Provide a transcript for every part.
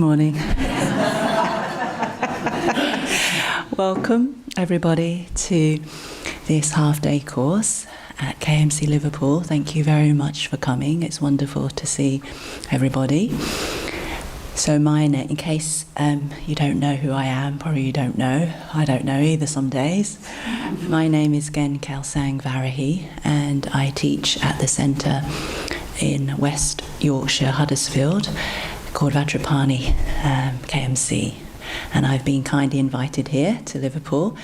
morning. Welcome, everybody, to this half-day course at KMC Liverpool. Thank you very much for coming. It's wonderful to see everybody. So in case you don't know who I am, probably you don't know, I don't know either some days. My name is Gen Kelsang Varahi, and I teach at the centre in West Yorkshire, Huddersfield, called Vajrapani KMC. And I've been kindly invited here to Liverpool,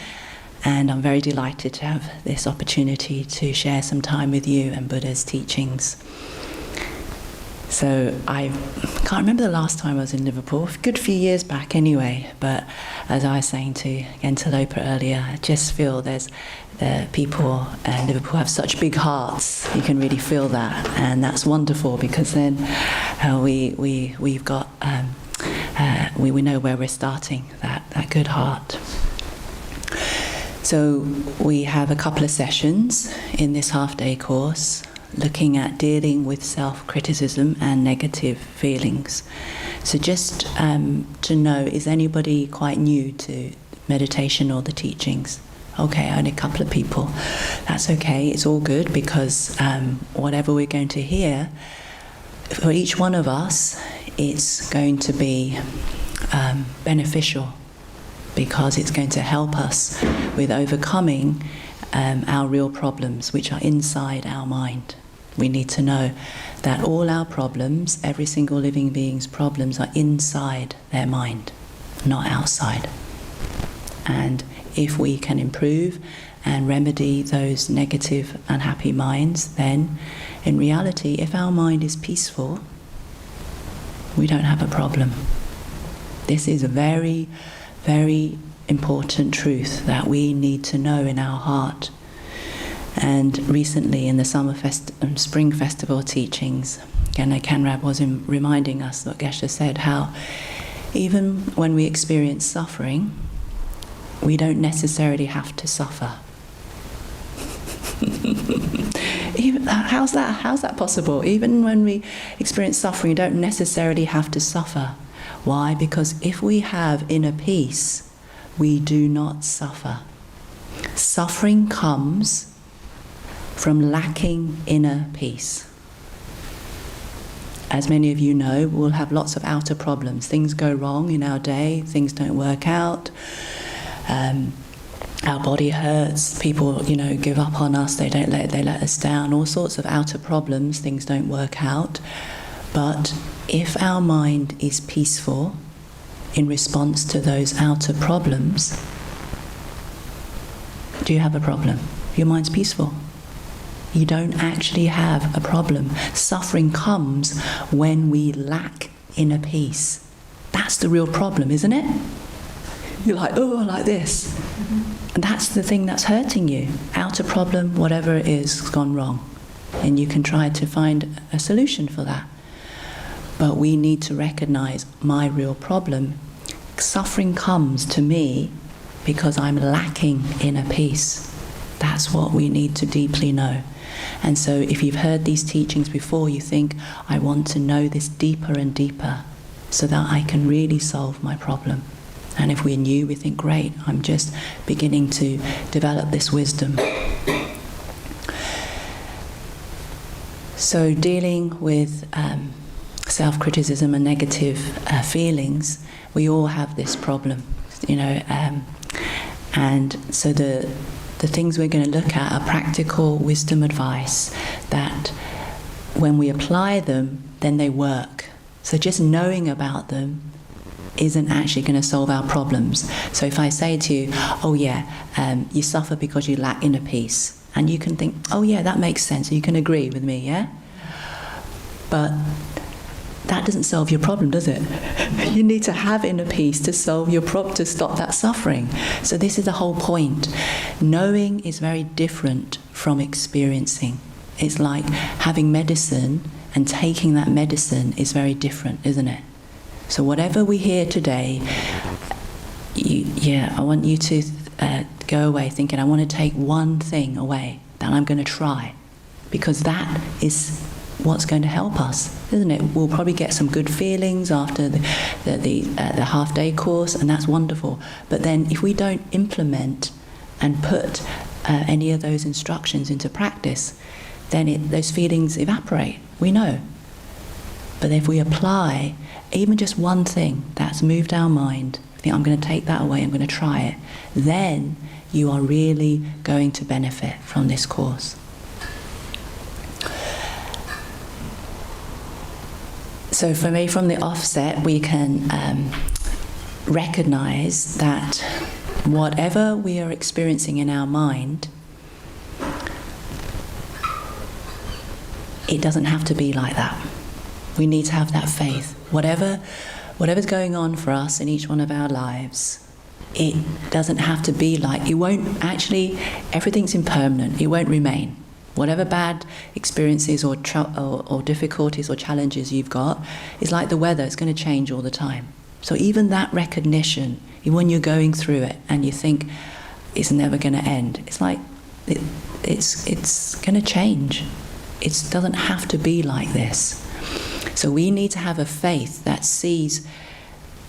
and I'm very delighted to have this opportunity to share some time with you and Buddha's teachings. So I can't remember the last time I was in Liverpool, a good few years back anyway, but as I was saying to Gentalopa earlier, I just feel the people in Liverpool have such big hearts. You can really feel that, and that's wonderful, because then we've got we know where we're starting, that good heart. So we have a couple of sessions in this half-day course looking at dealing with self-criticism and negative feelings. So just to know, is anybody quite new to meditation or the teachings? Okay, only a couple of people. That's okay, it's all good, because whatever we're going to hear, for each one of us, it's going to be beneficial, because it's going to help us with overcoming our real problems, which are inside our mind. We need to know that all our problems, every single living being's problems, are inside their mind, not outside. And if we can improve and remedy those negative, unhappy minds, then in reality, if our mind is peaceful, we don't have a problem. This is a very, very important truth that we need to know in our heart. And recently in the Spring Festival teachings, Gena Kanrab was reminding us what Geshe said, how even when we experience suffering, we don't necessarily have to suffer. How's that possible? Even when we experience suffering, we don't necessarily have to suffer. Why? Because if we have inner peace, we do not suffer. Suffering comes from lacking inner peace. As many of you know, we'll have lots of outer problems. Things go wrong in our day, things don't work out, our body hurts, people, give up on us, they let us down, all sorts of outer problems, things don't work out. But if our mind is peaceful in response to those outer problems, do you have a problem? Your mind's peaceful. You don't actually have a problem. Suffering comes when we lack inner peace. That's the real problem, isn't it? You're like, oh, like this. And that's the thing that's hurting you. Outer problem, whatever it is, has gone wrong. And you can try to find a solution for that. But we need to recognize my real problem. Suffering comes to me because I'm lacking inner peace. That's what we need to deeply know. And so if you've heard these teachings before, you think, I want to know this deeper and deeper so that I can really solve my problem. And if we're new, we think, great, I'm just beginning to develop this wisdom. So dealing with self-criticism and negative feelings, we all have this problem, and so the things we're going to look at are practical wisdom advice that when we apply them, then they work. So just knowing about them isn't actually going to solve our problems. So if I say to you, oh yeah, you suffer because you lack inner peace, and you can think, oh yeah, that makes sense, you can agree with me, yeah? But that doesn't solve your problem, does it? You need to have inner peace to solve your problem, to stop that suffering. So this is the whole point. Knowing is very different from experiencing. It's like having medicine and taking that medicine is very different, isn't it? So whatever we hear today, I want you to go away thinking, I want to take one thing away that I'm going to try, because that is what's going to help us, isn't it? We'll probably get some good feelings after the half-day course, and that's wonderful. But then if we don't implement and put any of those instructions into practice, then those feelings evaporate, we know. But if we apply even just one thing that's moved our mind, I think I'm going to take that away, I'm going to try it, then you are really going to benefit from this course. So for me, from the offset, we can recognize that whatever we are experiencing in our mind, it doesn't have to be like that. We need to have that faith. Whatever's going on for us in each one of our lives, it doesn't have to be like, it won't actually, everything's impermanent, it won't remain. Whatever bad experiences or difficulties or challenges you've got, is like the weather, it's going to change all the time. So even that recognition, even when you're going through it and you think it's never going to end, it's like it's going to change. It doesn't have to be like this. So we need to have a faith that sees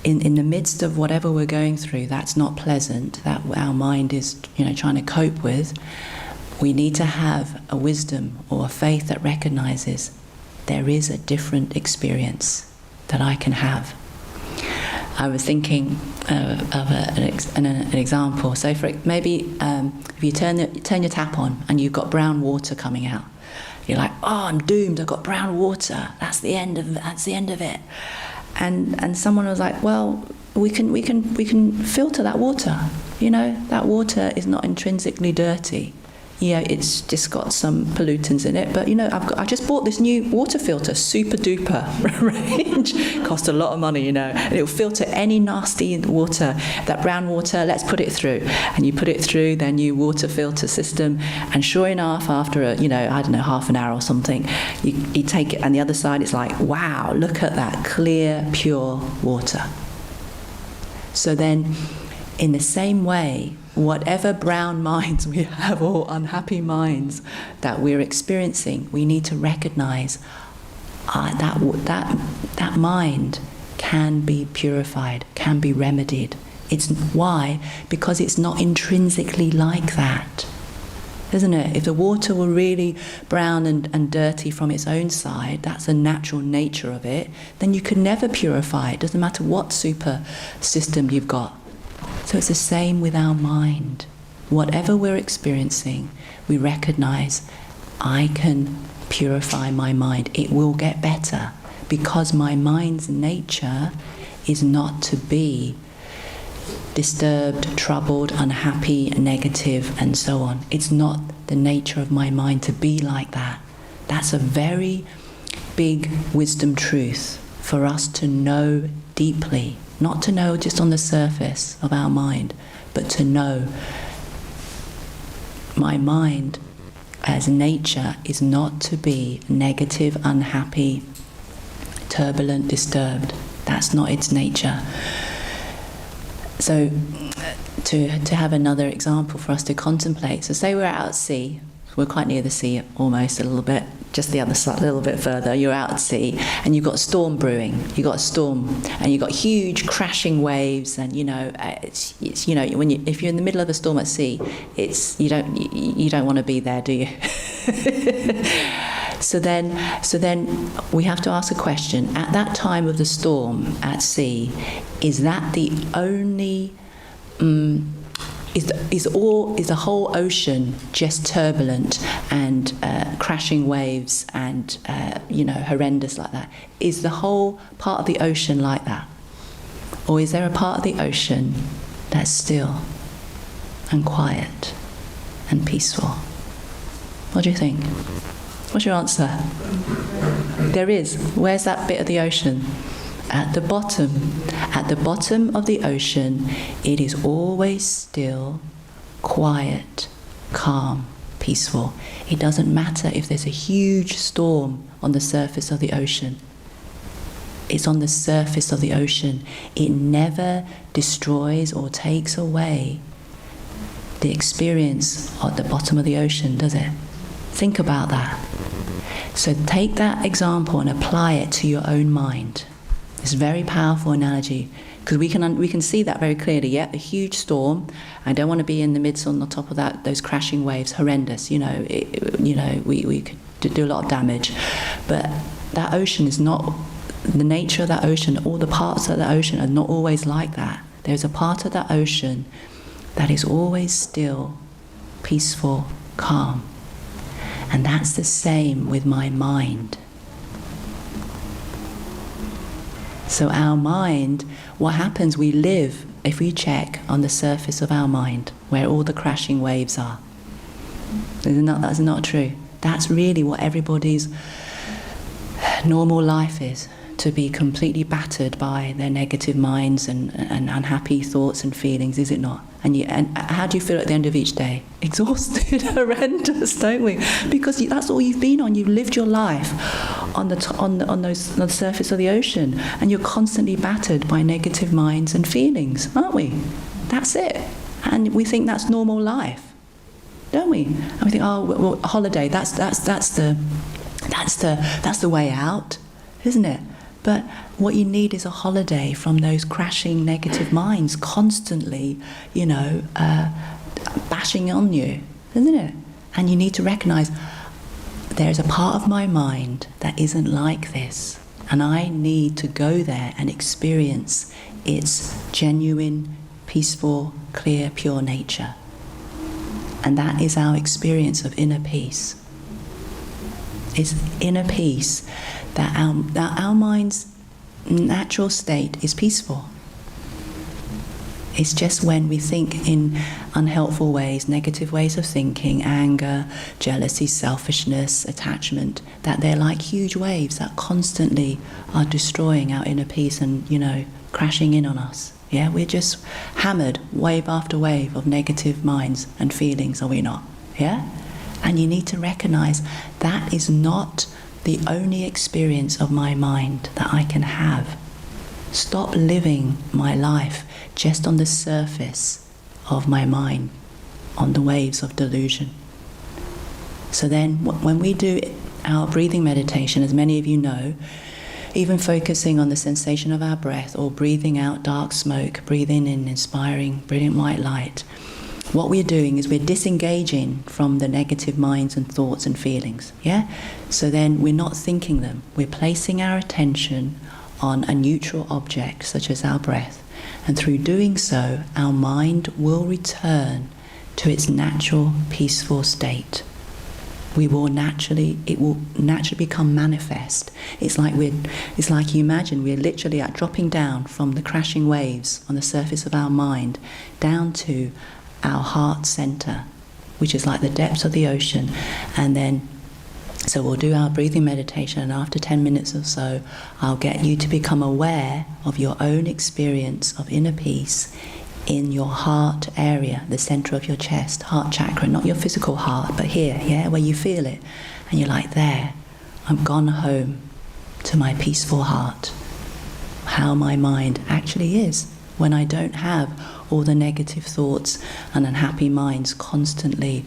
in the midst of whatever we're going through that's not pleasant, that our mind is trying to cope with, we need to have a wisdom or a faith that recognizes there is a different experience that I can have. I was thinking of an example. So for maybe if you turn your tap on and you've got brown water coming out, you're like, oh, I'm doomed. I've got brown water. That's the end of it. And someone was like, well, we can filter that water. That water is not intrinsically dirty. Yeah, it's just got some pollutants in it. But I just bought this new water filter, super duper range. Cost a lot of money, and it'll filter any nasty water. That brown water, let's put it through. And you put it through their new water filter system, and sure enough, after half an hour or something, you take it, and the other side it's like, wow, look at that clear, pure water. So then, in the same way, whatever brown minds we have or unhappy minds that we're experiencing, we need to recognize that mind can be purified, can be remedied. It's why? Because it's not intrinsically like that, isn't it? If the water were really brown and dirty from its own side, that's the natural nature of it, then you could never purify it. Doesn't matter what super system you've got. So it's the same with our mind. Whatever we're experiencing, we recognize, I can purify my mind. It will get better because my mind's nature is not to be disturbed, troubled, unhappy, negative, and so on. It's not the nature of my mind to be like that. That's a very big wisdom truth for us to know deeply. Not to know just on the surface of our mind, but to know my mind as nature is not to be negative, unhappy, turbulent, disturbed. That's not its nature. So to have another example for us to contemplate. So say we're out at sea. We're quite near the sea, almost a little bit, just the other side, a little bit further. You're out at sea, and you've got a storm brewing. You've got a storm, and you've got huge crashing waves. And it's if you're in the middle of a storm at sea, you don't want to be there, do you? So then we have to ask a question. At that time of the storm at sea, is that the only? Is the whole ocean just turbulent and crashing waves and horrendous like that? Is the whole part of the ocean like that? Or is there a part of the ocean that's still and quiet and peaceful? What do you think? What's your answer? There is. Where's that bit of the ocean? At the bottom of the ocean, it is always still, quiet, calm, peaceful. It doesn't matter if there's a huge storm on the surface of the ocean. It's on the surface of the ocean. It never destroys or takes away the experience at the bottom of the ocean, does it? Think about that. So take that example and apply it to your own mind. It's a very powerful analogy, because we can see that very clearly. Yeah, a huge storm. I don't want to be in the midst, on the top of that, those crashing waves, horrendous. We could do a lot of damage. But that ocean is not, the nature of that ocean, all the parts of the ocean are not always like that. There's a part of that ocean that is always still, peaceful, calm. And that's the same with my mind. So our mind, what happens, we live, if we check on the surface of our mind, where all the crashing waves are. That's not true. That's really what everybody's normal life is, to be completely battered by their negative minds and unhappy thoughts and feelings, is it not? And how do you feel at the end of each day? Exhausted, horrendous, don't we? Because that's all you've been on. You've lived your life on the surface of the ocean, and you're constantly battered by negative minds and feelings, aren't we? That's it. And we think that's normal life, don't we? And we think, oh, well, a holiday. That's the way out, isn't it? But what you need is a holiday from those crashing negative minds constantly, bashing on you, isn't it? And you need to recognize there's a part of my mind that isn't like this, and I need to go there and experience its genuine, peaceful, clear, pure nature. And that is our experience of inner peace. It's inner peace, that our mind's natural state is peaceful. It's just when we think in unhelpful ways, negative ways of thinking, anger, jealousy, selfishness, attachment, that they're like huge waves that constantly are destroying our inner peace and, crashing in on us. Yeah, we're just hammered wave after wave of negative minds and feelings, are we not? Yeah? And you need to recognize that is not the only experience of my mind that I can have. Stop living my life just on the surface of my mind, on the waves of delusion. So then, when we do our breathing meditation, as many of you know, even focusing on the sensation of our breath, or breathing out dark smoke, breathing in inspiring, brilliant white light, what we're doing is we're disengaging from the negative minds and thoughts and feelings, yeah? So then we're not thinking them. We're placing our attention on a neutral object, such as our breath. And through doing so, our mind will return to its natural, peaceful state. It will naturally become manifest. It's like you imagine we're literally dropping down from the crashing waves on the surface of our mind down to our heart center, which is like the depths of the ocean. And then, so we'll do our breathing meditation, and after 10 minutes or so, I'll get you to become aware of your own experience of inner peace in your heart area, the center of your chest, heart chakra, not your physical heart, but here, yeah, where you feel it. And you're like, there, I'm gone home to my peaceful heart. How my mind actually is when I don't have all the negative thoughts and unhappy minds constantly,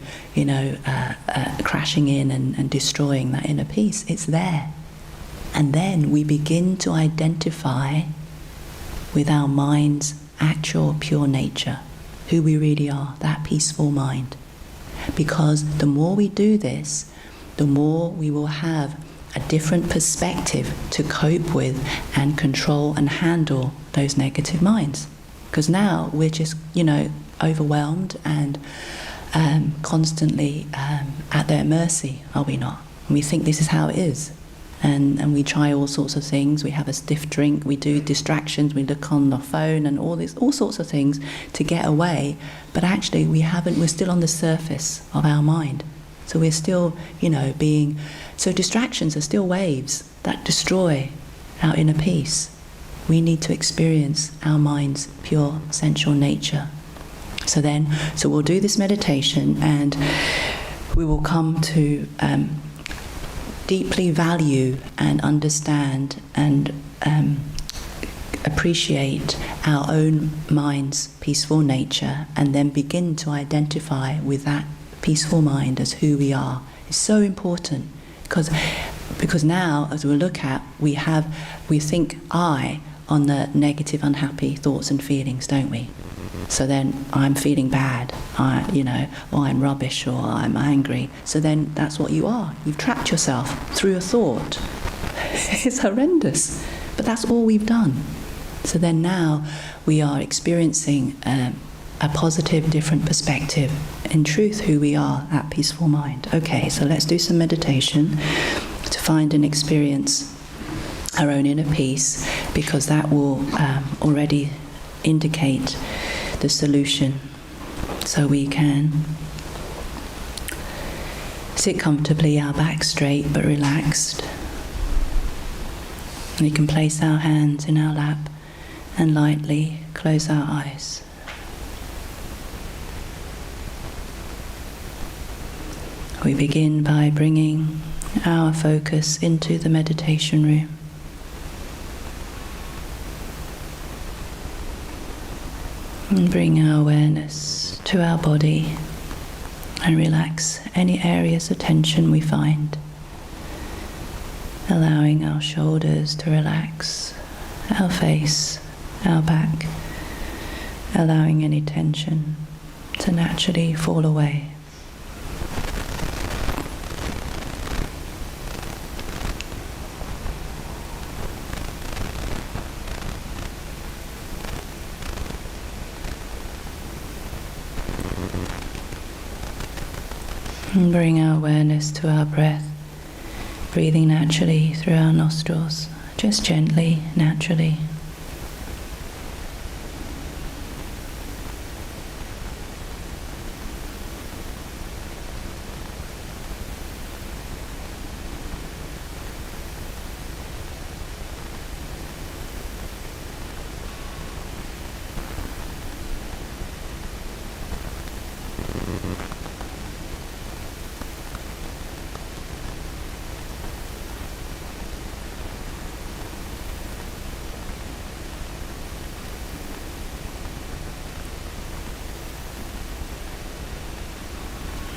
crashing in and destroying that inner peace. It's there. And then we begin to identify with our mind's actual pure nature, who we really are, that peaceful mind. Because the more we do this, the more we will have a different perspective to cope with and control and handle those negative minds. Because now we're just, overwhelmed and constantly at their mercy, are we not? And we think this is how it is. And we try all sorts of things. We have a stiff drink, we do distractions, we look on the phone and all sorts of things to get away. But actually we're still on the surface of our mind. So we're still, so distractions are still waves that destroy our inner peace. We need to experience our mind's pure sensual nature. So we'll do this meditation, and we will come to deeply value and understand and appreciate our own mind's peaceful nature, and then begin to identify with that peaceful mind as who we are. It's so important, because because now, as we'll look at, we think I on the negative, unhappy thoughts and feelings, don't we? So then I'm feeling bad, or I'm rubbish, or I'm angry. So then that's what you are. You've trapped yourself through a thought. It's horrendous, but that's all we've done. So then now we are experiencing a positive, different perspective. In truth, who we are, at peaceful mind. Okay, so let's do some meditation to find and experience our own inner peace, because that will already indicate the solution. So we can sit comfortably, our back straight but relaxed. We can place our hands in our lap and lightly close our eyes. We begin by bringing our focus into the meditation room. And bring our awareness to our body and relax any areas of tension we find. Allowing our shoulders to relax, our face, our back, allowing any tension to naturally fall away. And bring our awareness to our breath, breathing naturally through our nostrils, just gently, naturally.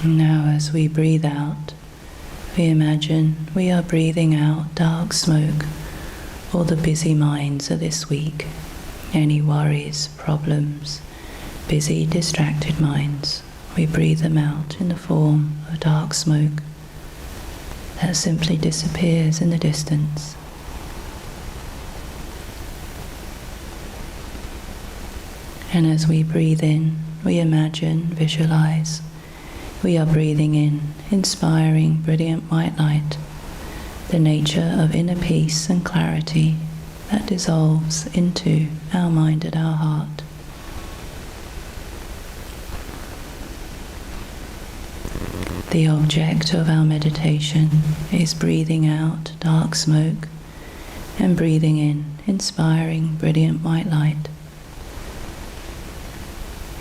Now, as we breathe out, we imagine we are breathing out dark smoke, all the busy minds of this week, any worries, problems, busy, distracted minds. We breathe them out in the form of dark smoke that simply disappears in the distance. And as we breathe in, we imagine, visualize, we are breathing in inspiring, brilliant white light, the nature of inner peace and clarity that dissolves into our mind and our heart. The object of our meditation is breathing out dark smoke and breathing in inspiring, brilliant white light.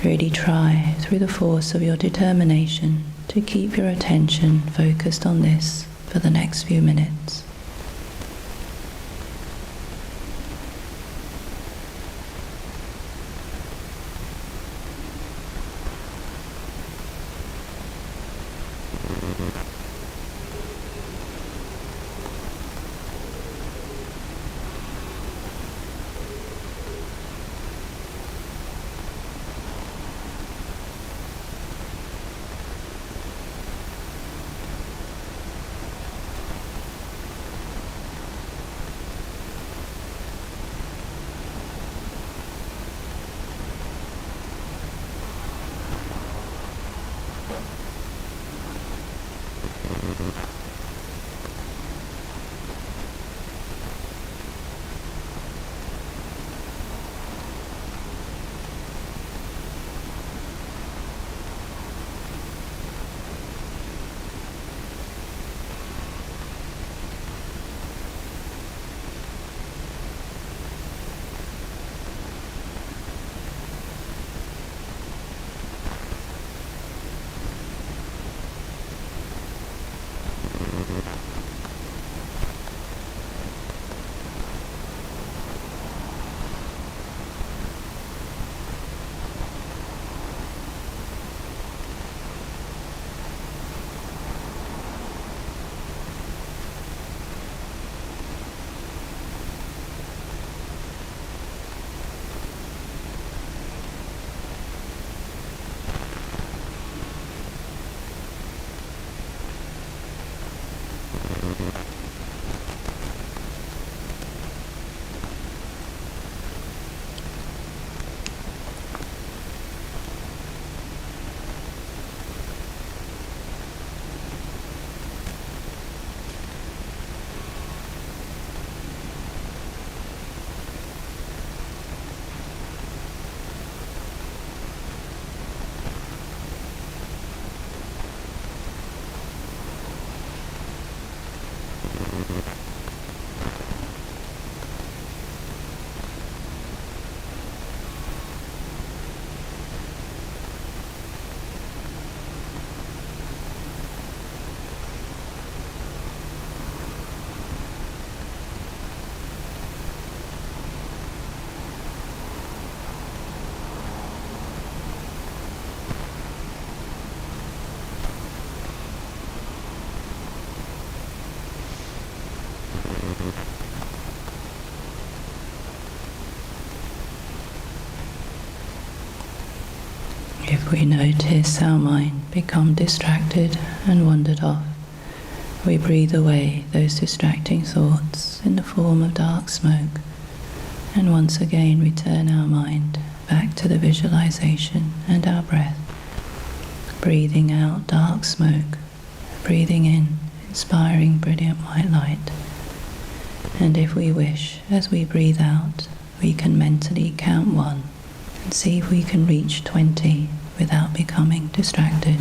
Really try, through the force of your determination, to keep your attention focused on this for the next few minutes. If we notice our mind become distracted and wandered off, we breathe away those distracting thoughts in the form of dark smoke, and once again return our mind back to the visualization and our breath. Breathing out dark smoke, breathing in inspiring brilliant white light. And if we wish, as we breathe out, we can mentally count 1 and see if we can reach 20 without becoming distracted.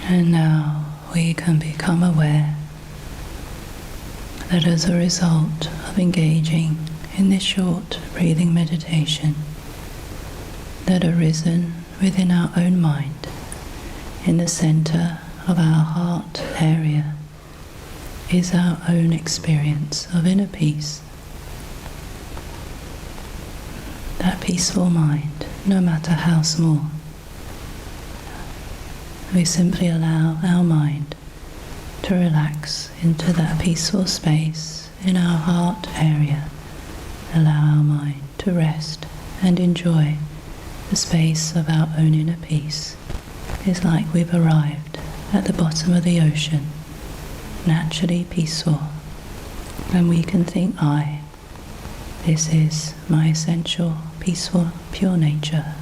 And now we can become aware that as a result of engaging in this short breathing meditation, that arisen within our own mind, in the center of our heart area, is our own experience of inner peace. That peaceful mind, no matter how small. We simply allow our mind to relax into that peaceful space in our heart area. Allow our mind to rest and enjoy the space of our own inner peace. It's like we've arrived at the bottom of the ocean, naturally peaceful, and we can think, this is my essential, peaceful, pure nature.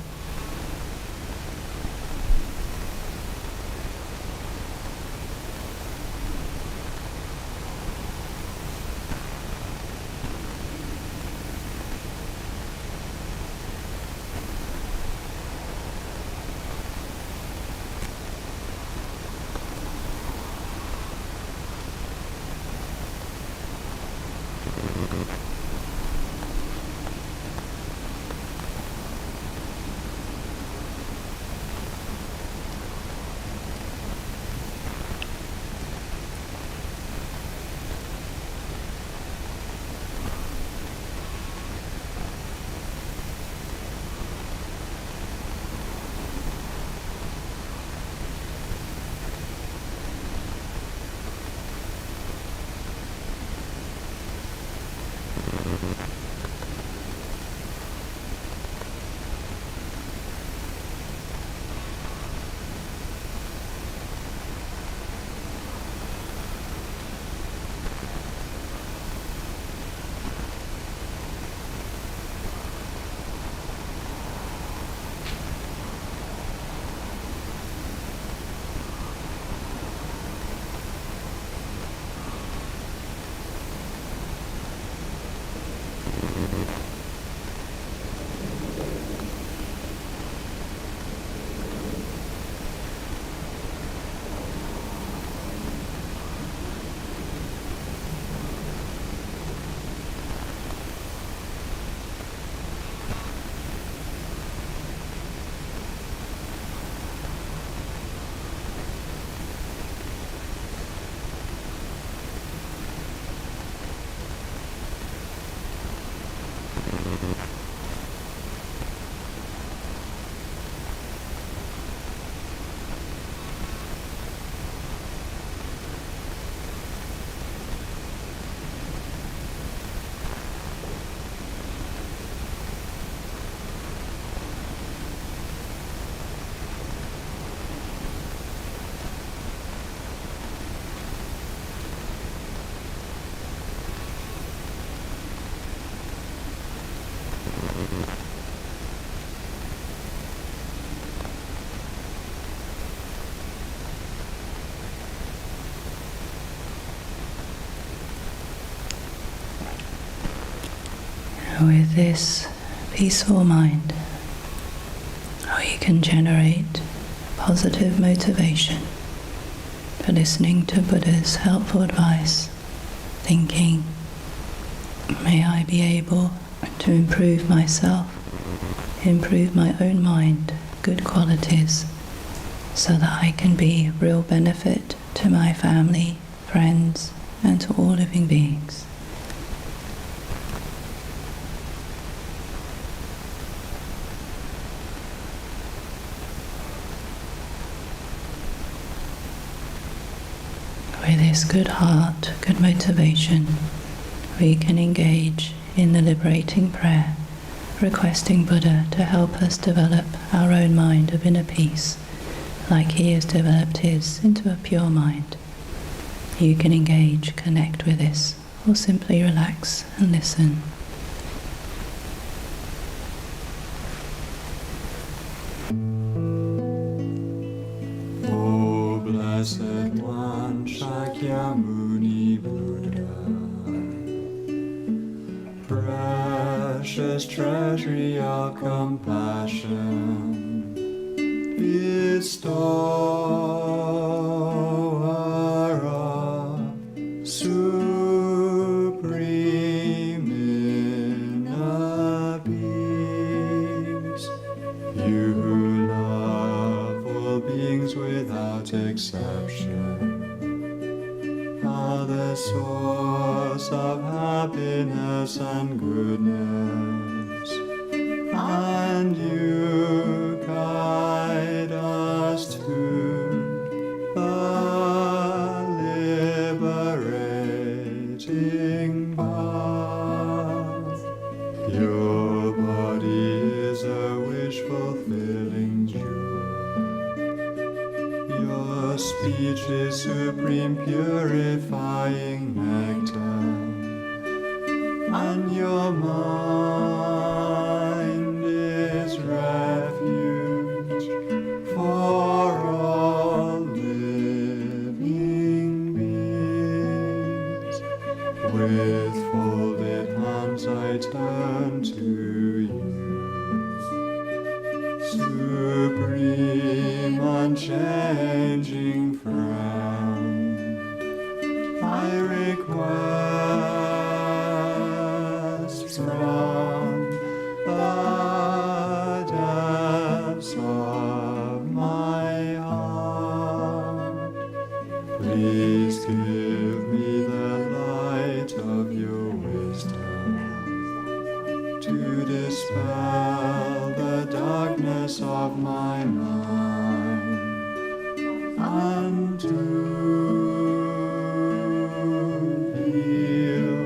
With this peaceful mind, we can generate positive motivation for listening to Buddha's helpful advice, thinking, may I be able to improve myself, improve my own mind, good qualities, so that I can be real benefit to my family, friends, and to all living beings. With this good heart, good motivation, we can engage in the liberating prayer, requesting Buddha to help us develop our own mind of inner peace, like he has developed his into a pure mind. You can engage, connect with this, or simply relax and listen. O Blessed One, Shakyamuni Buddha, precious treasury of compassion, bestower of supreme inner peace, you who love all beings without exception, are the source of happiness and goodness, and you guide us to the liberating path. Your body is a wish-fulfilling jewel. Your speech is supreme purifying nectar, and your mind is refuge for all living beings. With folded hands I turn to you, supreme, unchanging friend. I request to dispel the darkness of my mind, and to heal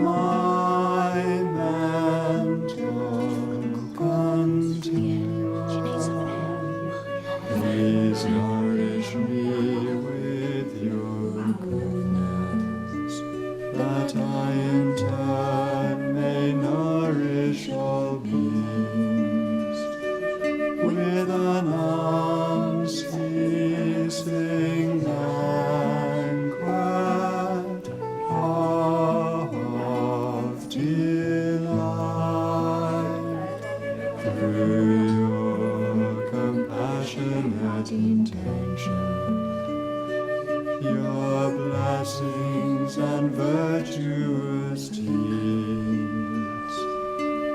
my mental continuum. Please nourish me with your goodness, that I in turn may nourish all beings with an unceasing banquet of delight. Through your compassionate intention, your blessings and virtuous deeds,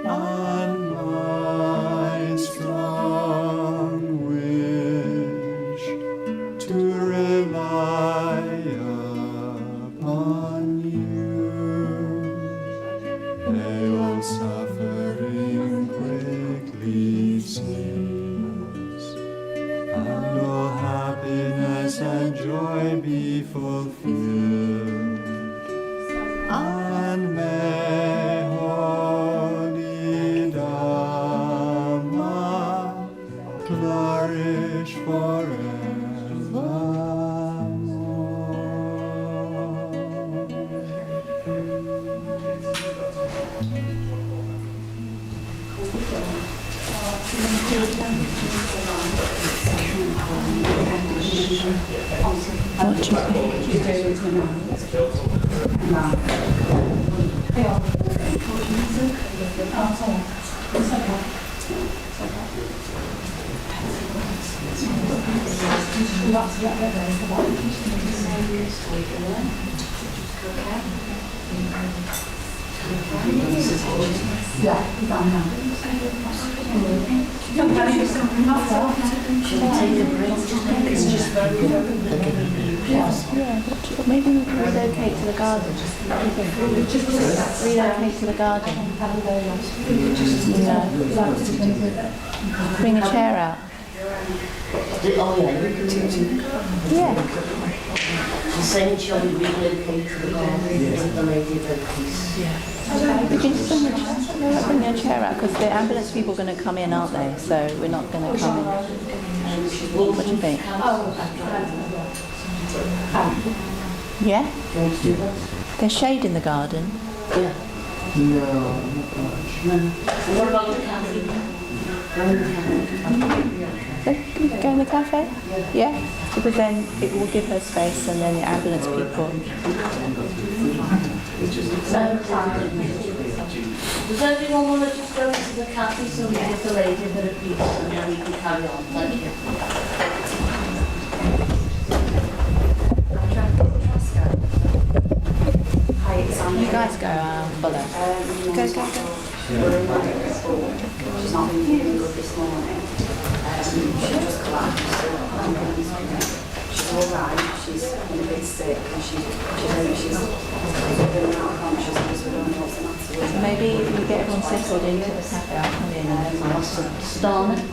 and my strong wish to rely upon you. May all suffering quickly cease, and all happiness and joy be fulfilled, and may holy Dhamma flourish What do you think? Maybe we can relocate to the garden. Relocate to the garden. Bring a chair out. Oh yeah, you can Yeah. the same job relocate to the garden with the lady of the peace. We can just bring a chair out because the ambulance people are going to come in, aren't they? So we're not going to come in. What do you think? Yeah? Do you want to do that? There's shade in the garden. Yeah. No. What about the cafe? Go in the cafe. Go in the cafe? Yeah? Because then it will give her space and then the ambulance people. Does everyone want to just go into the cafe so we get the lady of the peace and then we can carry on? Thank you. You guys go, follow. Go. She's not been feeling good this morning. She just collapsed. She's all right. She's been a bit sick and she's been out of consciousness. We don't know what's the matter with her. Maybe if we get everyone settled into the cafe, I'll come in and Storm. Do you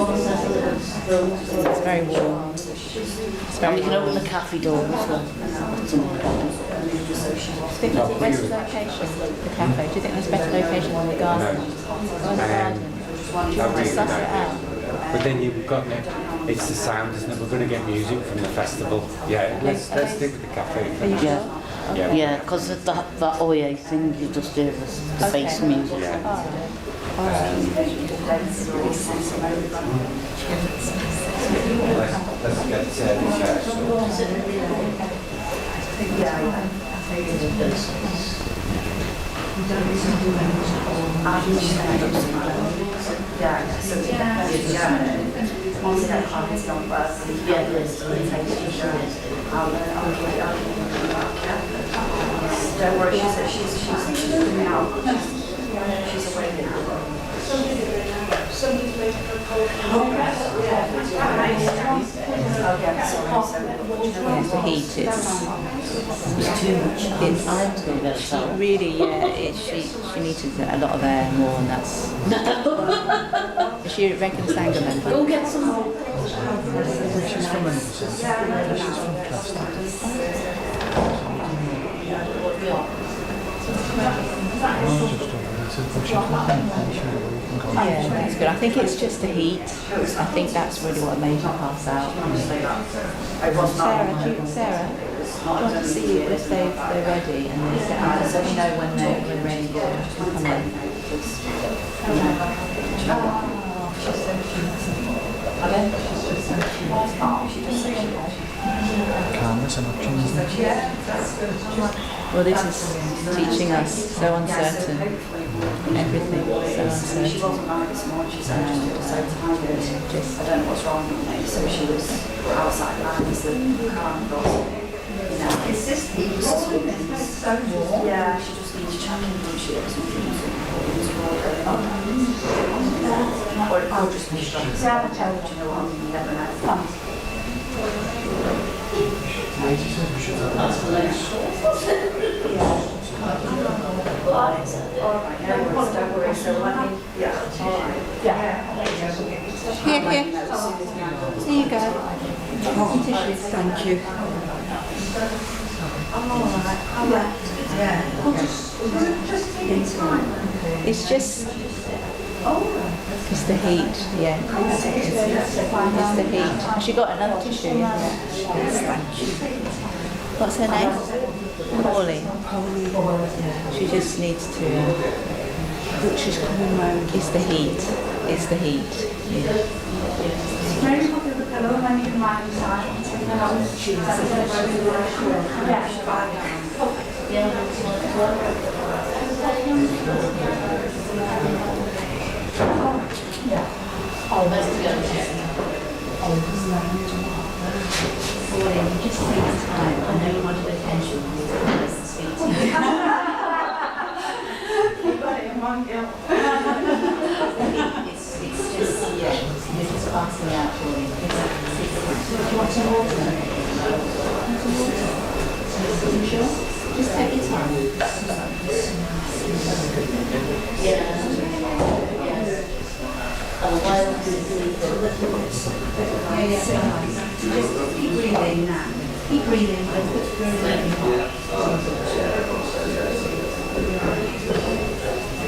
want to settle it? it's very warm. It's And very we can open the cafe door as well. Do you think that's the best location, the cafe? Do you think that's a better location than the garden? Or the garden? Just suss it out. But then you've got it's the sound, isn't it? We're going to get music from the festival. Yeah, let's stick with the cafe. Are you Yeah. sure? Yeah. Yeah, because that OA thing, you just hear the bass music. Let's get the chairs. Once I get clients on first, Yeah, yes. don't worry, she's coming out. She's awake now. Yes, the heat. It's really, she needed a lot of air more, and that's. Is she a regular Sangha member? Go get some more. She's from She's from Castell. Yeah, that's good. I think it's just the heat. I think that's really what made her pass out. Sarah, do you want to see if they're ready, and then let me know when they're ready to come in. Cameras and options. Well, this is teaching us so uncertain. Everything so She uncertain. wasn't right this morning, she said she was so tired. I don't know what's wrong with me, so she was outside lines, the car and got, it's just swimming. It's so warm. Yeah, she just needs checking when she was or it could just be strong. Yeah, I told you, know what, you never know. Alright, no worries, don't worry, so let me, Here. Here you go. Thank you. It's just. It's the heat, yeah. It's the heat. Has she got another tissue? What's her name? Polly. She just needs to. She's coming round. It's the heat. It's the heat. Yeah. maybe put the pillow and then you can lie inside. Just take your time. I know you wanted attention. Nice to speak to you. It's just, yeah, you're just passing out for you. Do you want some water? You sure? Just take your time. Yes. Otherwise, just keep breathing now. Keep breathing.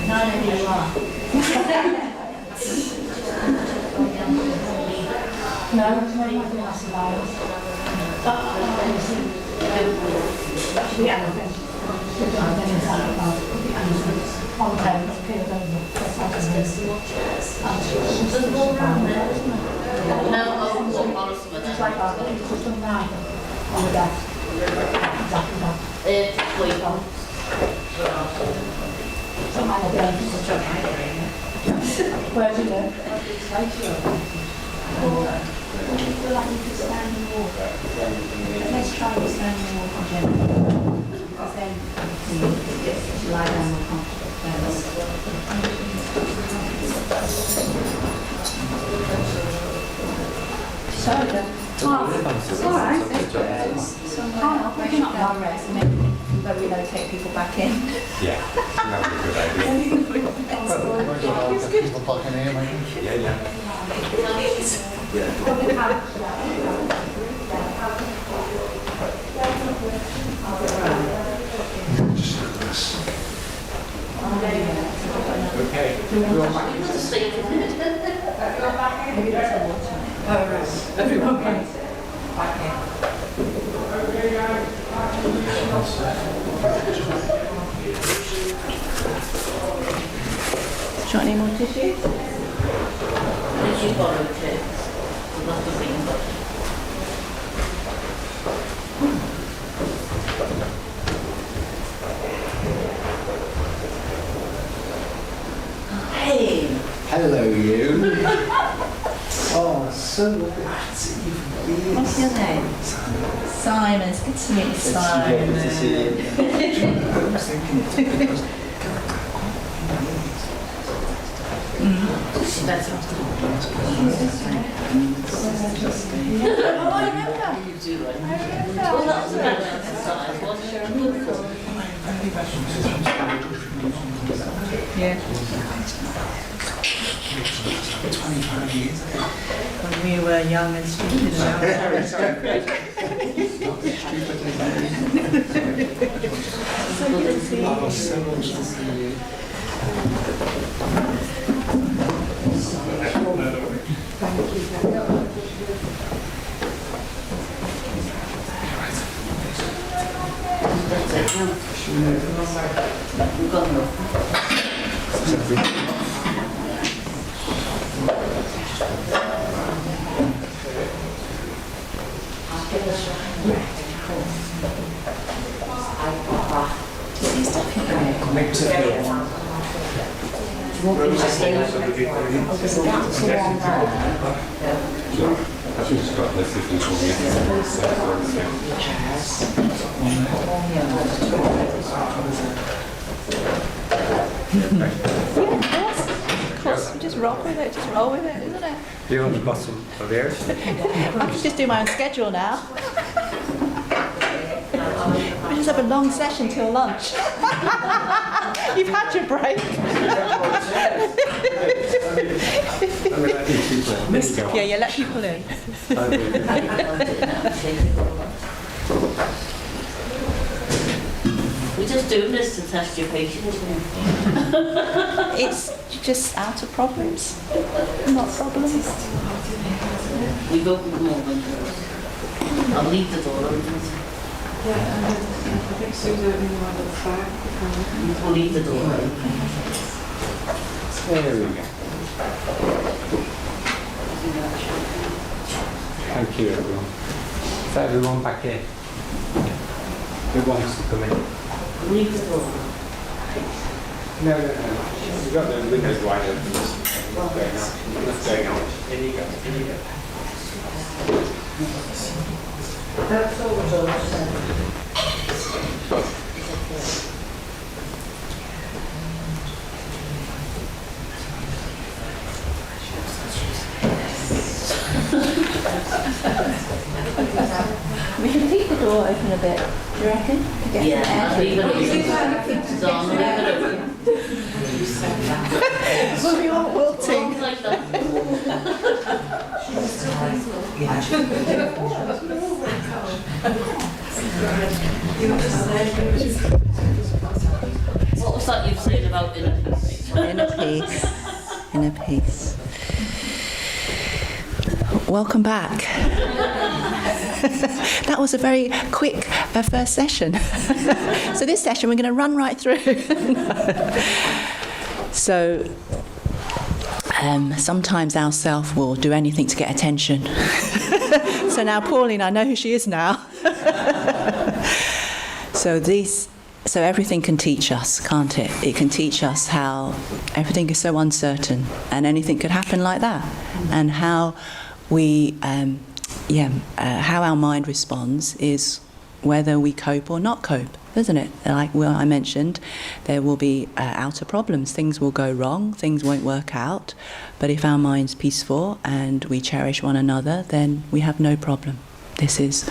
No, here you are. No, it's not even possible. Just go around there, isn't it? No, I'll walk on some of them. On the desk. Exactly that. Wait on. Where do you live? Let's try the standing walk in general. Because then you lie down more comfortable. Sorry, then. It's all right. We can not rest, and then we'll relocate people back in. Yeah, that would be a good idea. It's good. People back in here, maybe. Yeah. Okay. Everyone can. Do you want any more tissue? Did you borrow it? Not the thing, but. Hey! Hello, you. Oh, so lovely to see you. What's your name? Simon. It's good to meet you, Simon. Good to see you. I was thinking, That's what you do, right? Well, that was a good exercise, wasn't it? Good fun. Yeah. 25 years ago. When we were young and stupid and I was so much to see you. That's it, we've got enough. I think it's got less difference from Of course, just roll with it, isn't it? you on the bottom of yours? I can just do my own schedule now. We just have a long session till lunch. You've had your break. Yeah, let people in. We're just doing this to test your patience. It's just out of problems, not problems. We've opened them all windows. I'll leave the door open. I think Sue's opening one at the back. We'll leave the door open. There we go. Thank you, everyone. Is everyone back here? Who wants to come in? Leave the door. No. We've got the windows wide open. What's going on? In you go. That's all we're doing. We can keep the door open a bit, do you reckon? To get Yeah, some air. leave it open. Don, leave it open. Well, we all wilting. Things like that. What was that you said about inner peace? Inner peace. Welcome back. That was a very quick first session. So this session we're going to run right through. So sometimes our self will do anything to get attention. So now Pauline, I know who she is now. So everything can teach us, can't it? It can teach us how everything is so uncertain and anything could happen like that, and how we, how our mind responds is whether we cope or not cope, isn't it? Like I mentioned, there will be outer problems. Things will go wrong, things won't work out. But if our mind's peaceful and we cherish one another, then we have no problem. This is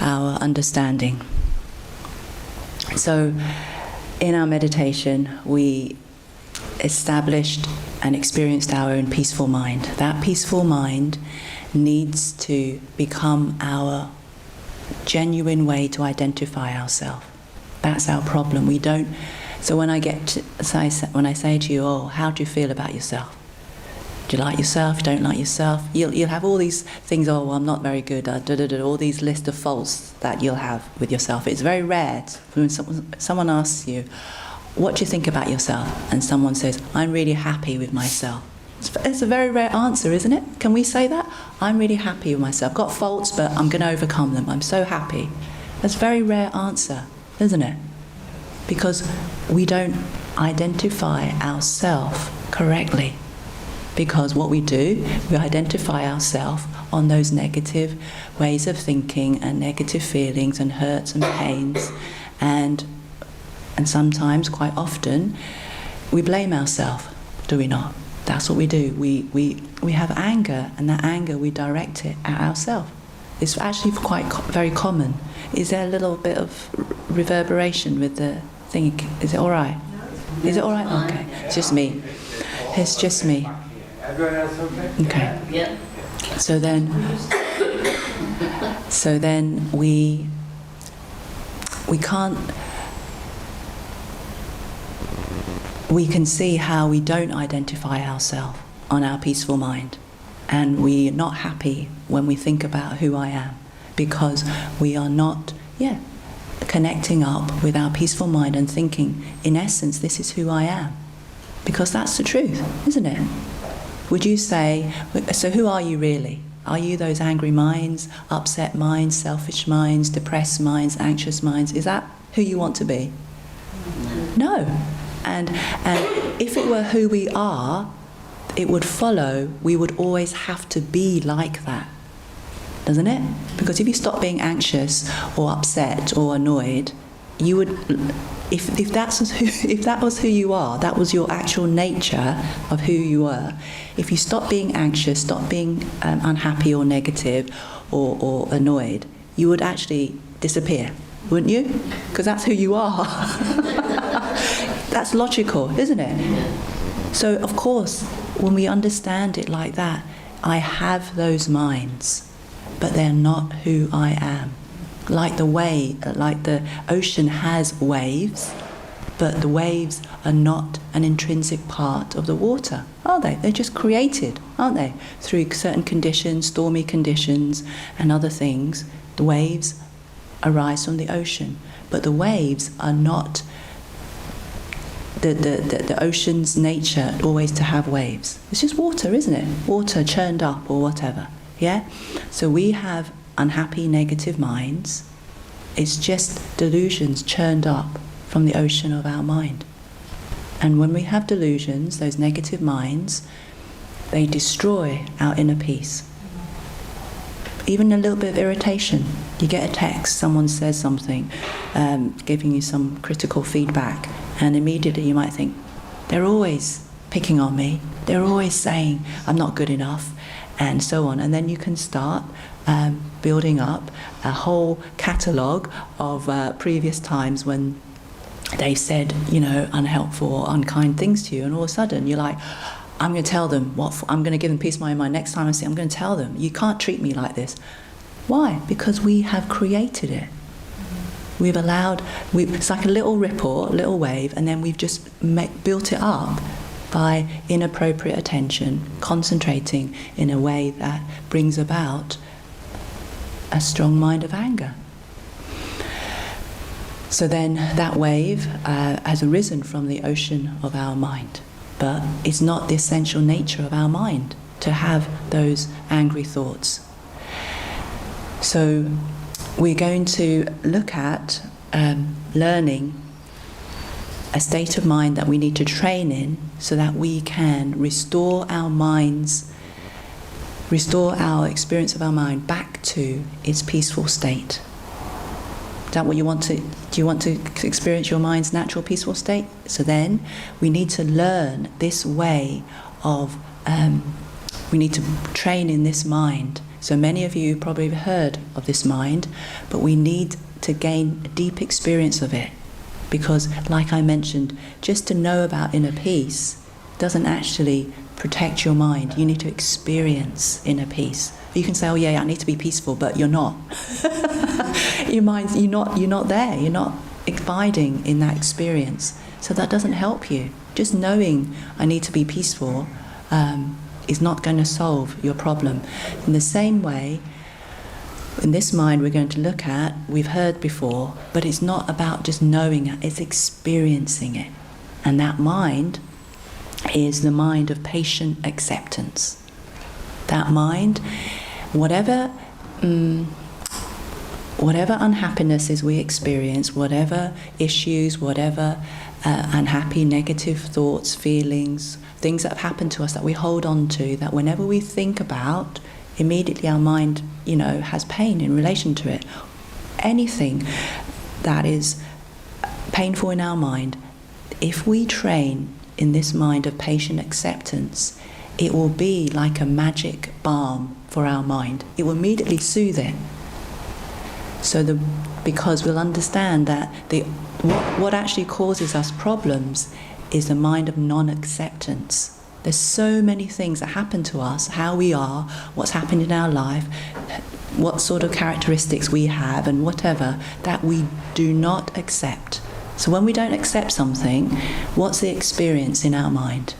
our understanding. So in our meditation, we established and experienced our own peaceful mind. That peaceful mind needs to become our genuine way to identify ourselves. That's our problem. We don't. So when I say to you, "Oh, how do you feel about yourself? Do you like yourself? Don't like yourself?" You'll have all these things. "Oh, well, I'm not very good." All these list of faults that you'll have with yourself. It's very rare when someone asks you, "What do you think about yourself?" and someone says, "I'm really happy with myself." It's a very rare answer, isn't it? Can we say that? "I'm really happy with myself. I've got faults, but I'm going to overcome them. I'm so happy." That's a very rare answer, isn't it? Because we don't identify ourselves correctly. Because what we do, we identify ourselves on those negative ways of thinking and negative feelings and hurts and pains, and sometimes, quite often, we blame ourselves, do we not? That's what we do. We have anger, and that anger we direct it at ourselves. It's actually very common. Is there a little bit of reverberation with the thing? Is it all right? Is it all right? Okay. It's just me. It's just me. Everyone else okay? Okay. Yep. So then we can't. We can see how we don't identify ourselves on our peaceful mind, and we're not happy when we think about who I am, because we are not, connecting up with our peaceful mind and thinking, in essence, this is who I am, because that's the truth, isn't it? Would you say, so who are you really? Are you those angry minds, upset minds, selfish minds, depressed minds, anxious minds? Is that who you want to be? No. And if it were who we are, it would follow we would always have to be like that, doesn't it? Because if you stop being anxious or upset or annoyed, you would, if that was who you are, that was your actual nature of who you were. If you stop being anxious, stop being unhappy or negative or annoyed, you would actually disappear, wouldn't you? Because that's who you are. That's logical, isn't it? So, of course, when we understand it like that, I have those minds, but they're not who I am. Like the ocean has waves, but the waves are not an intrinsic part of the water, are they? They're just created, aren't they? Through certain conditions, stormy conditions, and other things, the waves arise from the ocean. But the waves are not the ocean's nature always to have waves. It's just water, isn't it? Water churned up or whatever. Yeah? So we have unhappy, negative minds. It's just delusions churned up from the ocean of our mind. And when we have delusions, those negative minds, they destroy our inner peace. Even a little bit of irritation. You get a text, someone says something, giving you some critical feedback, and immediately you might think, they're always picking on me, they're always saying I'm not good enough, and so on. And then you can start building up a whole catalogue of previous times when they said, unhelpful or unkind things to you, and all of a sudden you're like, I'm going to tell them I'm going to give them peace of my mind. Next time I see, I'm going to tell them, you can't treat me like this. Why? Because we have created it. We've it's like a little ripple, a little wave, and then we've just built it up by inappropriate attention, concentrating in a way that brings about a strong mind of anger. So then that wave has arisen from the ocean of our mind. But it's not the essential nature of our mind to have those angry thoughts. So we're going to look at learning a state of mind that we need to train in so that we can restore our minds, restore our experience of our mind back to its peaceful state. Is that what you want to, do you want to experience your mind's natural peaceful state? So then we need to learn this way of, we need to train in this mind. So many of you probably have heard of this mind, but we need to gain a deep experience of it. Because, like I mentioned, just to know about inner peace doesn't actually protect your mind. You need to experience inner peace. You can say, oh yeah, I need to be peaceful, but you're not. Your mind, you're not there. You're not abiding in that experience. So that doesn't help you. Just knowing I need to be peaceful is not going to solve your problem. In the same way, in this mind we're going to look at, we've heard before, but it's not about just knowing it, it's experiencing it. And that mind is the mind of patient acceptance. That mind, whatever unhappinesses we experience, whatever issues, whatever unhappy, negative thoughts, feelings, things that have happened to us that we hold on to, that whenever we think about, immediately our mind, has pain in relation to it. Anything that is painful in our mind, if we train in this mind of patient acceptance, it will be like a magic balm for our mind. It will immediately soothe it. So because we'll understand that what actually causes us problems is the mind of non-acceptance. There's so many things that happen to us, how we are, what's happened in our life, what sort of characteristics we have and whatever, that we do not accept. So when we don't accept something, what's the experience in our mind?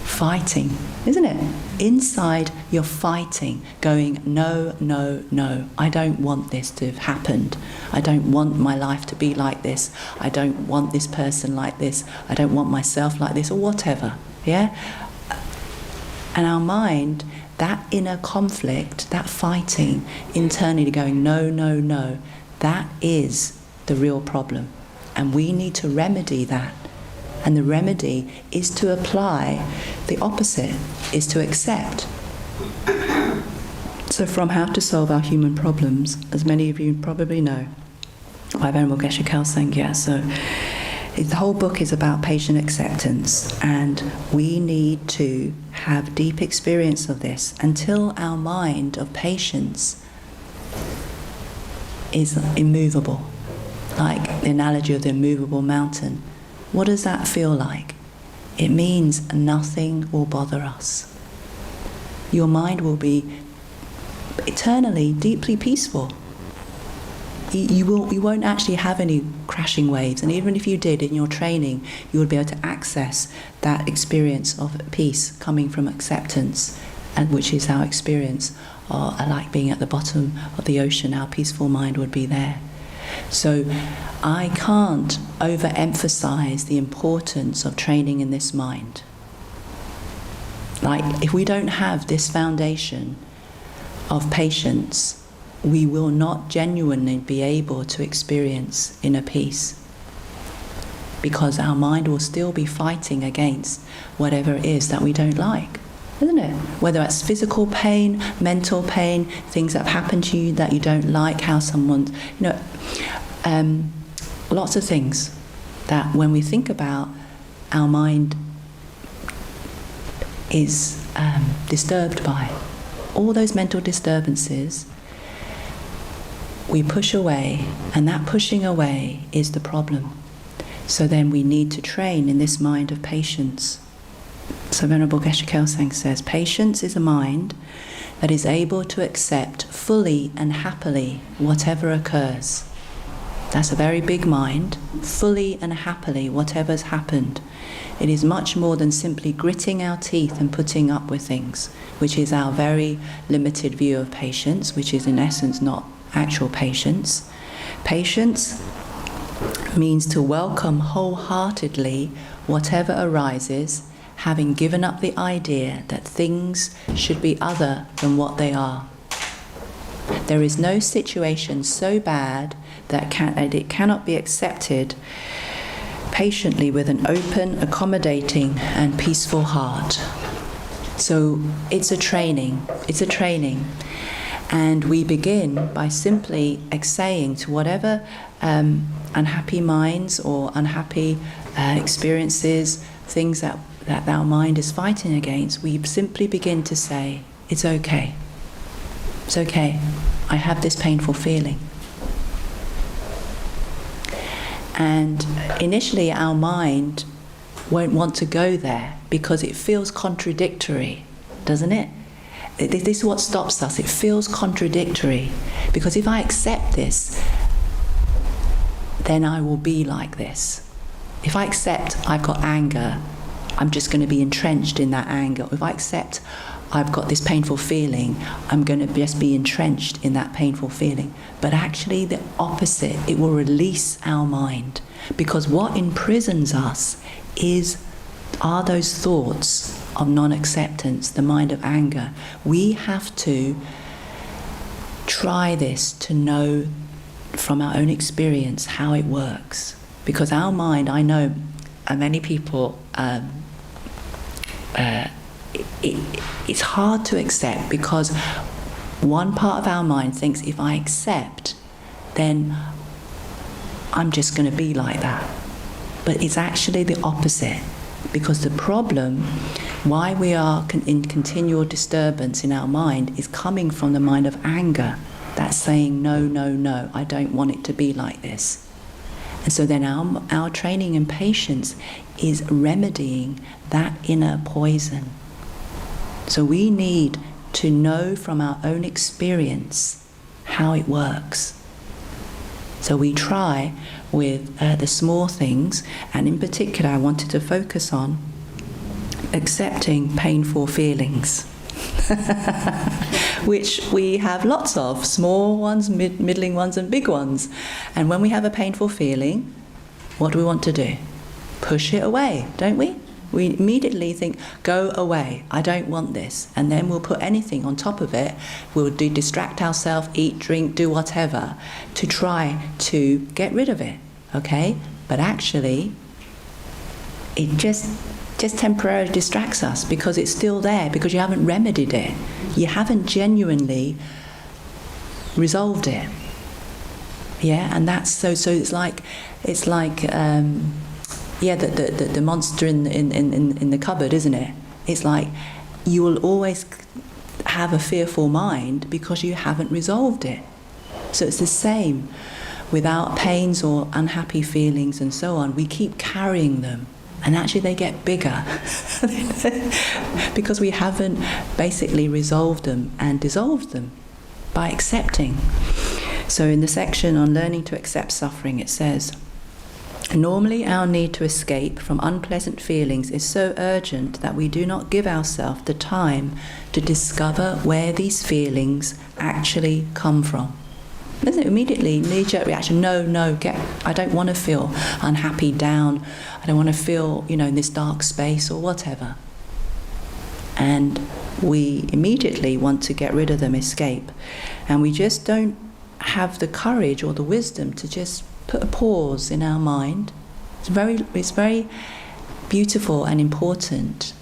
Fighting, isn't it? Inside, you're fighting, going, no, no, no, I don't want this to have happened. I don't want my life to be like this. I don't want this person like this. I don't want myself like this, or whatever, yeah? And our mind, that inner conflict, that fighting, internally going, no, no, no, that is the real problem. And we need to remedy that. And the remedy is to apply the opposite, is to accept. So from How to Solve Our Human Problems, as many of you probably know, by Venerable Geshe Kelsang Gyatso, the whole book is about patient acceptance, and we need to have deep experience of this until our mind of patience is immovable. Like the analogy of the immovable mountain. What does that feel like? It means nothing will bother us. Your mind will be eternally, deeply peaceful. You won't actually have any crashing waves, and even if you did in your training, you would be able to access that experience of peace coming from acceptance, and which is our experience, or like being at the bottom of the ocean, our peaceful mind would be there. So I can't overemphasize the importance of training in this mind. Like, if we don't have this foundation of patience, we will not genuinely be able to experience inner peace, because our mind will still be fighting against whatever it is that we don't like, isn't it? Whether it's physical pain, mental pain, things that have happened to you that you don't like, how someone, lots of things that when we think about, our mind is disturbed by. All those mental disturbances we push away, and that pushing away is the problem. So then we need to train in this mind of patience. So Venerable Geshe Kelsang says, patience is a mind that is able to accept fully and happily whatever occurs. That's a very big mind, fully and happily whatever's happened. It is much more than simply gritting our teeth and putting up with things, which is our very limited view of patience, which is in essence not actual patience. Patience means to welcome wholeheartedly whatever arises, having given up the idea that things should be other than what they are. There is no situation so bad that it cannot be accepted patiently with an open, accommodating, and peaceful heart. So it's a training. And we begin by simply saying to whatever unhappy minds or unhappy experiences, things that our mind is fighting against, we simply begin to say, it's okay. It's okay. I have this painful feeling. And initially our mind won't want to go there because it feels contradictory, doesn't it? This is what stops us. It feels contradictory. Because if I accept this, then I will be like this. If I accept I've got anger, I'm just going to be entrenched in that anger. If I accept I've got this painful feeling, I'm going to just be entrenched in that painful feeling. But actually the opposite, it will release our mind. Because what imprisons us are those thoughts of non-acceptance, the mind of anger. We have to try this to know from our own experience how it works. Because our mind, I know many people, it's hard to accept because one part of our mind thinks if I accept, then I'm just going to be like that. But it's actually the opposite. Because the problem, why we are in continual disturbance in our mind, is coming from the mind of anger. That's saying, no, no, no, I don't want it to be like this. And so then our training in patience is remedying that inner poison. So we need to know from our own experience how it works. So we try with the small things, and in particular I wanted to focus on accepting painful feelings, which we have lots of, small ones, middling ones and big ones. And when we have a painful feeling, what do we want to do? Push it away, don't we? We immediately think, go away, I don't want this. And then we'll put anything on top of it. We'll distract ourselves, eat, drink, do whatever, to try to get rid of it, okay? But actually, it just temporarily distracts us because it's still there, because you haven't remedied it. You haven't genuinely resolved it. Yeah, and that's so it's like the monster in the cupboard, isn't it? It's like you will always have a fearful mind because you haven't resolved it. So it's the same without pains or unhappy feelings and so on. We keep carrying them, and actually they get bigger because we haven't basically resolved them and dissolved them by accepting. So in the section on learning to accept suffering, it says, normally our need to escape from unpleasant feelings is so urgent that we do not give ourselves the time to discover where these feelings actually come from. Isn't it immediately knee-jerk reaction? No, I don't want to feel unhappy, down. I don't want to feel, in this dark space or whatever. And we immediately want to get rid of them, escape. And we just don't have the courage or the wisdom to just put a pause in our mind. It's very beautiful and important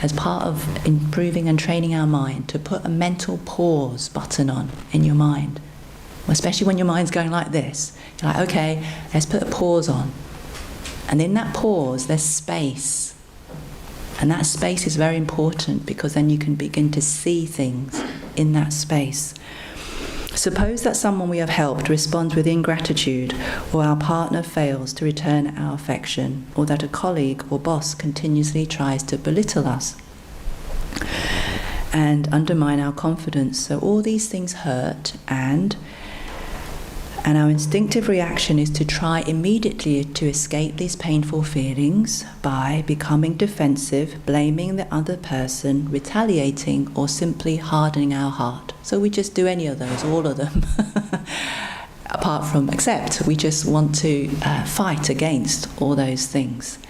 as part of improving and training our mind to put a mental pause button on in your mind. Especially when your mind's going like this. You're like, okay, let's put a pause on. And in that pause, there's space. And that space is very important because then you can begin to see things in that space. Suppose that someone we have helped responds with ingratitude, or our partner fails to return our affection, or that a colleague or boss continuously tries to belittle us and undermine our confidence. So all these things hurt, and our instinctive reaction is to try immediately to escape these painful feelings by becoming defensive, blaming the other person, retaliating, or simply hardening our heart. So we just do any of those, all of them, apart from accept. We just want to fight against all those things.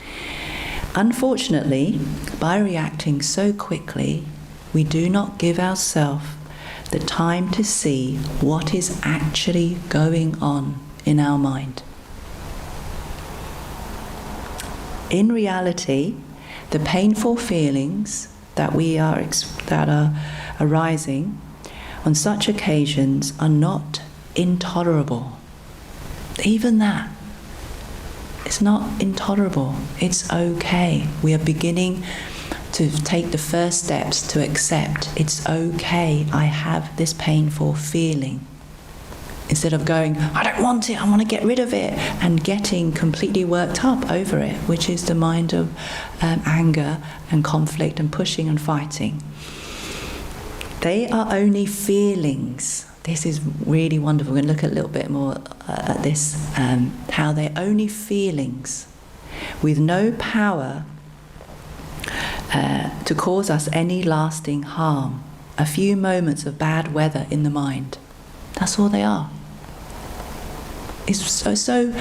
Unfortunately, by reacting so quickly, we do not give ourselves the time to see what is actually going on in our mind. In reality, the painful feelings that are arising on such occasions are not intolerable. Even that, it's not intolerable. It's okay. We are beginning to take the first steps to accept it's okay, I have this painful feeling. Instead of going, I don't want it, I want to get rid of it, and getting completely worked up over it, which is the mind of anger and conflict and pushing and fighting. They are only feelings. This is really wonderful. We're going to look a little bit more at this, how they're only feelings with no power to cause us any lasting harm. A few moments of bad weather in the mind. That's all they are. It's so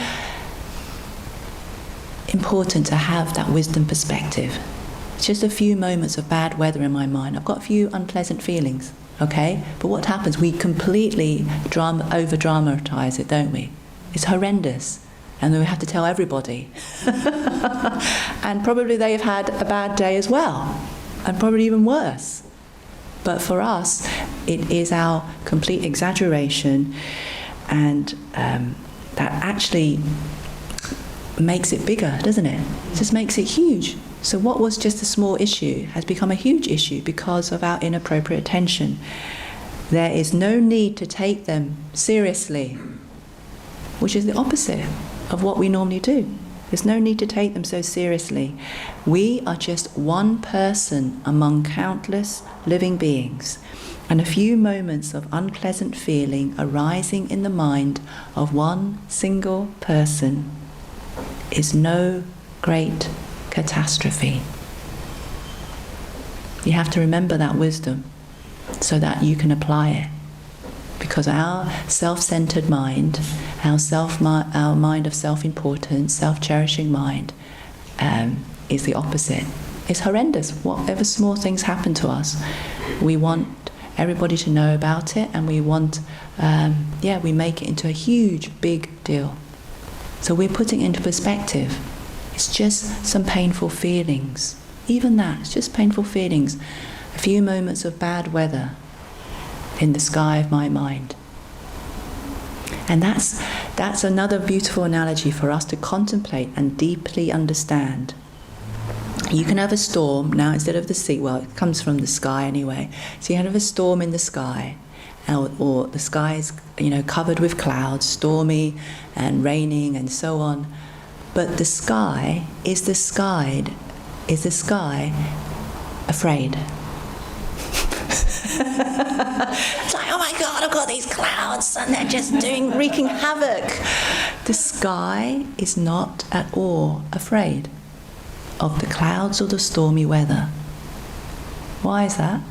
important to have that wisdom perspective. It's just a few moments of bad weather in my mind. I've got a few unpleasant feelings, okay? But what happens? We completely over-dramatize it, don't we? It's horrendous. And then we have to tell everybody. And probably they have had a bad day as well, and probably even worse. But for us, it is our complete exaggeration, and that actually makes it bigger, doesn't it? It just makes it huge. So what was just a small issue has become a huge issue because of our inappropriate attention. There is no need to take them seriously, which is the opposite of what we normally do. There's no need to take them so seriously. We are just one person among countless living beings, and a few moments of unpleasant feeling arising in the mind of one single person is no great catastrophe. You have to remember that wisdom so that you can apply it. Because our self-centered mind, our mind of self-importance, self-cherishing mind, is the opposite. It's horrendous. Whatever small things happen to us, we want everybody to know about it, and we want, we make it into a huge, big deal. So we're putting it into perspective. It's just some painful feelings. Even that, it's just painful feelings. A few moments of bad weather in the sky of my mind. And that's another beautiful analogy for us to contemplate and deeply understand. You can have a storm now instead of the sea. Well, it comes from the sky anyway. So you can have a storm in the sky, or the sky is, covered with clouds, stormy and raining and so on. But the sky is the sky afraid. It's like, oh my God, I've got these clouds and they're just wreaking havoc. The sky is not at all afraid of the clouds or the stormy weather. Why is that?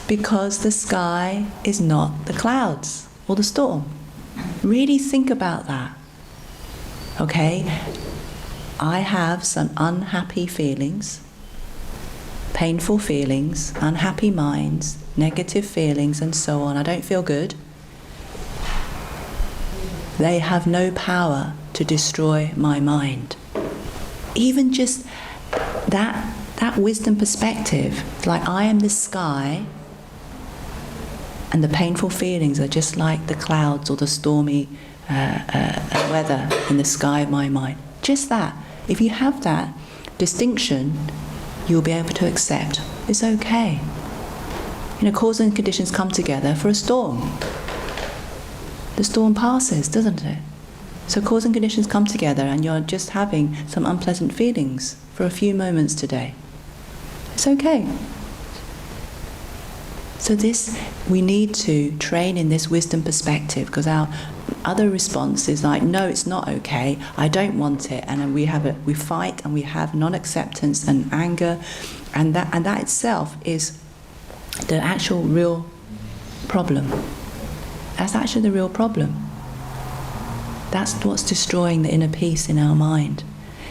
Because the sky is not the clouds or the storm. Really think about that. Okay? I have some unhappy feelings, painful feelings, unhappy minds, negative feelings, and so on. I don't feel good. They have no power to destroy my mind. Even just that wisdom perspective, like I am the sky, and the painful feelings are just like the clouds or the stormy weather in the sky of my mind. Just that. If you have that distinction, you'll be able to accept it's okay. Cause and conditions come together for a storm. The storm passes, doesn't it? So cause and conditions come together, and you're just having some unpleasant feelings for a few moments today. It's okay. So we need to train in this wisdom perspective, because our other response is like, no, it's not okay, I don't want it, and then we fight, and we have non-acceptance and anger, and that itself is the actual real problem. That's actually the real problem. That's what's destroying the inner peace in our mind.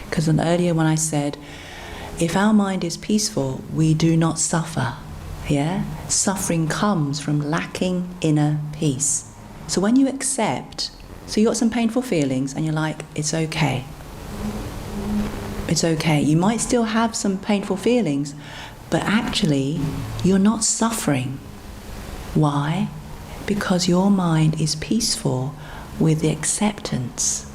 Because earlier when I said, if our mind is peaceful, we do not suffer. Yeah? Suffering comes from lacking inner peace. So when you accept, so you got some painful feelings and you're like, it's okay. It's okay. You might still have some painful feelings, but actually you're not suffering. Why? Because your mind is peaceful with the acceptance.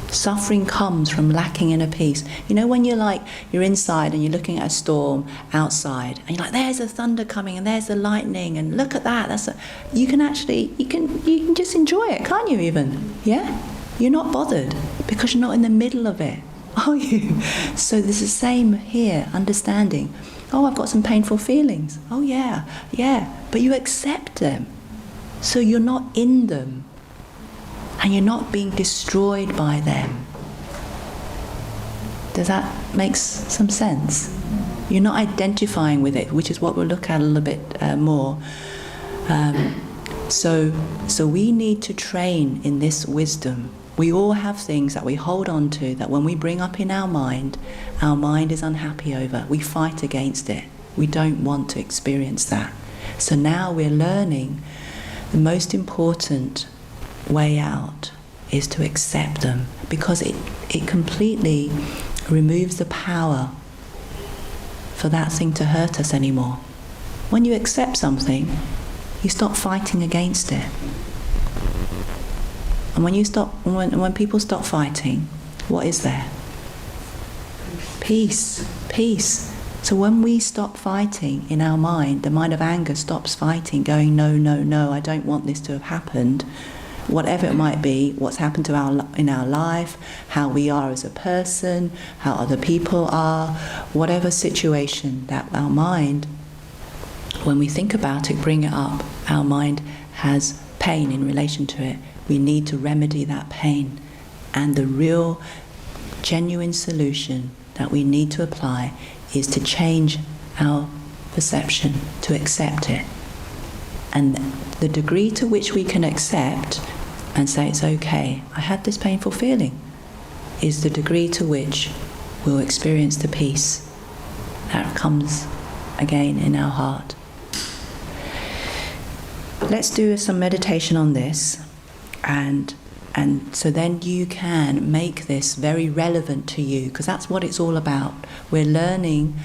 Suffering comes from lacking inner peace. When you're inside and you're looking at a storm outside, and you're like, there's the thunder coming and there's the lightning, and look at that. You can just enjoy it, can't you even? Yeah? You're not bothered because you're not in the middle of it, are you? So there's the same here, understanding. Oh, I've got some painful feelings. Oh yeah. But you accept them. So you're not in them. And you're not being destroyed by them. Does that make some sense? You're not identifying with it, which is what we'll look at a little bit more. So we need to train in this wisdom. We all have things that we hold on to that when we bring up in our mind is unhappy over. We fight against it. We don't want to experience that. So now we're learning the most important way out is to accept them, because it completely removes the power for that thing to hurt us anymore. When you accept something, you stop fighting against it. And when people stop fighting, what is there? Peace. Peace. So when we stop fighting in our mind, the mind of anger stops fighting, going, no, no, no, I don't want this to have happened. Whatever it might be, what's happened to in our life, how we are as a person, how other people are, whatever situation that our mind, when we think about it, bring it up, our mind has pain in relation to it. We need to remedy that pain. And the real, genuine solution that we need to apply is to change our perception, to accept it. And the degree to which we can accept and say, it's okay, I had this painful feeling, is the degree to which we'll experience the peace that comes again in our heart. Let's do some meditation on this, and so then you can make this very relevant to you, because that's what it's all about. We're learning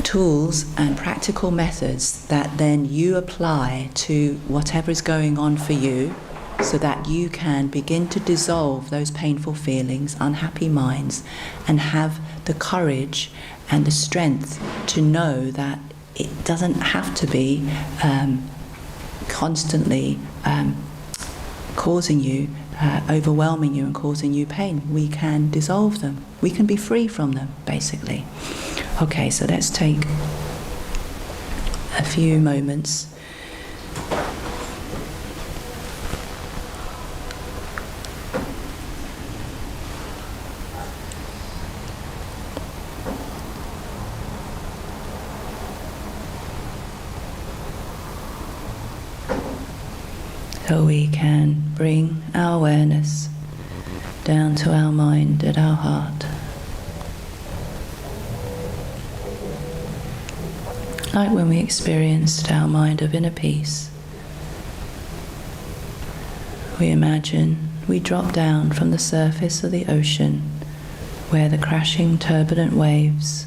tools and practical methods that then you apply to whatever is going on for you, so that you can begin to dissolve those painful feelings, unhappy minds, and have the courage and the strength to know that it doesn't have to be constantly causing you, overwhelming you and causing you pain. We can dissolve them. We can be free from them, basically. Okay, so let's take a few moments. So we can bring our awareness down to our mind and our heart. Like when we experienced our mind of inner peace. We imagine we drop down from the surface of the ocean where the crashing turbulent waves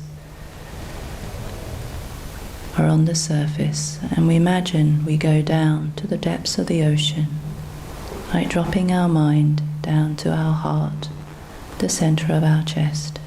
are on the surface, and we imagine we go down to the depths of the ocean, like dropping our mind down to our heart, the center of our chest.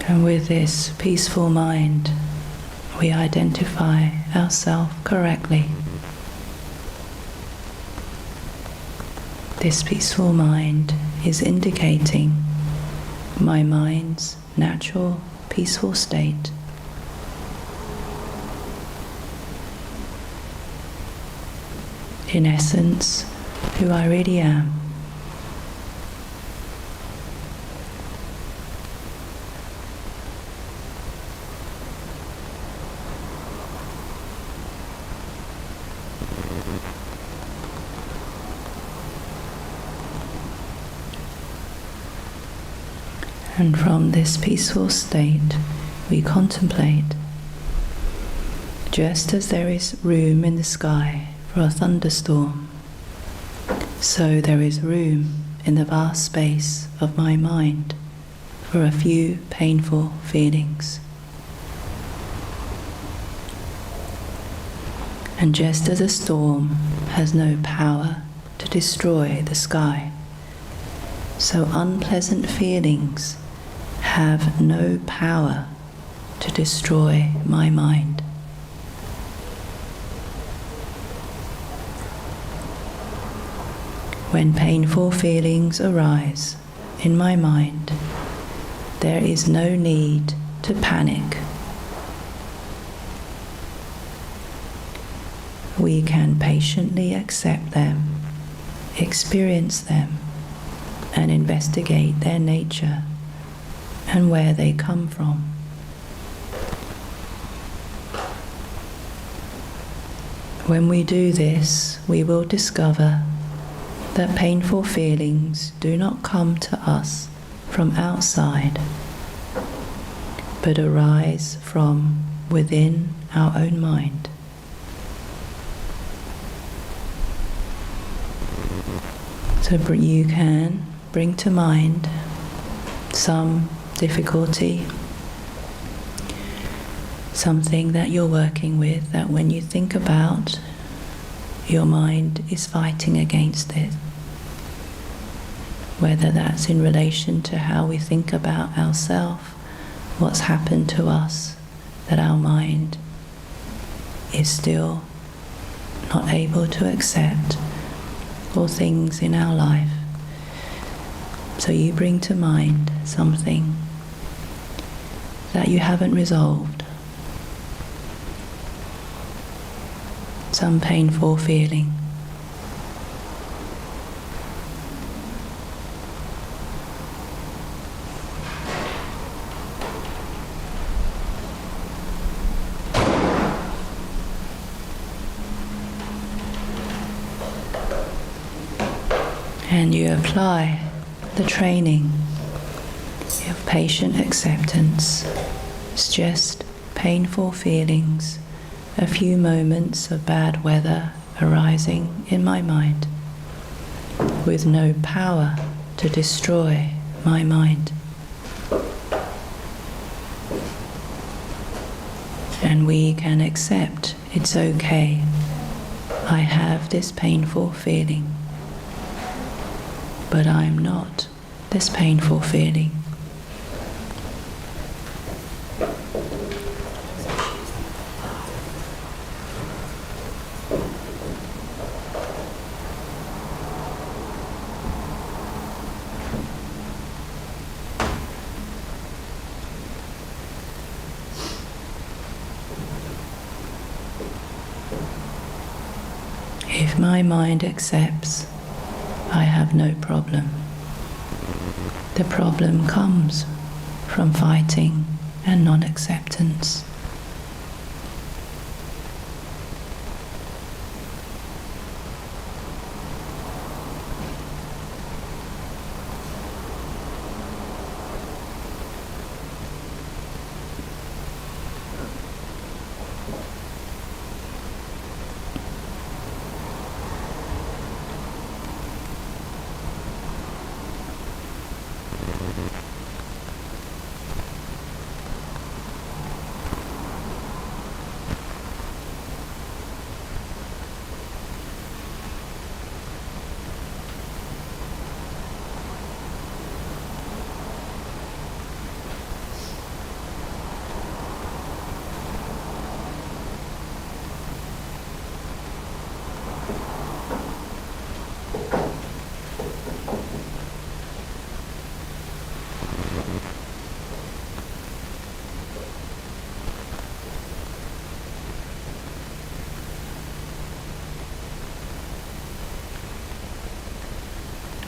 And with this peaceful mind, we identify ourselves correctly. This peaceful mind is indicating my mind's natural, peaceful state. In essence, who I really am. And from this peaceful state, we contemplate, just as there is room in the sky for a thunderstorm, so there is room in the vast space of my mind for a few painful feelings. And just as a storm has no power to destroy the sky, so unpleasant feelings have no power to destroy my mind. When painful feelings arise in my mind, there is no need to panic. We can patiently accept them, experience them, and investigate their nature and where they come from. When we do this, we will discover that painful feelings do not come to us from outside, but arise from within our own mind. So you can bring to mind some difficulty, something that you're working with, that when you think about, your mind is fighting against it. Whether that's in relation to how we think about ourselves, what's happened to us, that our mind is still not able to accept, or things in our life. So you bring to mind something that you haven't resolved, some painful feeling. And you apply the training of patient acceptance. It's just painful feelings, a few moments of bad weather arising in my mind, with no power to destroy my mind. And we can accept it's okay. I have this painful feeling, but I'm not this painful feeling. If my mind accepts, I have no problem. The problem comes from fighting and non-acceptance.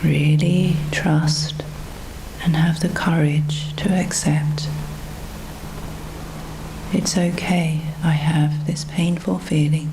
Really trust and have the courage to accept. It's okay, I have this painful feeling.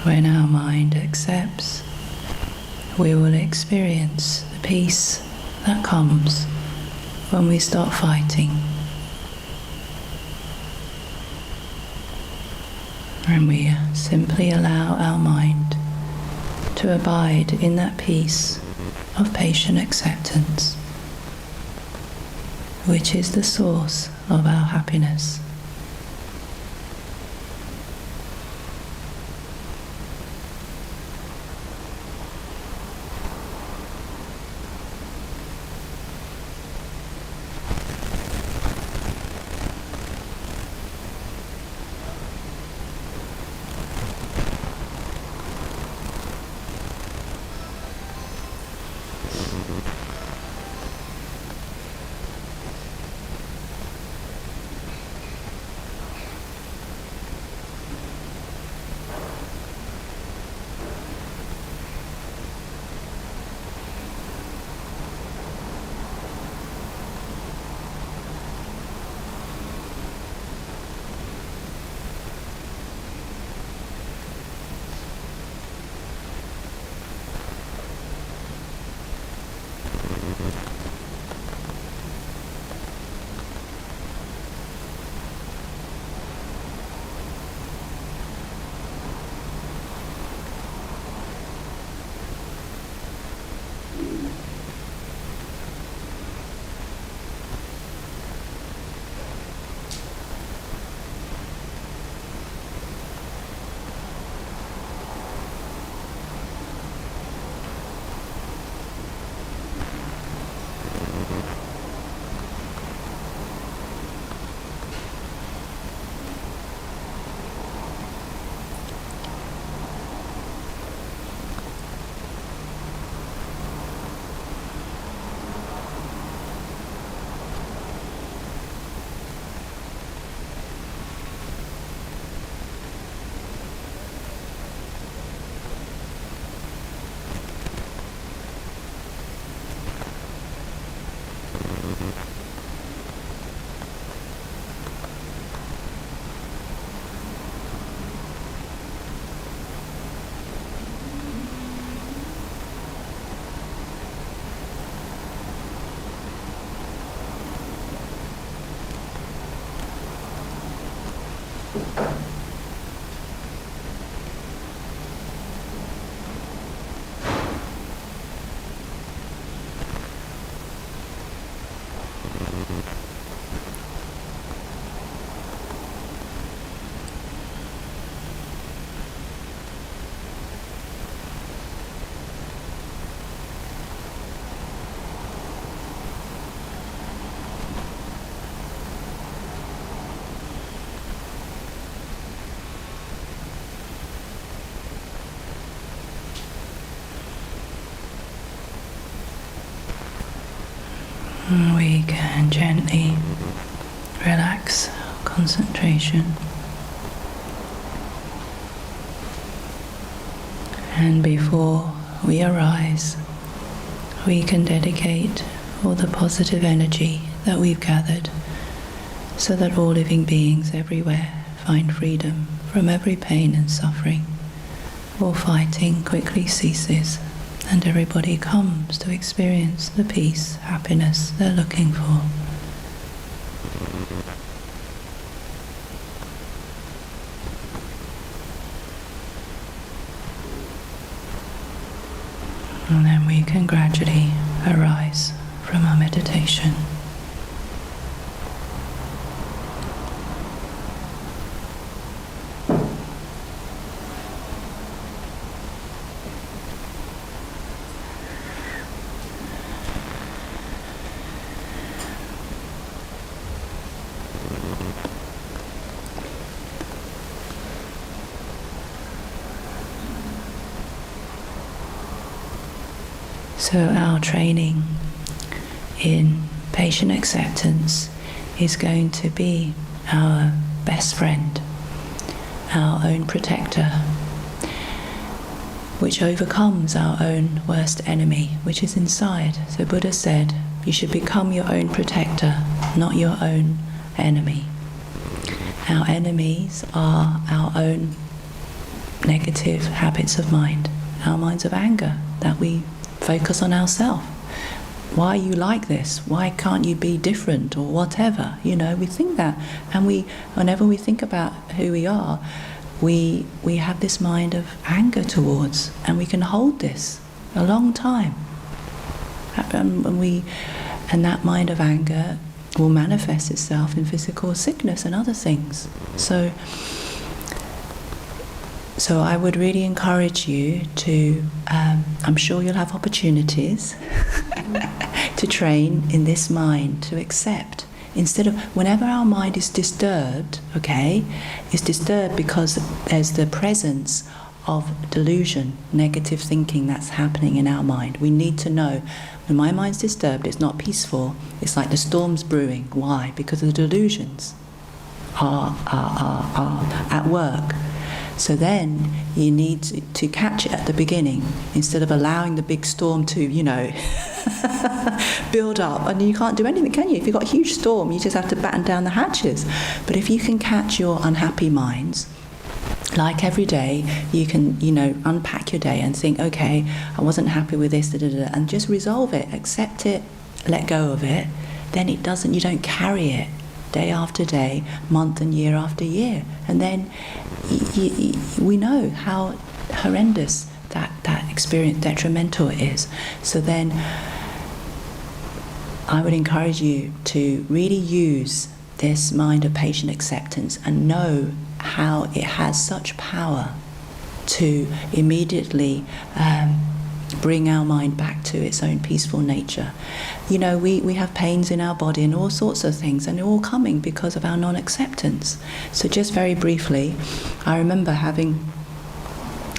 When our mind accepts, we will experience the peace that comes when we stop fighting. And we simply allow our mind to abide in that peace of patient acceptance, which is the source of our happiness. We can gently relax our concentration, and before we arise, we can dedicate all the positive energy that we've gathered so that all living beings everywhere find freedom from every pain and suffering. All fighting quickly ceases, and everybody comes to experience the peace, happiness they're looking for. And then we can gradually arise from our meditation. So our training in patient acceptance is going to be our best friend, our own protector, which overcomes our own worst enemy, which is inside. So Buddha said, you should become your own protector, not your own enemy. Our enemies are our own negative habits of mind, our minds of anger, that we focus on ourselves. Why are you like this? Why can't you be different or whatever? You know, we think that, and whenever we think about who we are, we have this mind of anger towards, and we can hold this a long time. And that mind of anger will manifest itself in physical sickness and other things. So I would really encourage you to, I'm sure you'll have opportunities to train in this mind, to accept. Instead of, whenever our mind is disturbed, okay, it's disturbed because there's the presence of delusion, negative thinking that's happening in our mind. We need to know when my mind's disturbed, it's not peaceful. It's like the storm's brewing. Why? Because the delusions are at work. So then you need to catch it at the beginning instead of allowing the big storm to, build up. And you can't do anything, can you? If you've got a huge storm, you just have to batten down the hatches. But if you can catch your unhappy minds, like every day, you can, unpack your day and think, okay, I wasn't happy with this, and just resolve it, accept it, let go of it. Then you don't carry it day after day, month and year after year. And then we know how horrendous that experience, detrimental it is. So then I would encourage you to really use this mind of patient acceptance and know how it has such power to immediately bring our mind back to its own peaceful nature. We have pains in our body and all sorts of things, and they're all coming because of our non-acceptance. So just very briefly, I remember having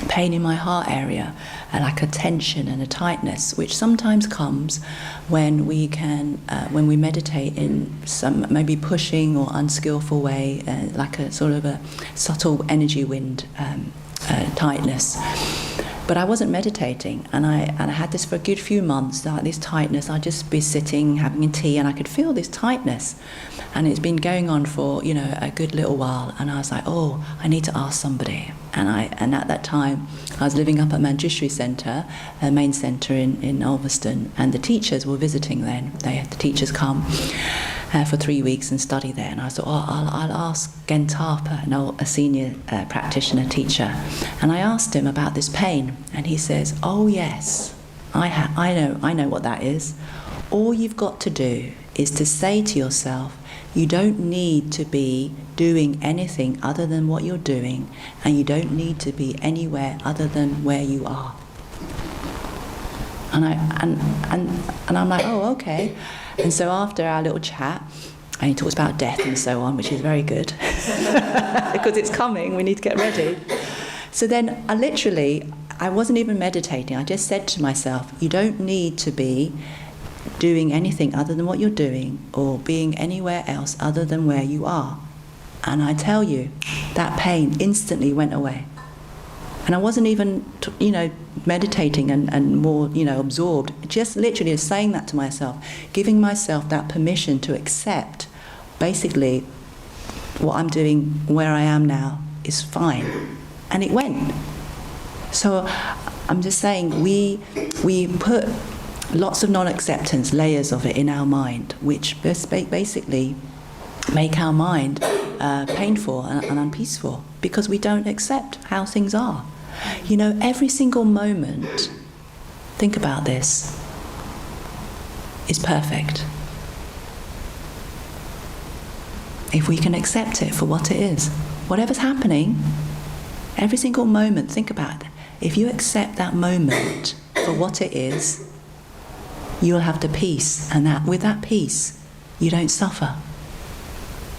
pain in my heart area, like a tension and a tightness, which sometimes comes when we meditate in some maybe pushing or unskillful way, like a sort of a subtle energy wind tightness. But I wasn't meditating, and I had this for a good few months, this tightness. I'd just be sitting, having a tea, and I could feel this tightness. And it's been going on for, a good little while. And I was like, oh, I need to ask somebody. And at that time, I was living up at Manjushri Centre, a main centre in Ulverston, and the teachers were visiting then. The teachers come for 3 weeks and study there. And I thought, I'll ask Gent Harper, a senior practitioner teacher. And I asked him about this pain, and he says, oh yes, I know what that is. All you've got to do is to say to yourself, you don't need to be doing anything other than what you're doing, and you don't need to be anywhere other than where you are. And I'm like, oh, okay. And so after our little chat, and he talks about death and so on, which is very good, because it's coming, we need to get ready. So then I wasn't even meditating, I just said to myself, you don't need to be doing anything other than what you're doing, or being anywhere else other than where you are. And I tell you, that pain instantly went away. And I wasn't even, meditating and more, absorbed. Just literally saying that to myself, giving myself that permission to accept, basically, what I'm doing, where I am now, is fine. And it went. So I'm just saying, we put lots of non-acceptance, layers of it in our mind, which basically make our mind painful and unpeaceful, because we don't accept how things are. Every single moment, think about this, is perfect. If we can accept it for what it is. Whatever's happening, every single moment, think about it. If you accept that moment for what it is, you'll have the peace, and that with that peace, you don't suffer.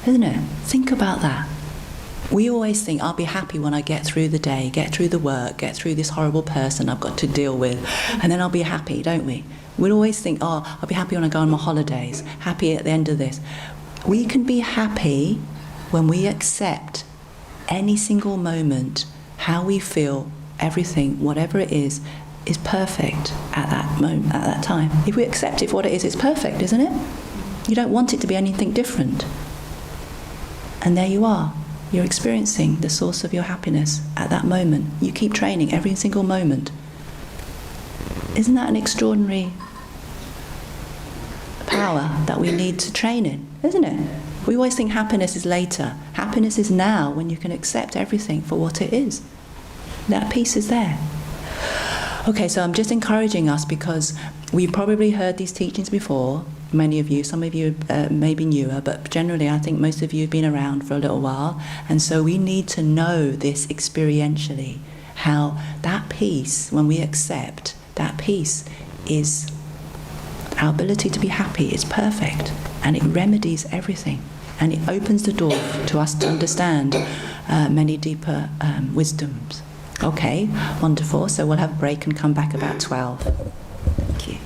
Isn't it? Think about that. We always think, I'll be happy when I get through the day, get through the work, get through this horrible person I've got to deal with, and then I'll be happy, don't we? We always think, I'll be happy when I go on my holidays, happy at the end of this. We can be happy when we accept any single moment, how we feel, everything, whatever it is perfect at that moment, at that time. If we accept it for what it is, it's perfect, isn't it? You don't want it to be anything different. And there you are. You're experiencing the source of your happiness at that moment. You keep training every single moment. Isn't that an extraordinary power that we need to train in, isn't it? We always think happiness is later. Happiness is now, when you can accept everything for what it is. That peace is there. Okay, so I'm just encouraging us, because we've probably heard these teachings before, many of you, some of you may be newer, but generally I think most of you have been around for a little while, and so we need to know this experientially, how that peace, when we accept, that peace is our ability to be happy, is perfect, and it remedies everything, and it opens the door to us to understand many deeper wisdoms. Okay, wonderful. So we'll have a break and come back about 12. Thank you.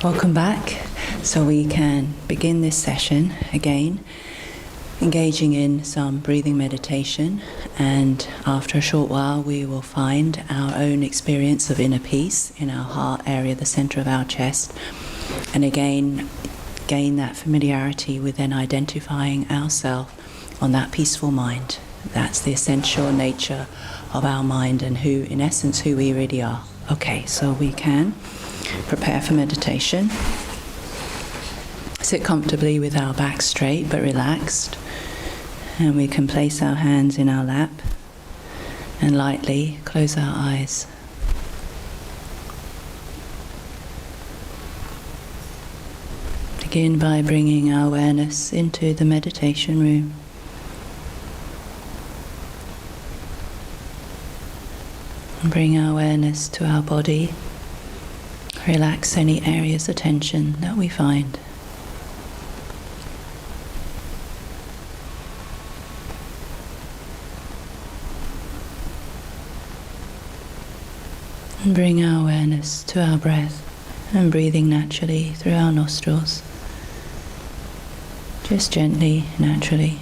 Welcome back. So we can begin this session again, engaging in some breathing meditation, and after a short while we will find our own experience of inner peace in our heart area, the center of our chest, and again gain that familiarity with then identifying ourselves on that peaceful mind. That's the essential nature of our mind and who, in essence, who we really are. Okay, so we can prepare for meditation. Sit comfortably with our back straight but relaxed, and we can place our hands in our lap and lightly close our eyes. Begin by bringing our awareness into the meditation room. And bring our awareness to our body. Relax any areas of tension that we find. And bring our awareness to our breath and breathing naturally through our nostrils. Just gently, naturally.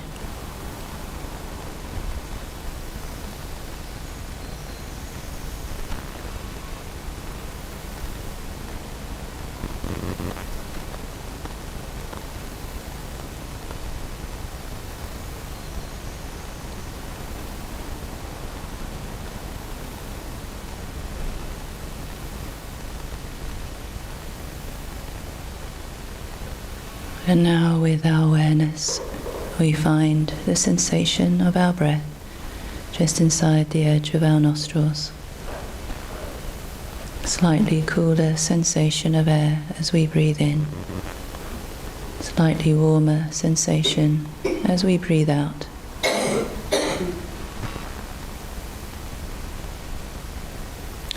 And now with our awareness, we find the sensation of our breath just inside the edge of our nostrils. Slightly cooler sensation of air as we breathe in. Slightly warmer sensation as we breathe out.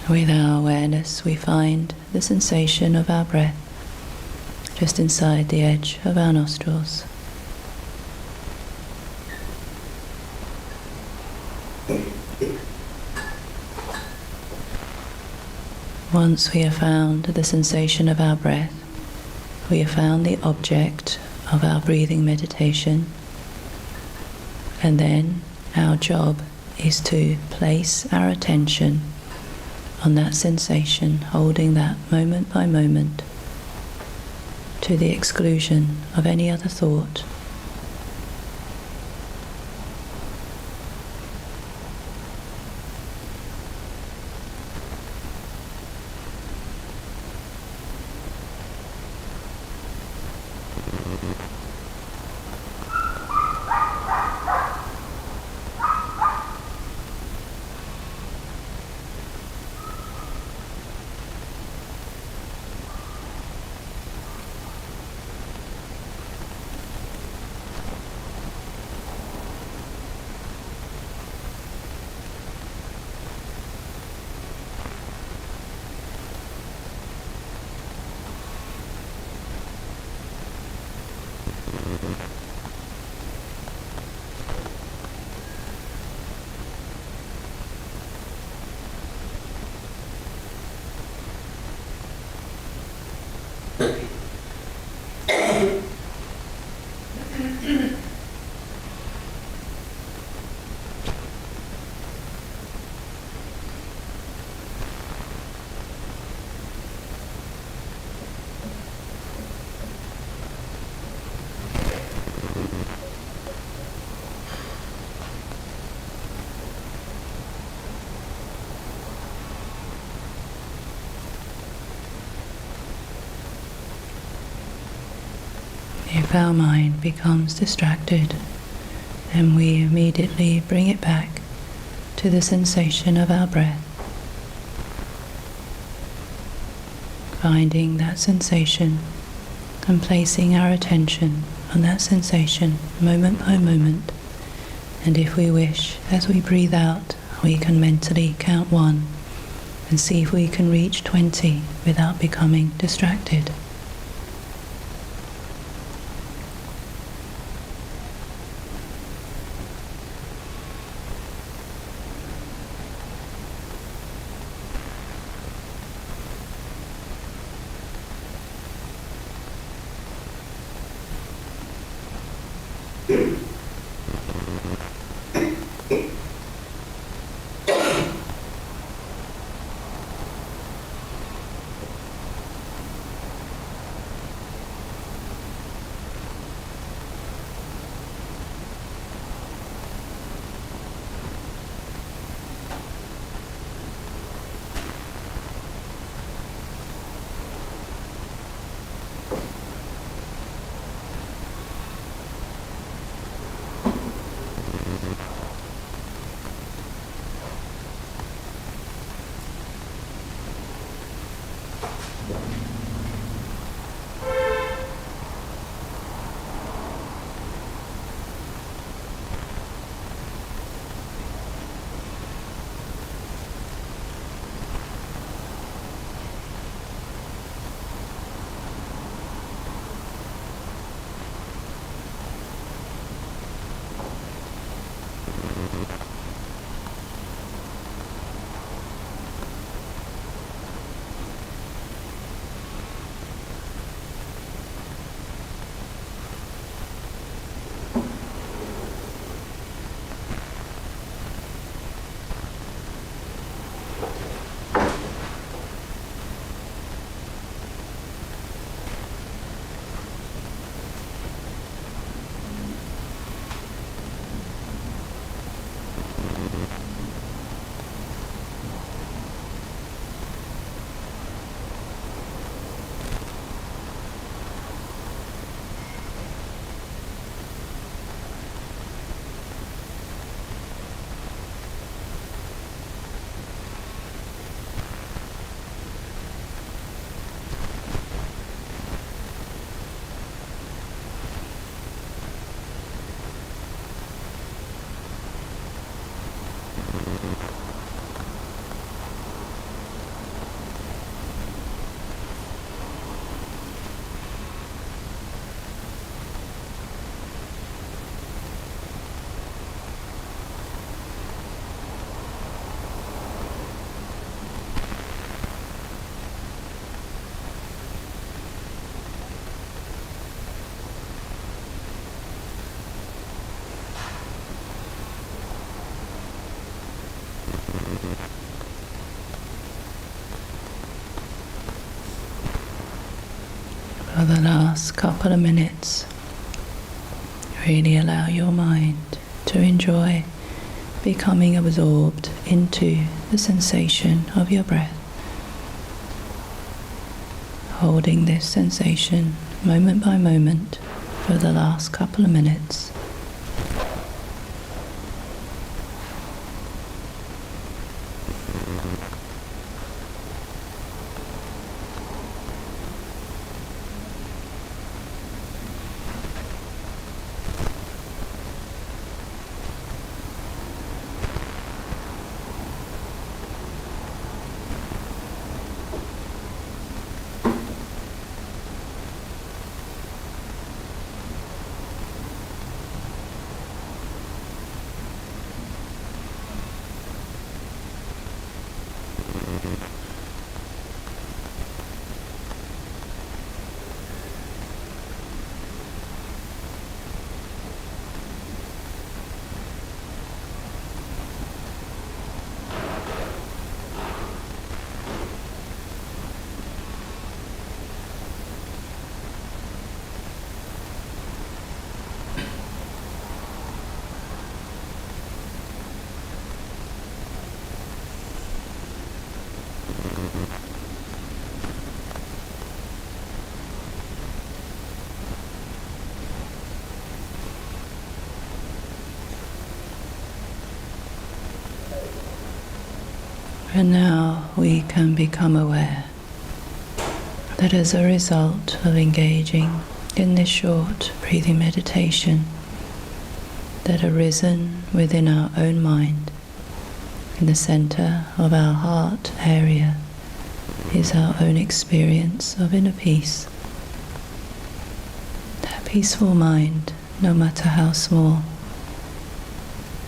With our awareness, we find the sensation of our breath just inside the edge of our nostrils. Once we have found the sensation of our breath, we have found the object of our breathing meditation, and then our job is to place our attention on that sensation, holding that moment by moment, to the exclusion of any other thought. If our mind becomes distracted, then we immediately bring it back to the sensation of our breath, finding that sensation and placing our attention on that sensation moment by moment. And if we wish, as we breathe out, we can mentally count 1 and see if we can reach 20 without becoming distracted. For the last couple of minutes, really allow your mind to enjoy becoming absorbed into the sensation of your breath, holding this sensation moment by moment for the last couple of minutes. And now we can become aware that as a result of engaging in this short breathing meditation that arisen within our own mind, in the center of our heart area, is our own experience of inner peace. That peaceful mind, no matter how small.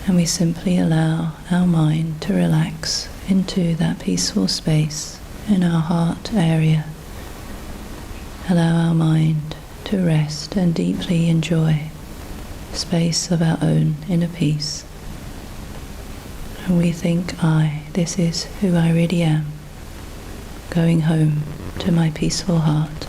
And we simply allow our mind to relax into that peaceful space in our heart area. Allow our mind to rest and deeply enjoy the space of our own inner peace. And we think, this is who I really am, going home to my peaceful heart.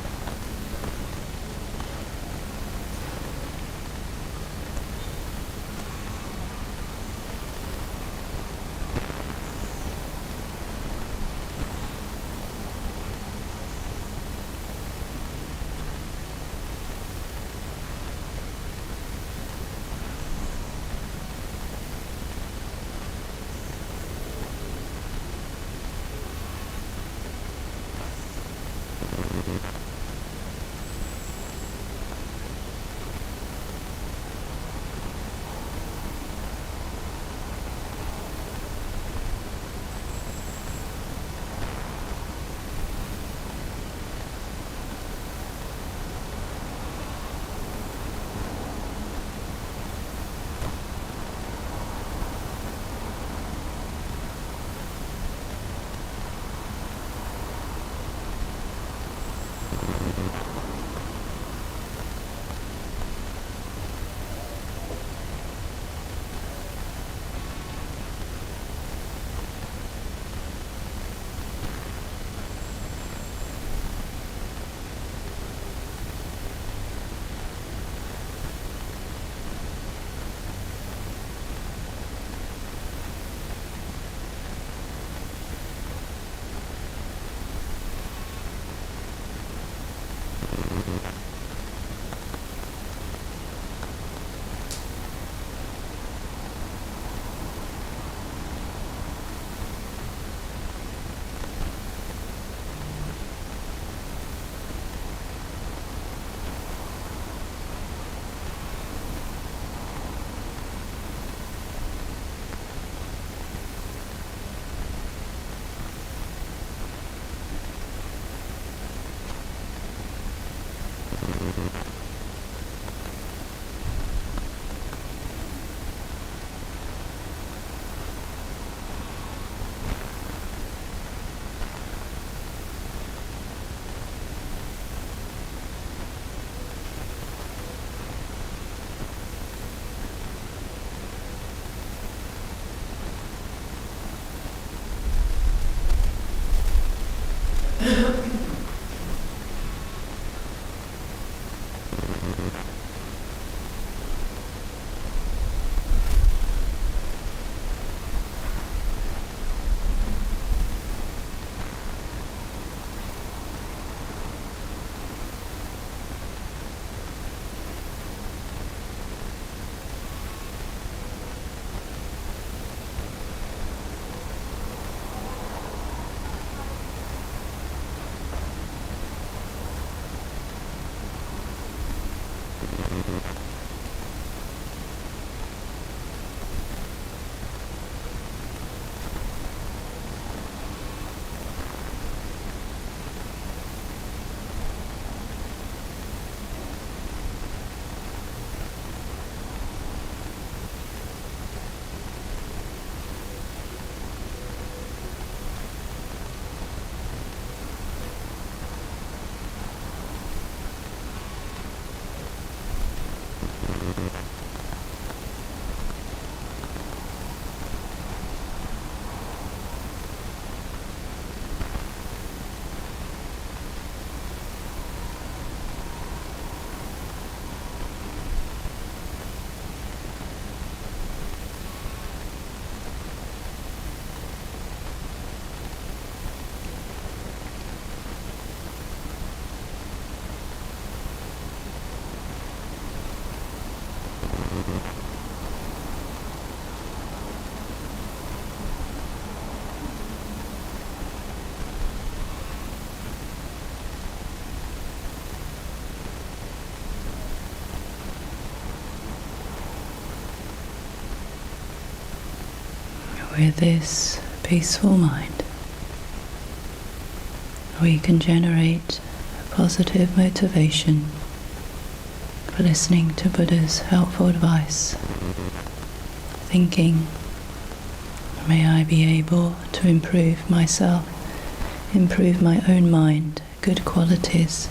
with this peaceful mind, we can generate a positive motivation for listening to Buddha's helpful advice, thinking, may I be able to improve myself, improve my own mind, good qualities,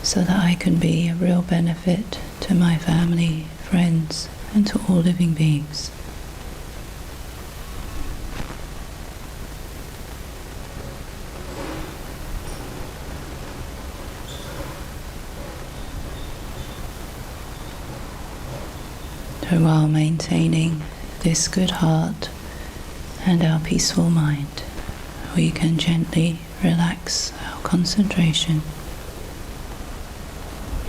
so that I can be a real benefit to my family, friends, and to all living beings. So while maintaining this good heart and our peaceful mind, we can gently relax our concentration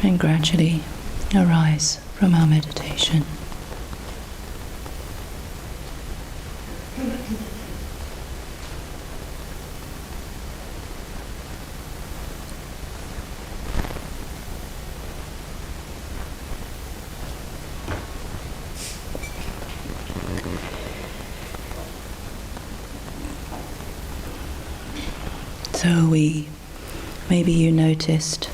and gradually arise from our meditation. So maybe you noticed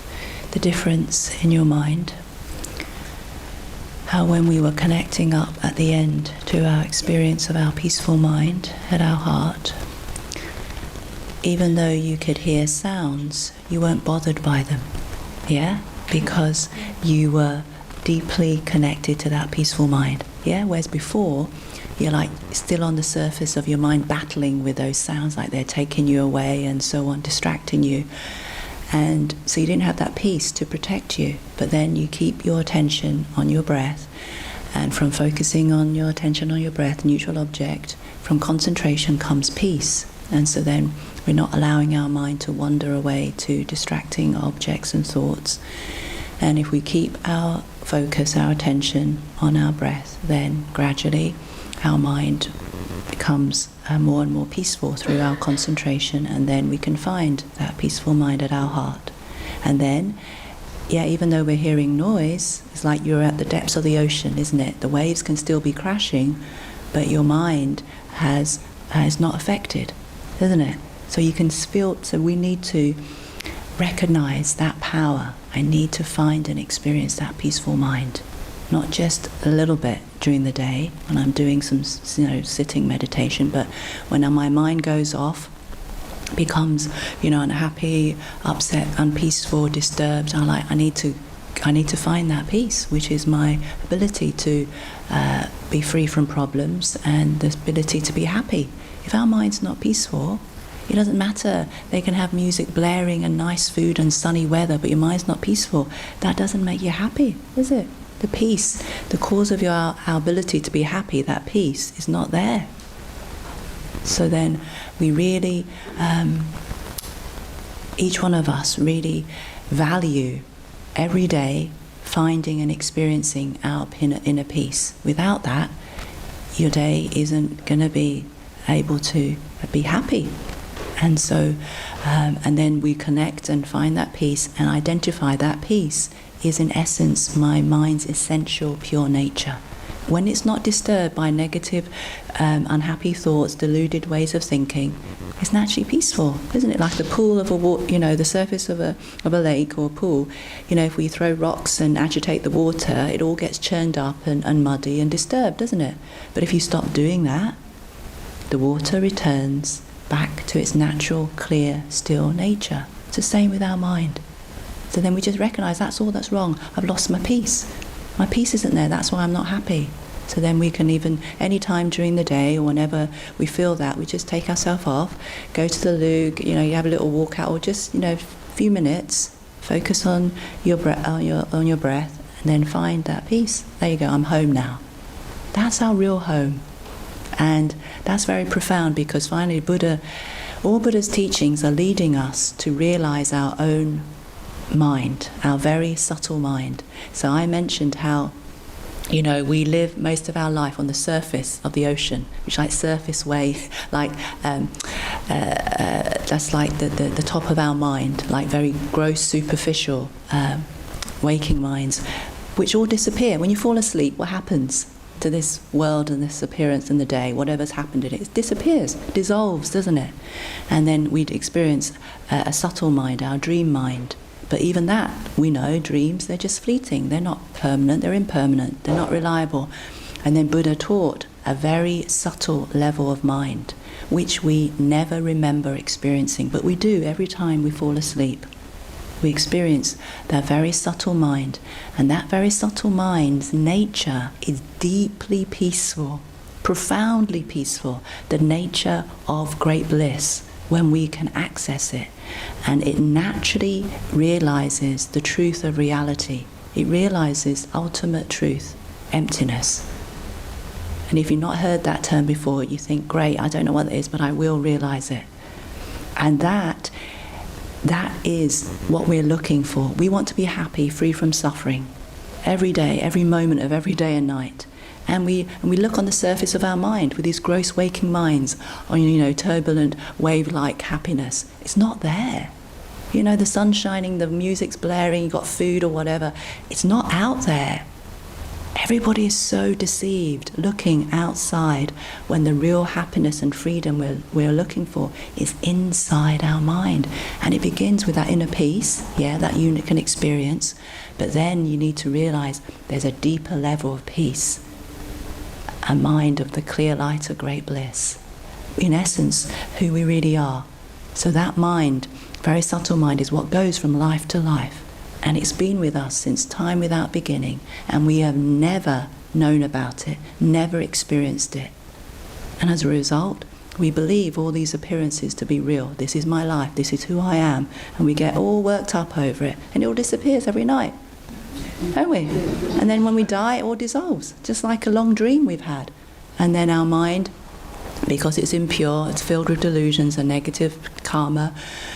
the difference in your mind, how when we were connecting up at the end to our experience of our peaceful mind at our heart, even though you could hear sounds, you weren't bothered by them, yeah? Because you were deeply connected to that peaceful mind, yeah? Whereas before, you're like still on the surface of your mind battling with those sounds, like they're taking you away and so on, distracting you. And so you didn't have that peace to protect you. But then you keep your attention on your breath, and from focusing on your attention on your breath, neutral object, from concentration comes peace. And so then we're not allowing our mind to wander away to distracting objects and thoughts. And if we keep our focus, our attention on our breath, then gradually our mind becomes more and more peaceful through our concentration, and then we can find that peaceful mind at our heart. And then, yeah, even though we're hearing noise, it's like you're at the depths of the ocean, isn't it? The waves can still be crashing, but your mind is not affected, isn't it? So you can feel, so we need to recognize that power. I need to find and experience that peaceful mind. Not just a little bit during the day when I'm doing some, sitting meditation, but when my mind goes off, becomes, unhappy, upset, unpeaceful, disturbed, I need to find that peace, which is my ability to be free from problems and the ability to be happy. If our mind's not peaceful, it doesn't matter. They can have music blaring and nice food and sunny weather, but your mind's not peaceful. That doesn't make you happy, is it? The peace, the cause of our ability to be happy, that peace is not there. So then we really, each one of us really value every day finding and experiencing our inner peace. Without that, your day isn't going to be able to be happy. And so, and then we connect and find that peace and identify that peace is in essence my mind's essential pure nature. When it's not disturbed by negative, unhappy thoughts, deluded ways of thinking, it's naturally peaceful, isn't it? Like the pool of a water, the surface of a lake or a pool. If we throw rocks and agitate the water, it all gets churned up and muddy and disturbed, doesn't it? But if you stop doing that, the water returns back to its natural, clear, still nature. It's the same with our mind. So then we just recognize that's all that's wrong. I've lost my peace. My peace isn't there, that's why I'm not happy. So then we can even, any time during the day or whenever we feel that, we just take ourselves off, go to the loo, you have a little walk out, or just, a few minutes, focus on your breath, on your breath, and then find that peace. There you go, I'm home now. That's our real home. And that's very profound, because finally all Buddha's teachings are leading us to realize our own mind, our very subtle mind. So I mentioned how, we live most of our life on the surface of the ocean, which like surface wave, like that's like the top of our mind, like very gross, superficial waking minds, which all disappear. When you fall asleep, what happens? to this world and this appearance in the day, whatever's happened in it, it disappears, dissolves, doesn't it? And then we'd experience a subtle mind, our dream mind. But even that, we know dreams, they're just fleeting. They're not permanent, they're impermanent, they're not reliable. And then Buddha taught a very subtle level of mind, which we never remember experiencing, but we do every time we fall asleep. We experience that very subtle mind, and that very subtle mind's nature is deeply peaceful, profoundly peaceful, the nature of great bliss when we can access it. And it naturally realizes the truth of reality. It realizes ultimate truth, emptiness. And if you've not heard that term before, you think, great, I don't know what it is, but I will realize it. And that is what we're looking for. We want to be happy, free from suffering, every day, every moment of every day and night. And we look on the surface of our mind with these gross waking minds on, turbulent, wave-like happiness. It's not there. The sun's shining, the music's blaring, you've got food or whatever. It's not out there. Everybody is so deceived looking outside when the real happiness and freedom we're looking for is inside our mind. And it begins with that inner peace, that you can experience. But then you need to realize there's a deeper level of peace, a mind of the clear light of great bliss. In essence, who we really are. So that mind, very subtle mind, is what goes from life to life. And it's been with us since time without beginning, and we have never known about it, never experienced it. And as a result, we believe all these appearances to be real. This is my life, this is who I am, and we get all worked up over it, and it all disappears every night, don't we? And then when we die, it all dissolves, just like a long dream we've had. And then our mind, because it's impure, it's filled with delusions and negative karma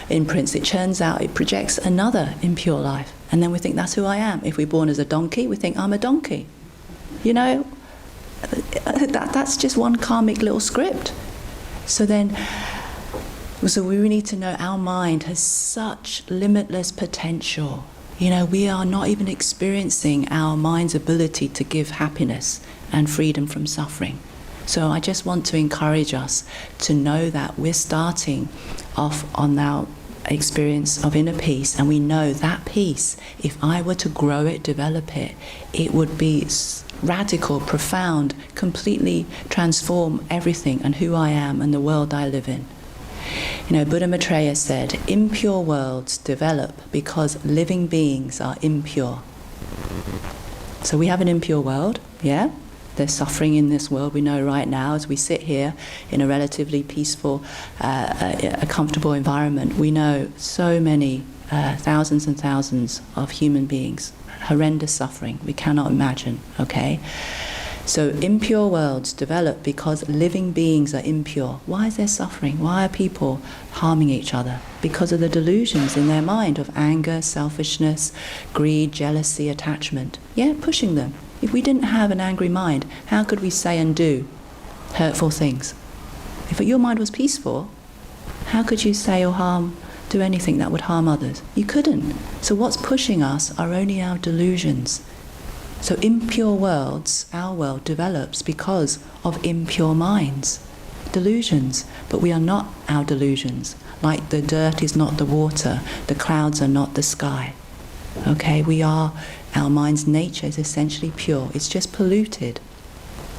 imprints, it churns out, it projects another impure life. And then we think, that's who I am. If we're born as a donkey, we think, I'm a donkey. That's just one karmic little script. So we need to know our mind has such limitless potential. We are not even experiencing our mind's ability to give happiness and freedom from suffering. So I just want to encourage us to know that we're starting off on our experience of inner peace, and we know that peace, if I were to grow it, develop it, it would be radical, profound, completely transform everything and who I am and the world I live in. Buddha Maitreya said, impure worlds develop because living beings are impure. So we have an impure world, There's suffering in this world, we know right now, as we sit here in a relatively peaceful, a comfortable environment. We know so many thousands and thousands of human beings, horrendous suffering, we cannot imagine, okay? So impure worlds develop because living beings are impure. Why is there suffering? Why are people harming each other? Because of the delusions in their mind of anger, selfishness, greed, jealousy, attachment. Pushing them. If we didn't have an angry mind, how could we say and do hurtful things? If your mind was peaceful, how could you say or do anything that would harm others? You couldn't. So what's pushing us are only our delusions. So impure worlds, our world develops because of impure minds, delusions. But we are not our delusions. Like the dirt is not the water, the clouds are not the sky. Okay, our mind's nature is essentially pure. It's just polluted.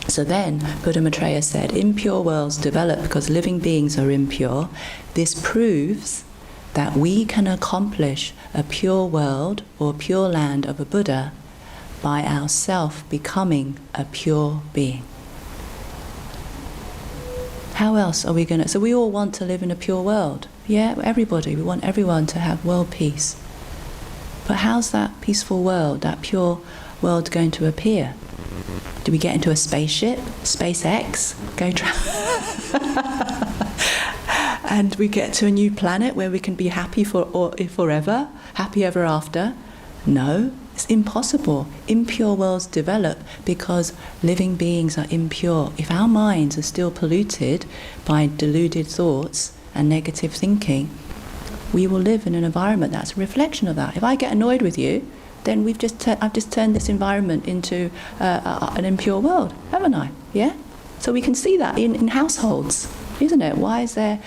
So then, Buddha Maitreya said, impure worlds develop because living beings are impure. This proves that we can accomplish a pure world or pure land of a Buddha by ourself becoming a pure being. How else are we going to... So we all want to live in a pure world. Everybody. We want everyone to have world peace. But how's that peaceful world, that pure world going to appear? Do we get into a spaceship, SpaceX, and we get to a new planet where we can be happy forever, happy ever after? No, it's impossible. Impure worlds develop because living beings are impure. If our minds are still polluted by deluded thoughts and negative thinking, we will live in an environment that's a reflection of that. If I get annoyed with you, then I've just turned this environment into an impure world, haven't I? Yeah? So we can see that in households, isn't it? Why is there,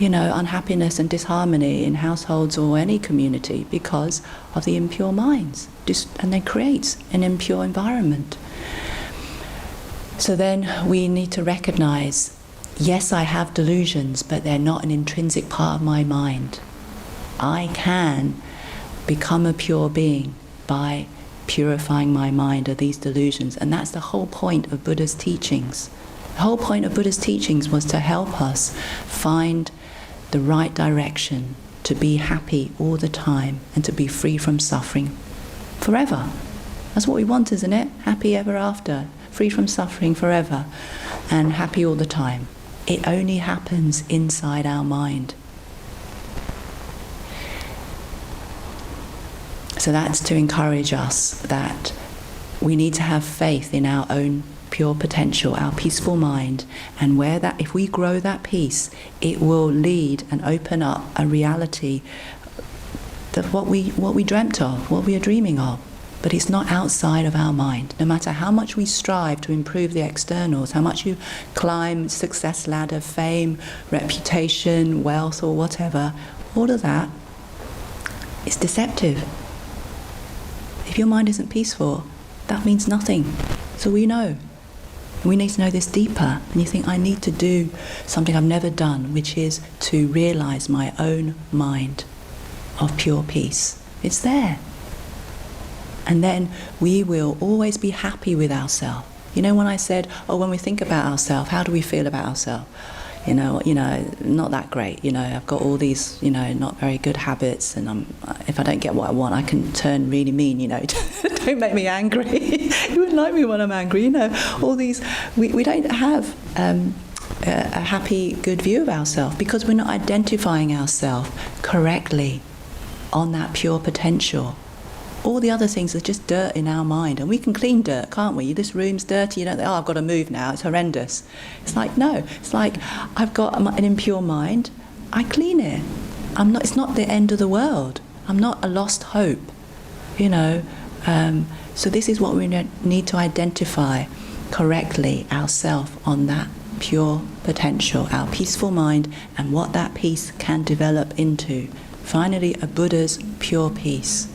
unhappiness and disharmony in households or any community? Because of the impure minds. And then creates an impure environment. So then we need to recognize, yes, I have delusions, but they're not an intrinsic part of my mind. I can become a pure being by purifying my mind of these delusions. And that's the whole point of Buddha's teachings. The whole point of Buddha's teachings was to help us find the right direction, to be happy all the time, and to be free from suffering forever. That's what we want, isn't it? Happy ever after, free from suffering forever, and happy all the time. It only happens inside our mind. So that's to encourage us that we need to have faith in our own pure potential, our peaceful mind, and if we grow that peace, it will lead and open up a reality that what we dreamt of, what we are dreaming of. But it's not outside of our mind. No matter how much we strive to improve the externals, how much you climb success ladder, fame, reputation, wealth, or whatever, all of that is deceptive. If your mind isn't peaceful, that means nothing. So we know. We need to know this deeper. And you think, I need to do something I've never done, which is to realize my own mind of pure peace. It's there. And then we will always be happy with ourselves. When I said, when we think about ourselves, how do we feel about ourselves? Not that great. I've got all these, not very good habits, and if I don't get what I want, I can turn really mean. Don't make me angry. You wouldn't like me when I'm angry. All these. We don't have a happy, good view of ourselves because we're not identifying ourselves correctly on that pure potential. All the other things are just dirt in our mind, and we can clean dirt, can't we? This room's dirty, you don't think, I've got to move now, it's horrendous. It's like, no, it's like, I've got an impure mind, I clean it. It's not the end of the world. I'm not a lost hope, So this is what we need to identify correctly ourselves on that pure potential, our peaceful mind, and what that peace can develop into. Finally, a Buddha's pure peace.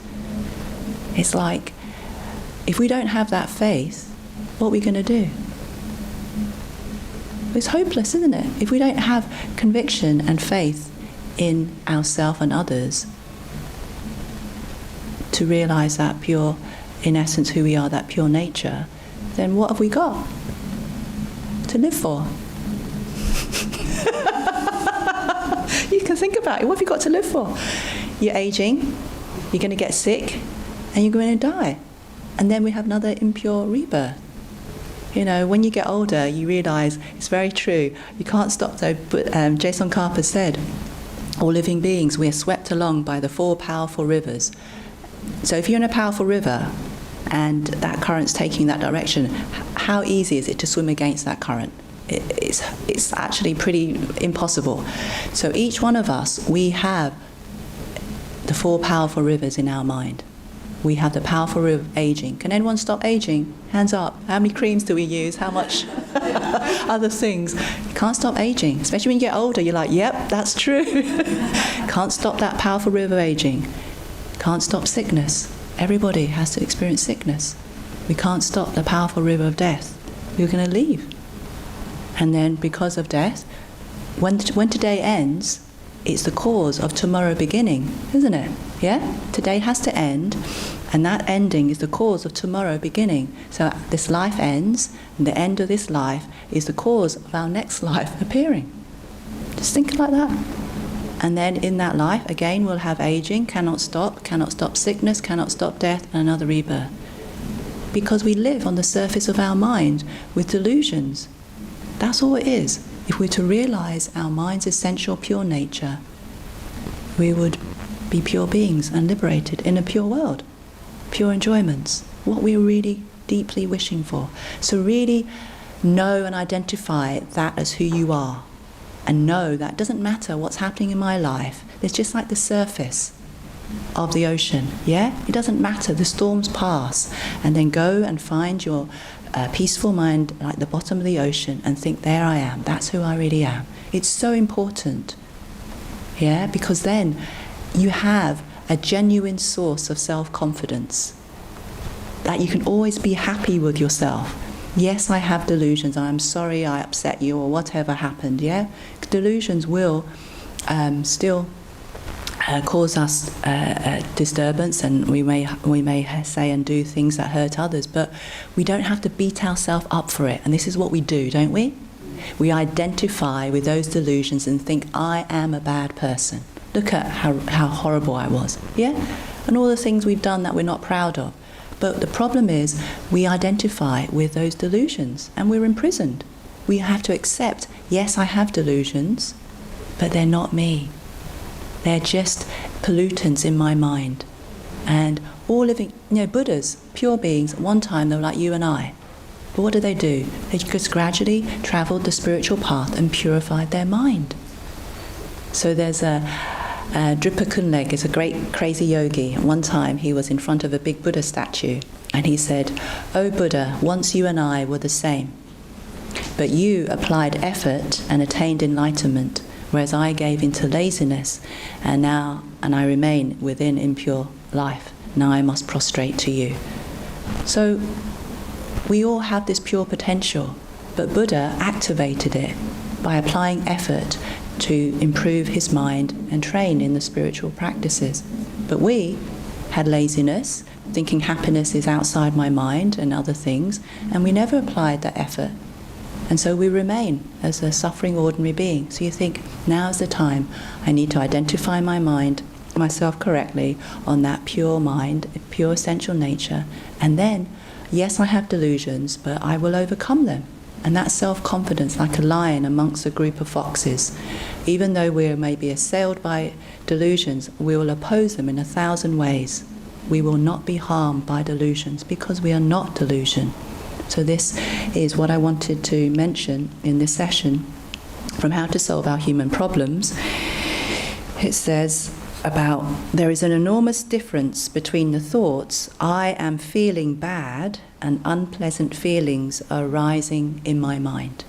It's like, if we don't have that faith, what are we going to do? It's hopeless, isn't it? If we don't have conviction and faith in ourselves and others to realize that pure, in essence, who we are, that pure nature, then what have we got to live for? You can think about it. What have you got to live for? You're aging, you're going to get sick, and you're going to die. And then we have another impure rebirth. When you get older, you realise it's very true. You can't stop though. But Jason Carper said, all living beings, we are swept along by the 4 powerful rivers. So if you're in a powerful river and that current's taking that direction, how easy is it to swim against that current? It's actually pretty impossible. So each one of us, we have the 4 powerful rivers in our mind. We have the powerful river of aging. Can anyone stop aging? Hands up. How many creams do we use? How much other things? You can't stop aging. Especially when you get older, you're like, yep, that's true. Can't stop that powerful river of aging. Can't stop sickness. Everybody has to experience sickness. We can't stop the powerful river of death. We're going to leave. And then because of death, when today ends, it's the cause of tomorrow beginning, isn't it? Yeah? Today has to end, and that ending is the cause of tomorrow beginning. So this life ends, and the end of this life is the cause of our next life appearing. Just think like that. And then in that life, again, we'll have aging, cannot stop sickness, cannot stop death, and another rebirth. Because we live on the surface of our mind with delusions. That's all it is. If we're to realize our mind's essential pure nature, we would be pure beings and liberated in a pure world, pure enjoyments, what we're really deeply wishing for. So really know and identify that as who you are, and know that it doesn't matter what's happening in my life. It's just like the surface. of the ocean, yeah? It doesn't matter, the storms pass. And then go and find your peaceful mind like the bottom of the ocean and think, there I am, that's who I really am. It's so important, yeah? Because then you have a genuine source of self-confidence, that you can always be happy with yourself. Yes, I have delusions, I'm sorry I upset you or whatever happened, yeah? Delusions will still cause us disturbance, and we may say and do things that hurt others, but we don't have to beat ourselves up for it. And this is what we do, don't we? We identify with those delusions and think, I am a bad person. Look at how horrible I was, yeah? And all the things we've done that we're not proud of. But the problem is we identify with those delusions and we're imprisoned. We have to accept, yes, I have delusions, but they're not me. They're just pollutants in my mind. And all living, Buddhas, pure beings, at one time they were like you and I. But what did they do? They just gradually travelled the spiritual path and purified their mind. So there's Drippa Kunleg is a great crazy yogi. One time he was in front of a big Buddha statue and he said, "Oh Buddha, once you and I were the same. But you applied effort and attained enlightenment, whereas I gave into laziness, and I remain within impure life. Now I must prostrate to you." So we all have this pure potential, but Buddha activated it by applying effort to improve his mind and train in the spiritual practices. But we had laziness, thinking happiness is outside my mind and other things, and we never applied that effort. And so we remain as a suffering ordinary being. So you think, now is the time. I need to identify myself correctly on that pure mind, pure essential nature. And then, yes, I have delusions, but I will overcome them. And that self-confidence, like a lion amongst a group of foxes. Even though we may be assailed by delusions, we will oppose them in 1,000 ways. We will not be harmed by delusions because we are not delusion. So this is what I wanted to mention in this session from How to Solve Our Human Problems. It says about there is an enormous difference between the thoughts, I am feeling bad, and unpleasant feelings are arising in my mind.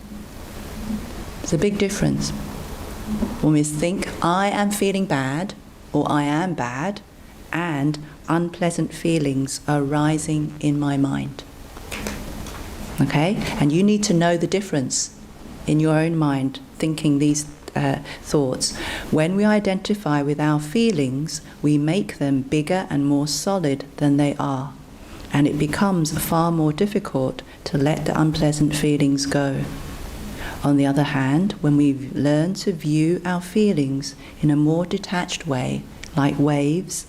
There's a big difference. When we think, I am feeling bad, or I am bad, and unpleasant feelings are arising in my mind. Okay? And you need to know the difference in your own mind, thinking these thoughts. When we identify with our feelings, we make them bigger and more solid than they are. And it becomes far more difficult to let the unpleasant feelings go. On the other hand, when we learn to view our feelings in a more detached way, like waves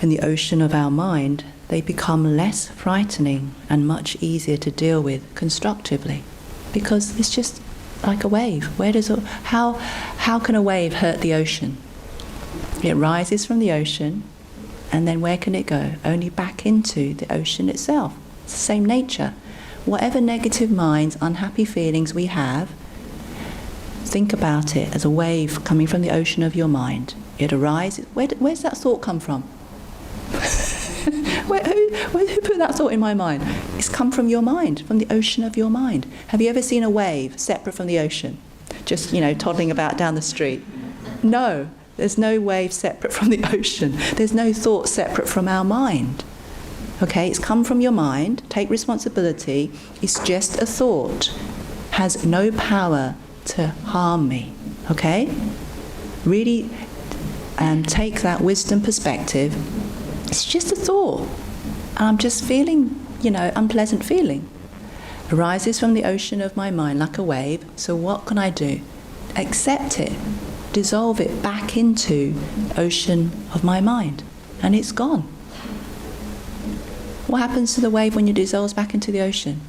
in the ocean of our mind, they become less frightening and much easier to deal with constructively. Because it's just like a wave. How can a wave hurt the ocean? It rises from the ocean, and then where can it go? Only back into the ocean itself. It's the same nature. Whatever negative minds, unhappy feelings we have, think about it as a wave coming from the ocean of your mind. It arises. Where's that thought come from? Who put that thought in my mind? It's come from your mind, from the ocean of your mind. Have you ever seen a wave separate from the ocean? Just, toddling about down the street? No, there's no wave separate from the ocean. There's no thought separate from our mind. Okay, it's come from your mind. Take responsibility. It's just a thought. Has no power to harm me. Okay? Really take that wisdom perspective. It's just a thought. And I'm just feeling, unpleasant feeling. Arises from the ocean of my mind like a wave. So what can I do? Accept it. Dissolve it back into the ocean of my mind. And it's gone. What happens to the wave when it dissolves back into the ocean?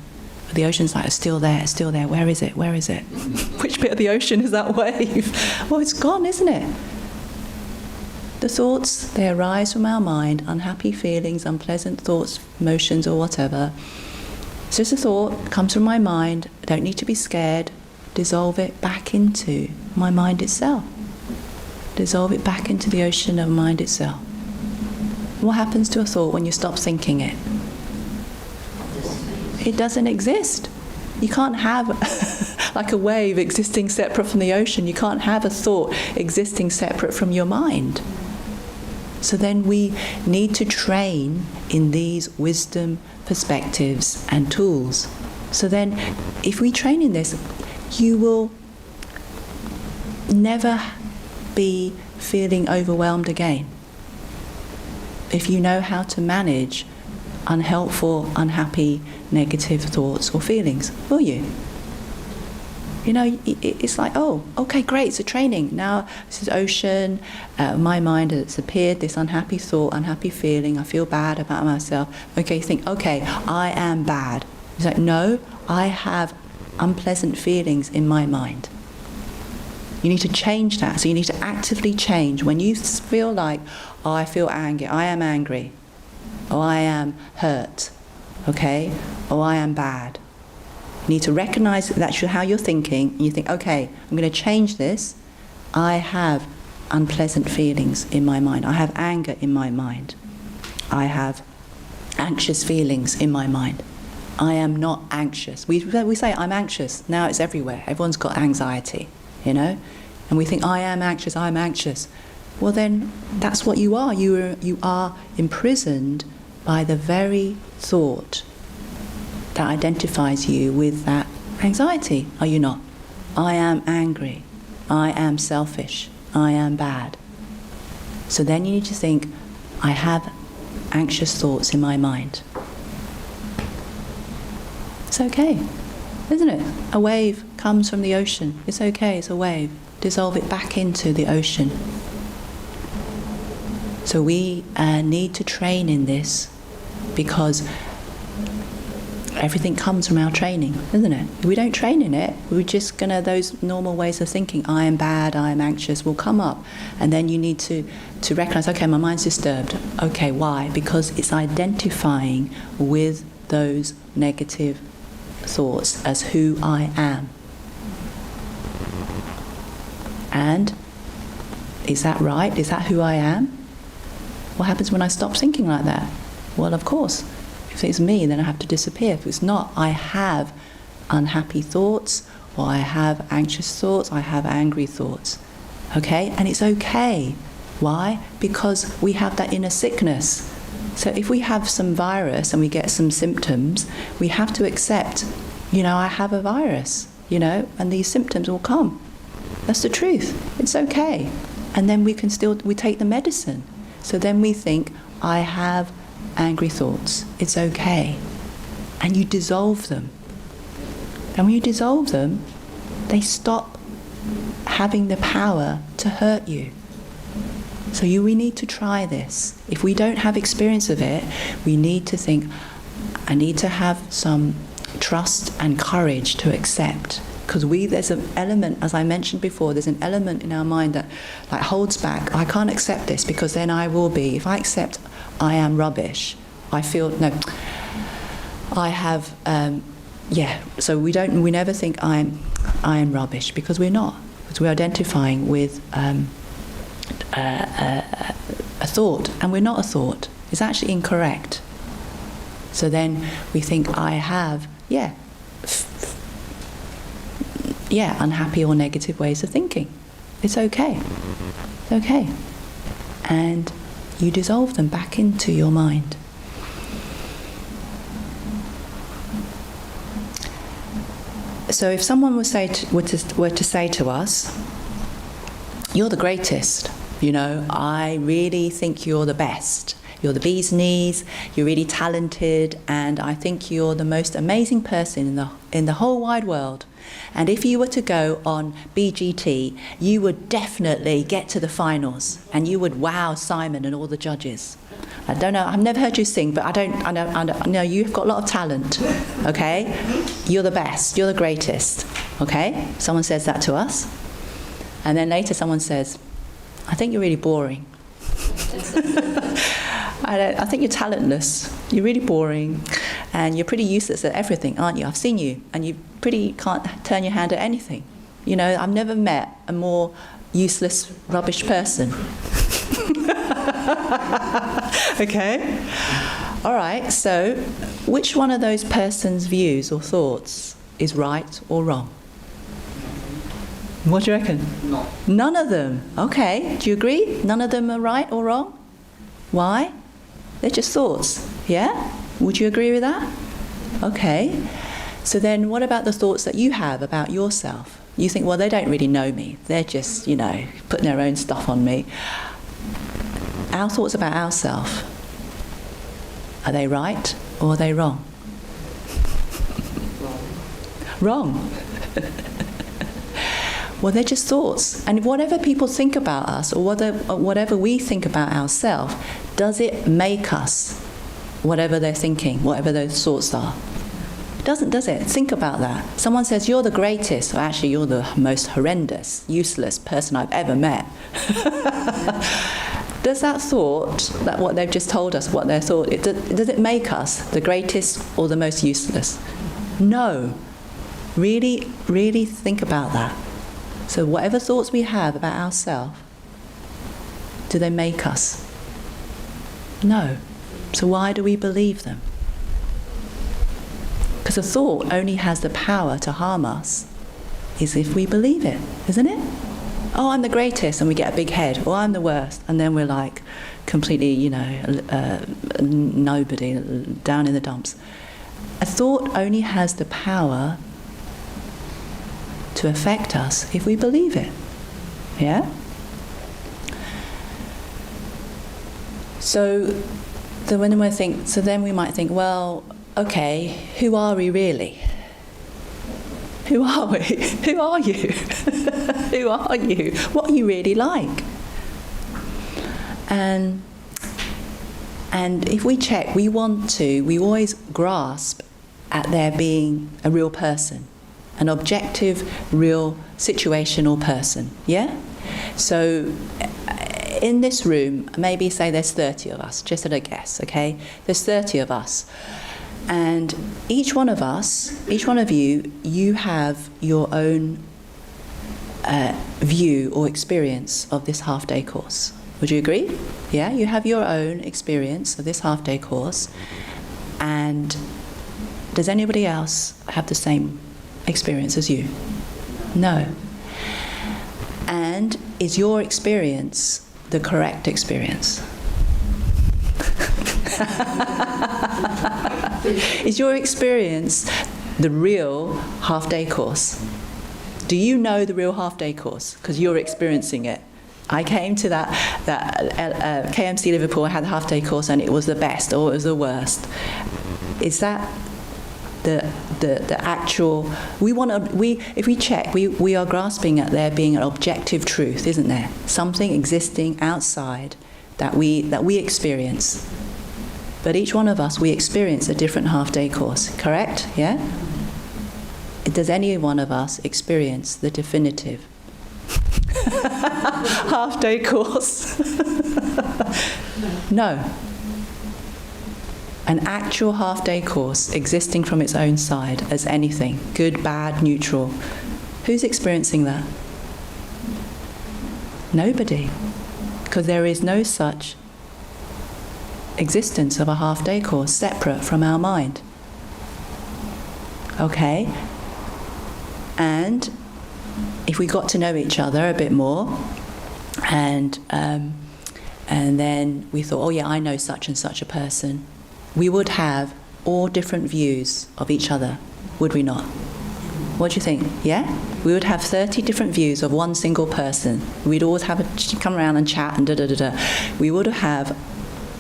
The ocean's like, it's still there. Where is it? Which bit of the ocean is that wave? Well, it's gone, isn't it? The thoughts, they arise from our mind, unhappy feelings, unpleasant thoughts, emotions, or whatever. It's just a thought, comes from my mind. I don't need to be scared. Dissolve it back into my mind itself. Dissolve it back into the ocean of mind itself. What happens to a thought when you stop thinking it? It doesn't exist. You can't have like a wave existing separate from the ocean. You can't have a thought existing separate from your mind. So then we need to train in these wisdom perspectives and tools. So then if we train in this, you will never be feeling overwhelmed again. If you know how to manage unhelpful, unhappy, negative thoughts or feelings, will you? You know, it's like, oh, okay, great, it's a training. Now this is ocean, my mind has appeared, this unhappy thought, unhappy feeling, I feel bad about myself. Okay, you think, okay, I am bad. It's like, no, I have unpleasant feelings in my mind. You need to change that. So you need to actively change. When you feel like, oh, I feel angry, I am angry, or I am hurt, okay, or I am bad. You need to recognize that that's how you're thinking, and you think, okay, I'm going to change this. I have unpleasant feelings in my mind. I have anger in my mind. I have anxious feelings in my mind. I am not anxious. We say, I'm anxious. Now it's everywhere. Everyone's got anxiety, you know? And we think, I am anxious, I'm anxious. Well then, that's what you are. You are imprisoned by the very thought that identifies you with that anxiety, are you not? I am angry, I am selfish, I am bad. So then you need to think, I have anxious thoughts in my mind. It's okay, isn't it? A wave comes from the ocean. It's okay, it's a wave. Dissolve it back into the ocean. So we need to train in this because everything comes from our training, isn't it? If we don't train in it, we're just going to, those normal ways of thinking, I am bad, I am anxious, will come up. And then you need to recognize, okay, my mind's disturbed. Okay, why? Because it's identifying with those negative thoughts as who I am. And is that right? Is that who I am? What happens when I stop thinking like that? Well, of course, if it's me, then I have to disappear. If it's not, I have unhappy thoughts, or I have anxious thoughts, I have angry thoughts. Okay? And it's okay. Why? Because we have that inner sickness. So if we have some virus and we get some symptoms, we have to accept, you know, I have a virus, you know, and these symptoms will come. That's the truth. It's okay. And then we take the medicine. So then we think, I have angry thoughts. It's okay. And you dissolve them. And when you dissolve them, they stop having the power to hurt you. So we need to try this. If we don't have experience of it, we need to think, I need to have some trust and courage to accept. Because there's an element, as I mentioned before, there's an element in our mind that like holds back. I can't accept this because then I will be. If I accept I am rubbish, I feel, no, I have, so we never think I am rubbish, because we're not. Because we're identifying with a thought, and we're not a thought. It's actually incorrect. So then we think I have, unhappy or negative ways of thinking. It's okay. It's okay. And you dissolve them back into your mind. So if someone were to say to us, you're the greatest, you know, I really think you're the best. You're the bee's knees, you're really talented, and I think you're the most amazing person in the whole wide world. And if you were to go on BGT, you would definitely get to the finals, and you would wow Simon and all the judges. I don't know, I've never heard you sing, but I know you've got a lot of talent, okay? You're the best, you're the greatest, okay? Someone says that to us. And then later someone says, I think you're really boring. I think you're talentless, you're really boring, and you're pretty useless at everything, aren't you? I've seen you, and you pretty can't turn your hand at anything. You know, I've never met a more useless, rubbish person. Okay? All right, so which one of those person's views or thoughts is right or wrong? What do you reckon? No. None of them. Okay, do you agree? None of them are right or wrong? Why? They're just thoughts, yeah? Would you agree with that? Okay. So then what about the thoughts that you have about yourself? You think, well, they don't really know me. They're just, putting their own stuff on me. Our thoughts about ourselves, are they right or are they wrong? Wrong. Well, they're just thoughts. And whatever people think about us or whatever we think about ourselves, does it make us whatever they're thinking, whatever those thoughts are? It doesn't, does it? Think about that. Someone says, you're the greatest, or actually you're the most horrendous, useless person I've ever met. Does that thought, that what they've just told us, what their thought, does it make us the greatest or the most useless? No. Really, really think about that. So whatever thoughts we have about ourselves, do they make us? No. So why do we believe them? Because a thought only has the power to harm us is if we believe it, isn't it? Oh, I'm the greatest, and we get a big head. Or I'm the worst, and then we're like completely, nobody, down in the dumps. A thought only has the power to affect us if we believe it. Yeah? So then we might think, well, okay, who are we really? Who are we? Who are you? Who are you? What are you really like? And if we check, we always grasp at there being a real person, an objective, real, situational person, yeah? So in this room, maybe say there's 30 of us, just at a guess, okay? There's 30 of us. And each one of us, each one of you, you have your own view or experience of this half-day course. Would you agree? Yeah, you have your own experience of this half-day course. And does anybody else have the same experience as you? No. And is your experience the correct experience? Is your experience the real half-day course? Do you know the real half-day course? Because you're experiencing it. I came to that KMC Liverpool, I had the half-day course and it was the best or it was the worst. Is that the actual, if we check, we are grasping at there being an objective truth, isn't there? Something existing outside that we experience. But each one of us, we experience a different half-day course, correct? Yeah? Does any one of us experience the definitive half-day course? No. An actual half-day course existing from its own side as anything, good, bad, neutral. Who's experiencing that? Nobody. Because there is no such existence of a half-day course separate from our mind. Okay? And if we got to know each other a bit more, and then we thought, oh yeah, I know such and such a person, we would have all different views of each other, would we not? What do you think? Yeah? We would have 30 different views of one single person. We'd always come around and chat and da-da-da-da. We would have,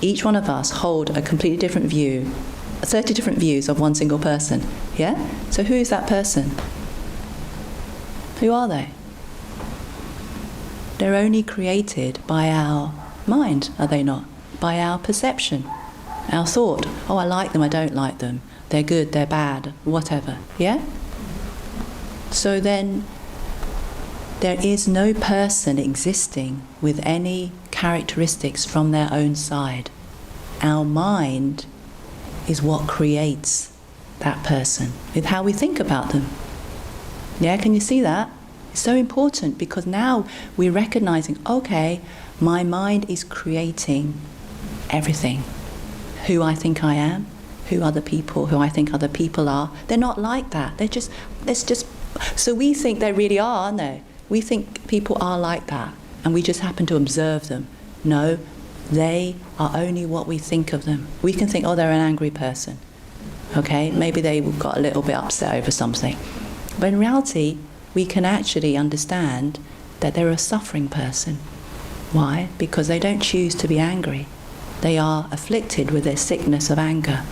each one of us hold a completely different view, 30 different views of one single person. Yeah? So who is that person? Who are they? They're only created by our mind, are they not? By our perception, our thought. Oh, I like them, I don't like them. They're good, they're bad, whatever. Yeah? So then, there is no person existing with any characteristics from their own side. Our mind is what creates that person, with how we think about them. Yeah, can you see that? It's so important because now we're recognizing, okay, my mind is creating everything. Who I think I am, who I think other people are. They're not like that. So we think they really are, aren't they? We think people are like that, and we just happen to observe them. No, they are only what we think of them. We can think, oh, they're an angry person. Okay, maybe they got a little bit upset over something. But in reality, we can actually understand that they're a suffering person. Why? Because they don't choose to be angry. They are afflicted with their sickness of anger.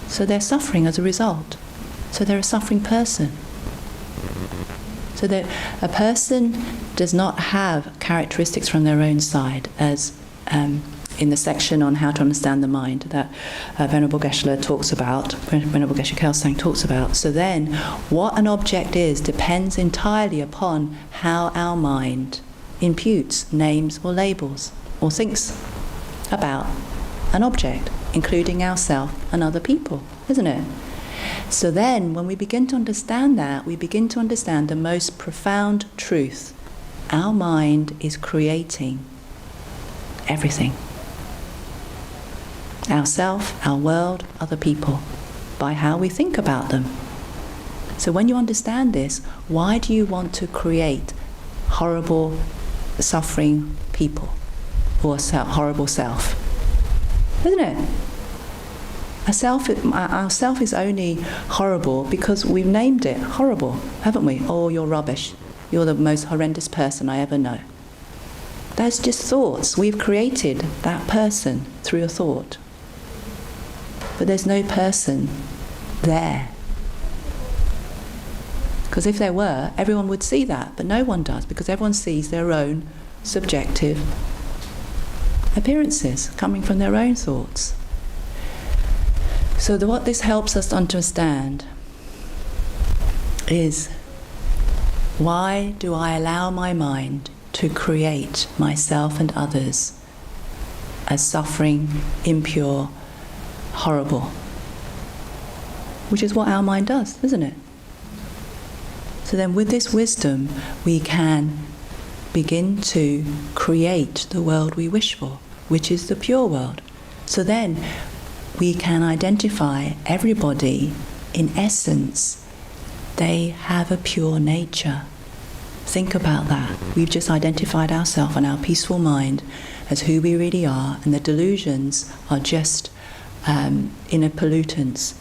So they're suffering as a result. So they're a suffering person. So that a person does not have characteristics from their own side, as in the section on how to understand the mind that Venerable Geshe talks about, Venerable Geshe Kelsang talks about. So then, what an object is depends entirely upon how our mind imputes names or labels, or thinks about an object, including ourselves and other people, isn't it? So then, when we begin to understand that, we begin to understand the most profound truth. Our mind is creating everything. Ourself, our world, other people, by how we think about them. So when you understand this, why do you want to create horrible, suffering people, or horrible self? Isn't it? Our self is only horrible because we've named it horrible, haven't we? Oh, you're rubbish. You're the most horrendous person I ever know. That's just thoughts. We've created that person through a thought. But there's no person there. Because if there were, everyone would see that, but no one does, because everyone sees their own subjective appearances coming from their own thoughts. So what this helps us understand is, why do I allow my mind to create myself and others as suffering, impure, horrible? Which is what our mind does, isn't it? So then with this wisdom, we can begin to create the world we wish for, which is the pure world. So then we can identify everybody, in essence, they have a pure nature. Think about that. We've just identified ourselves and our peaceful mind as who we really are, and the delusions are just inner pollutants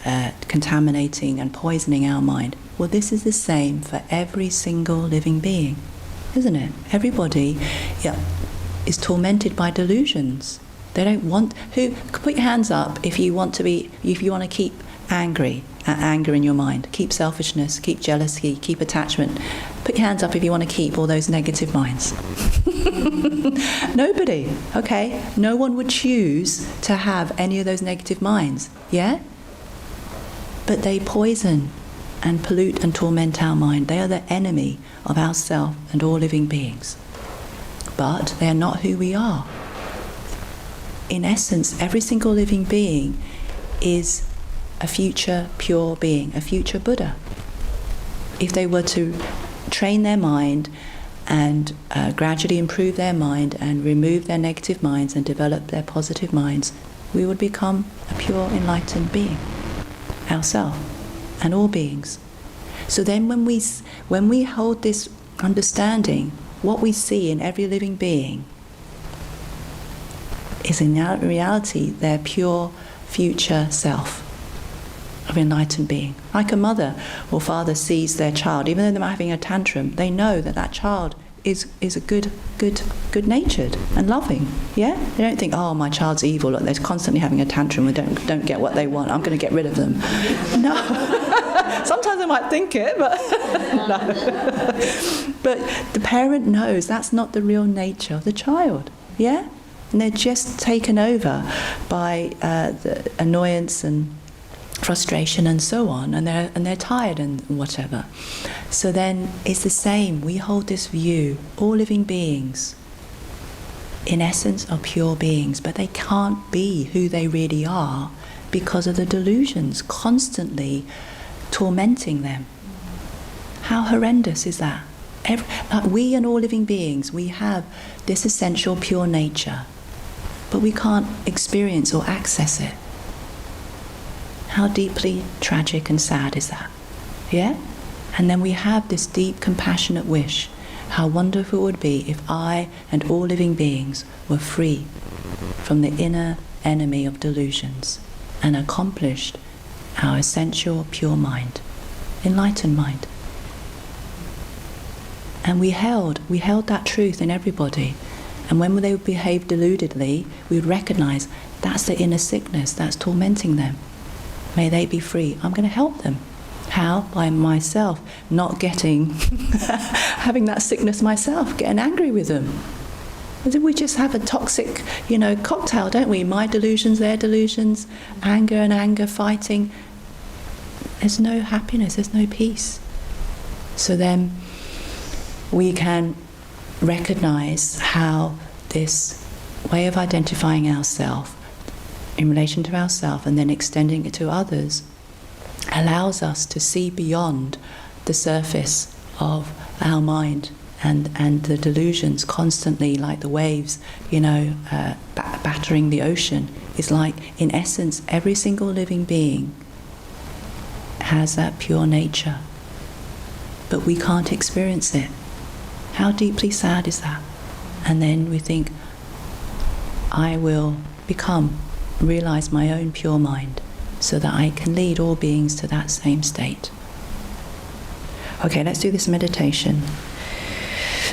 contaminating and poisoning our mind. Well, this is the same for every single living being, isn't it? Everybody is tormented by delusions. They don't want. Put your hands up if you want to keep anger in your mind, keep selfishness, keep jealousy, keep attachment. Put your hands up if you want to keep all those negative minds. Nobody, okay? No one would choose to have any of those negative minds, yeah? But they poison and pollute and torment our mind. They are the enemy of ourself and all living beings. But they are not who we are. In essence, every single living being is a future pure being, a future Buddha. If they were to train their mind and gradually improve their mind and remove their negative minds and develop their positive minds, we would become a pure enlightened being, ourselves and all beings. So then when we hold this understanding, what we see in every living being is in reality their pure future self of enlightened being. Like a mother or father sees their child, even though they're having a tantrum, they know that that child is a good-natured and loving. Yeah, they don't think, oh, my child's evil. Look, they're constantly having a tantrum and don't get what they want. I'm going to get rid of them. No. Sometimes I might think it, but no. But the parent knows that's not the real nature of the child. Yeah, and they're just taken over by the annoyance and frustration and so on, and they're tired and whatever. So then it's the same. We hold this view, all living beings in essence are pure beings, but they can't be who they really are because of the delusions constantly tormenting them. How horrendous is that? We and all living beings, we have this essential pure nature, but we can't experience or access it. How deeply tragic and sad is that? Yeah? And then we have this deep, compassionate wish. How wonderful it would be if I and all living beings were free from the inner enemy of delusions and accomplished our essential pure mind, enlightened mind. And we held that truth in everybody. And when they would behave deludedly, we would recognize that's the inner sickness that's tormenting them. May they be free. I'm going to help them. How? By myself not getting, having that sickness myself, getting angry with them. We just have a toxic, cocktail, don't we? My delusions, their delusions, anger and anger, fighting. There's no happiness, there's no peace. So then we can recognize how this way of identifying ourselves in relation to ourselves and then extending it to others allows us to see beyond the surface of our mind and the delusions constantly, like the waves, battering the ocean. Is like, in essence, every single living being has that pure nature, but we can't experience it. How deeply sad is that? And then we think, I will realize my own pure mind so that I can lead all beings to that same state. Okay, let's do this meditation.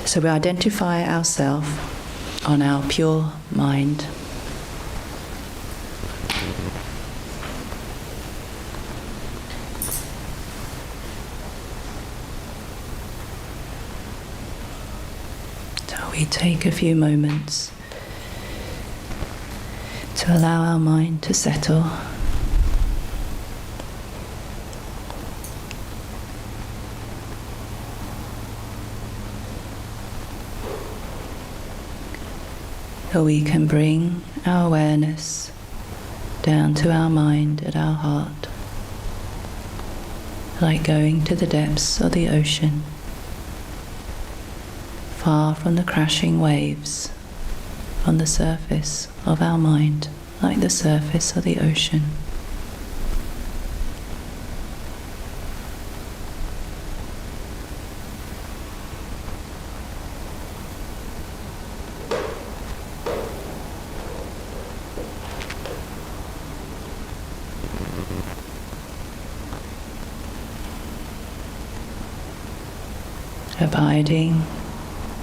So we identify ourselves on our pure mind. So we take a few moments to allow our mind to settle. So we can bring our awareness down to our mind at our heart, like going to the depths of the ocean, far from the crashing waves, on the surface of our mind, like the surface of the ocean. Abiding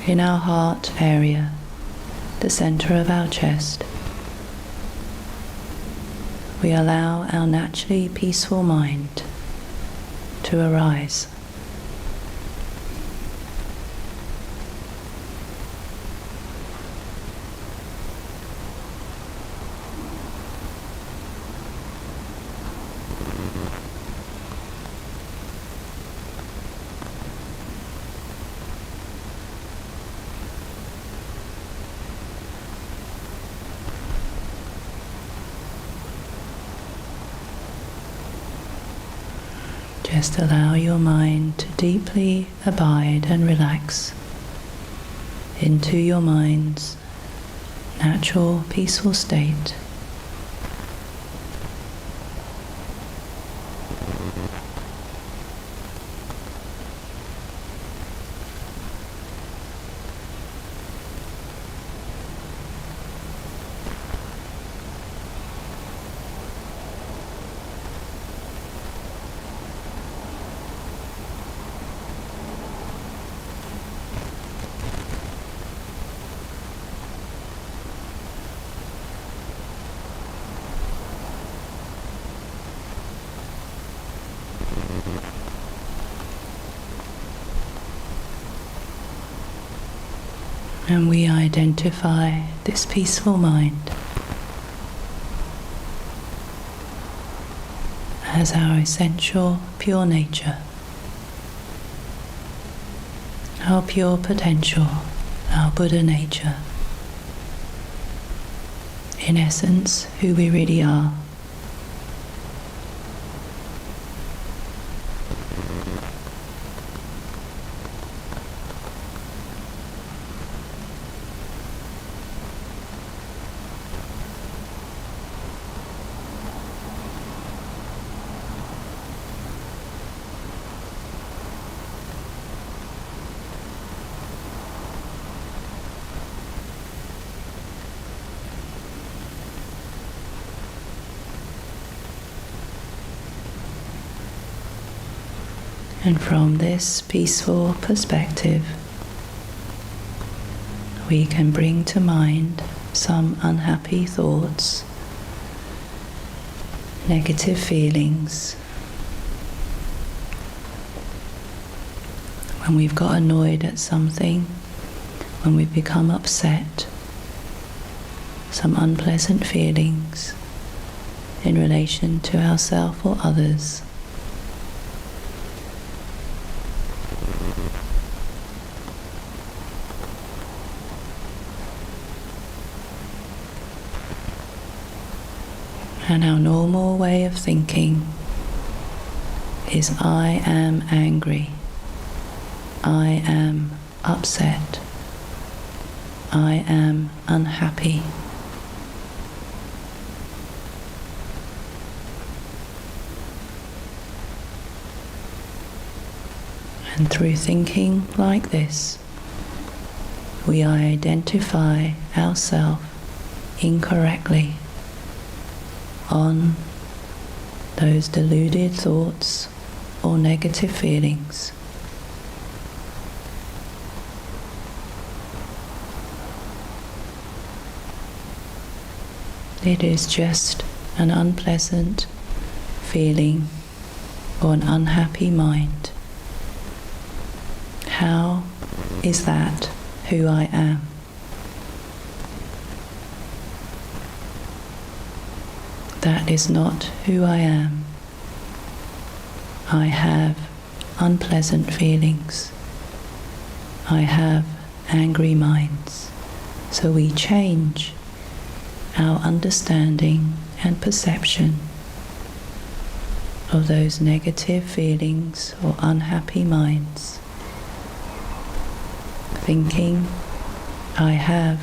in our heart area, the center of our chest, we allow our naturally peaceful mind to arise. Just allow your mind to deeply abide and relax into your mind's natural, peaceful state. And we identify this peaceful mind as our essential pure nature, our pure potential, our Buddha nature. In essence, who we really are. And from this peaceful perspective, we can bring to mind some unhappy thoughts, negative feelings. When we've got annoyed at something, when we've become upset, some unpleasant feelings in relation to ourselves or others. And our normal way of thinking is I am angry, I am upset, I am unhappy. And through thinking like this, we identify ourselves incorrectly on those deluded thoughts or negative feelings. It is just an unpleasant feeling or an unhappy mind. How is that who I am? That is not who I am. I have unpleasant feelings. I have angry minds. So we change our understanding and perception of those negative feelings or unhappy minds, thinking I have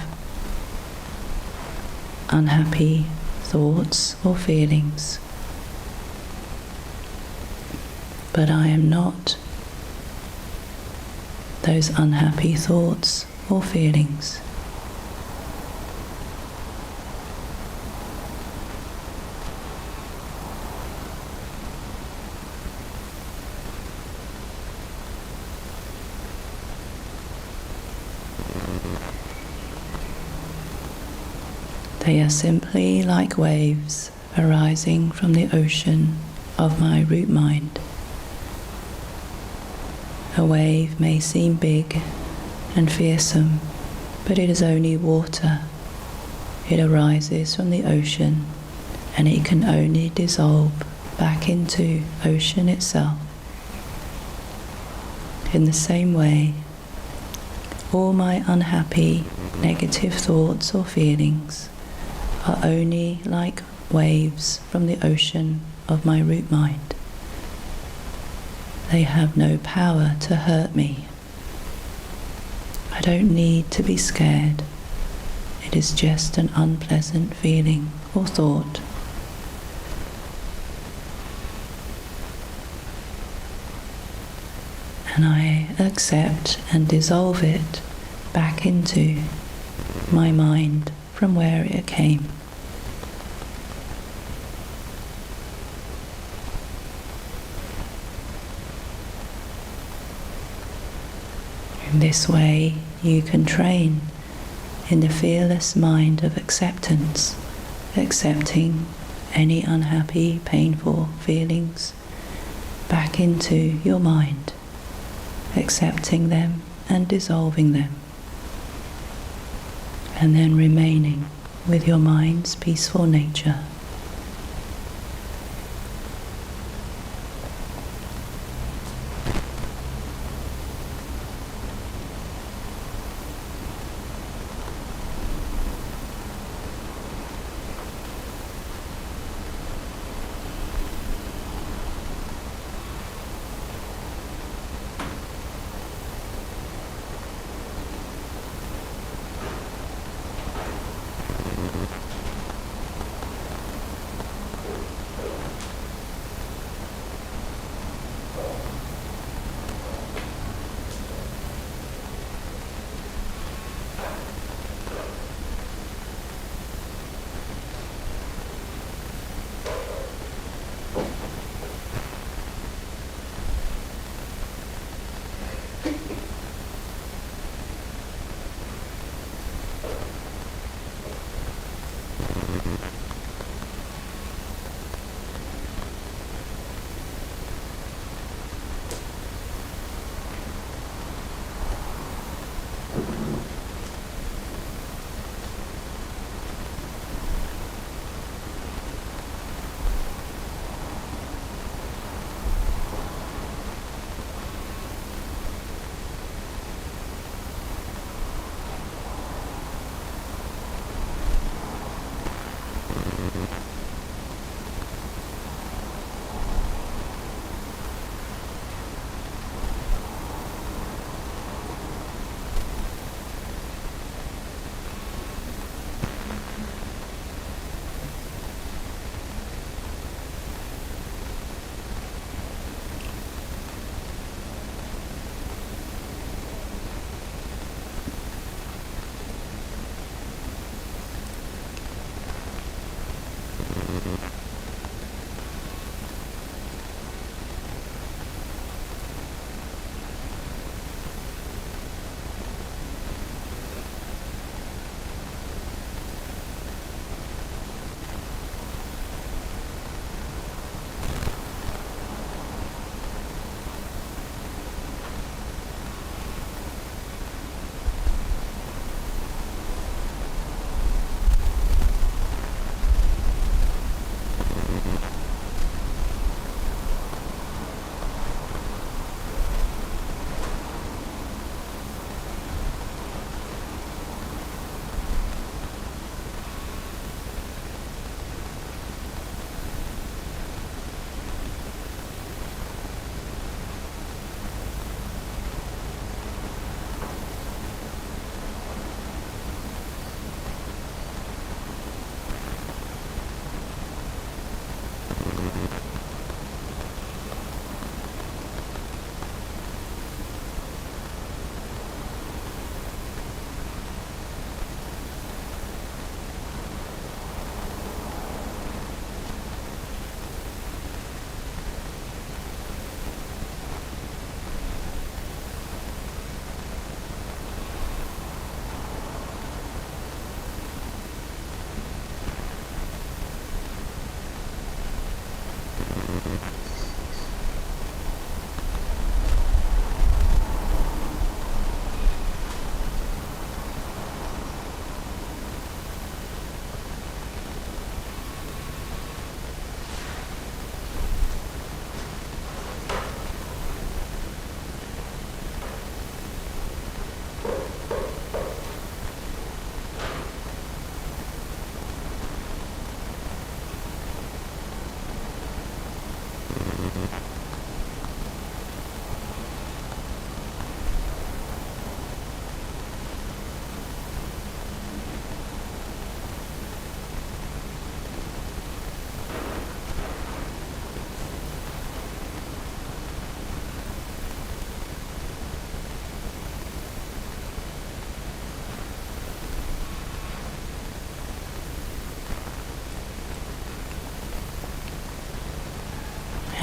unhappy thoughts or feelings, but I am not those unhappy thoughts or feelings. They are simply like waves arising from the ocean of my root mind. A wave may seem big and fearsome, but it is only water. It arises from the ocean, and it can only dissolve back into ocean itself. In the same way, all my unhappy, negative thoughts or feelings are only like waves from the ocean of my root mind. They have no power to hurt me. I don't need to be scared. It is just an unpleasant feeling or thought. And I accept and dissolve it back into my mind from where it came. In this way, you can train in the fearless mind of acceptance, accepting any unhappy, painful feelings back into your mind, accepting them and dissolving them, and then remaining with your mind's peaceful nature.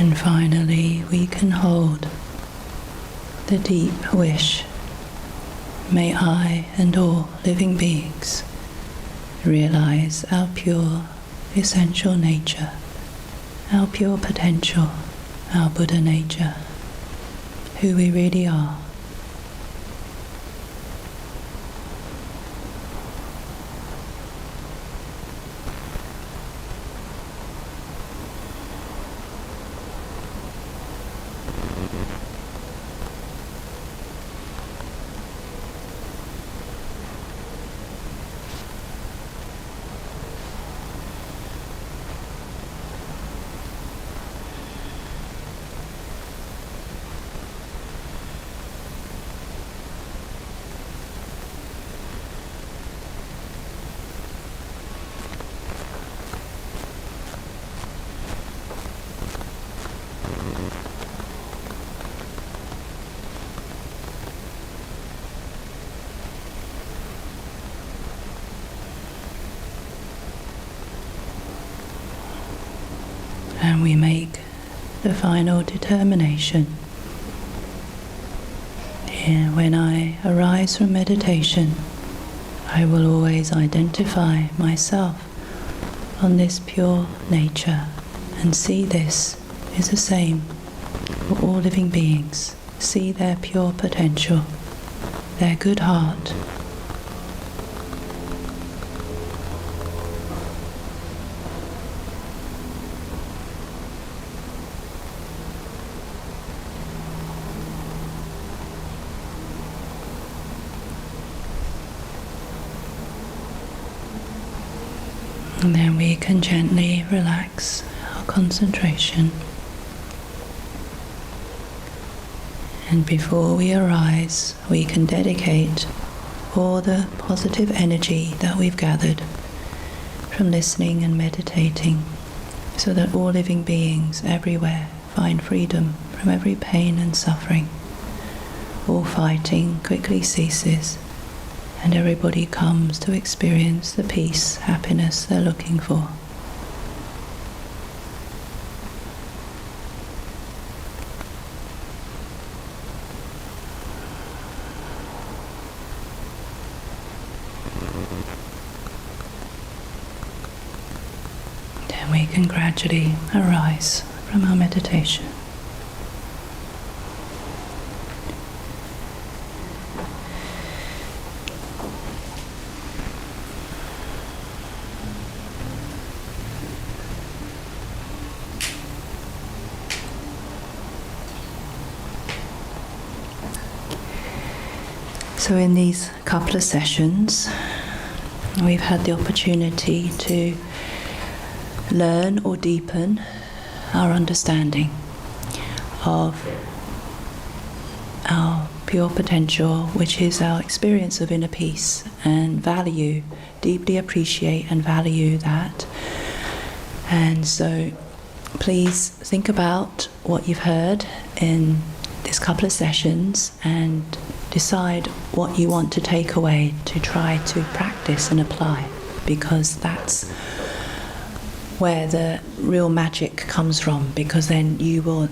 And finally, we can hold the deep wish. May I and all living beings realize our pure, essential nature, our pure potential, our Buddha nature, who we really are. And we make the final determination. When I arise from meditation, I will always identify myself on this pure nature and see this is the same for all living beings. See their pure potential, their good heart. And then we can gently relax our concentration. And before we arise, we can dedicate all the positive energy that we've gathered from listening and meditating, so that all living beings everywhere find freedom from every pain and suffering. All fighting quickly ceases, and everybody comes to experience the peace, happiness they're looking for. Then we can gradually arise from our meditation. So in these couple of sessions, we've had the opportunity to learn or deepen our understanding of our pure potential, which is our experience of inner peace, and value, deeply appreciate and value that. And so please think about what you've heard in this couple of sessions and decide what you want to take away to try to practice and apply, because that's where the real magic comes from, because then you will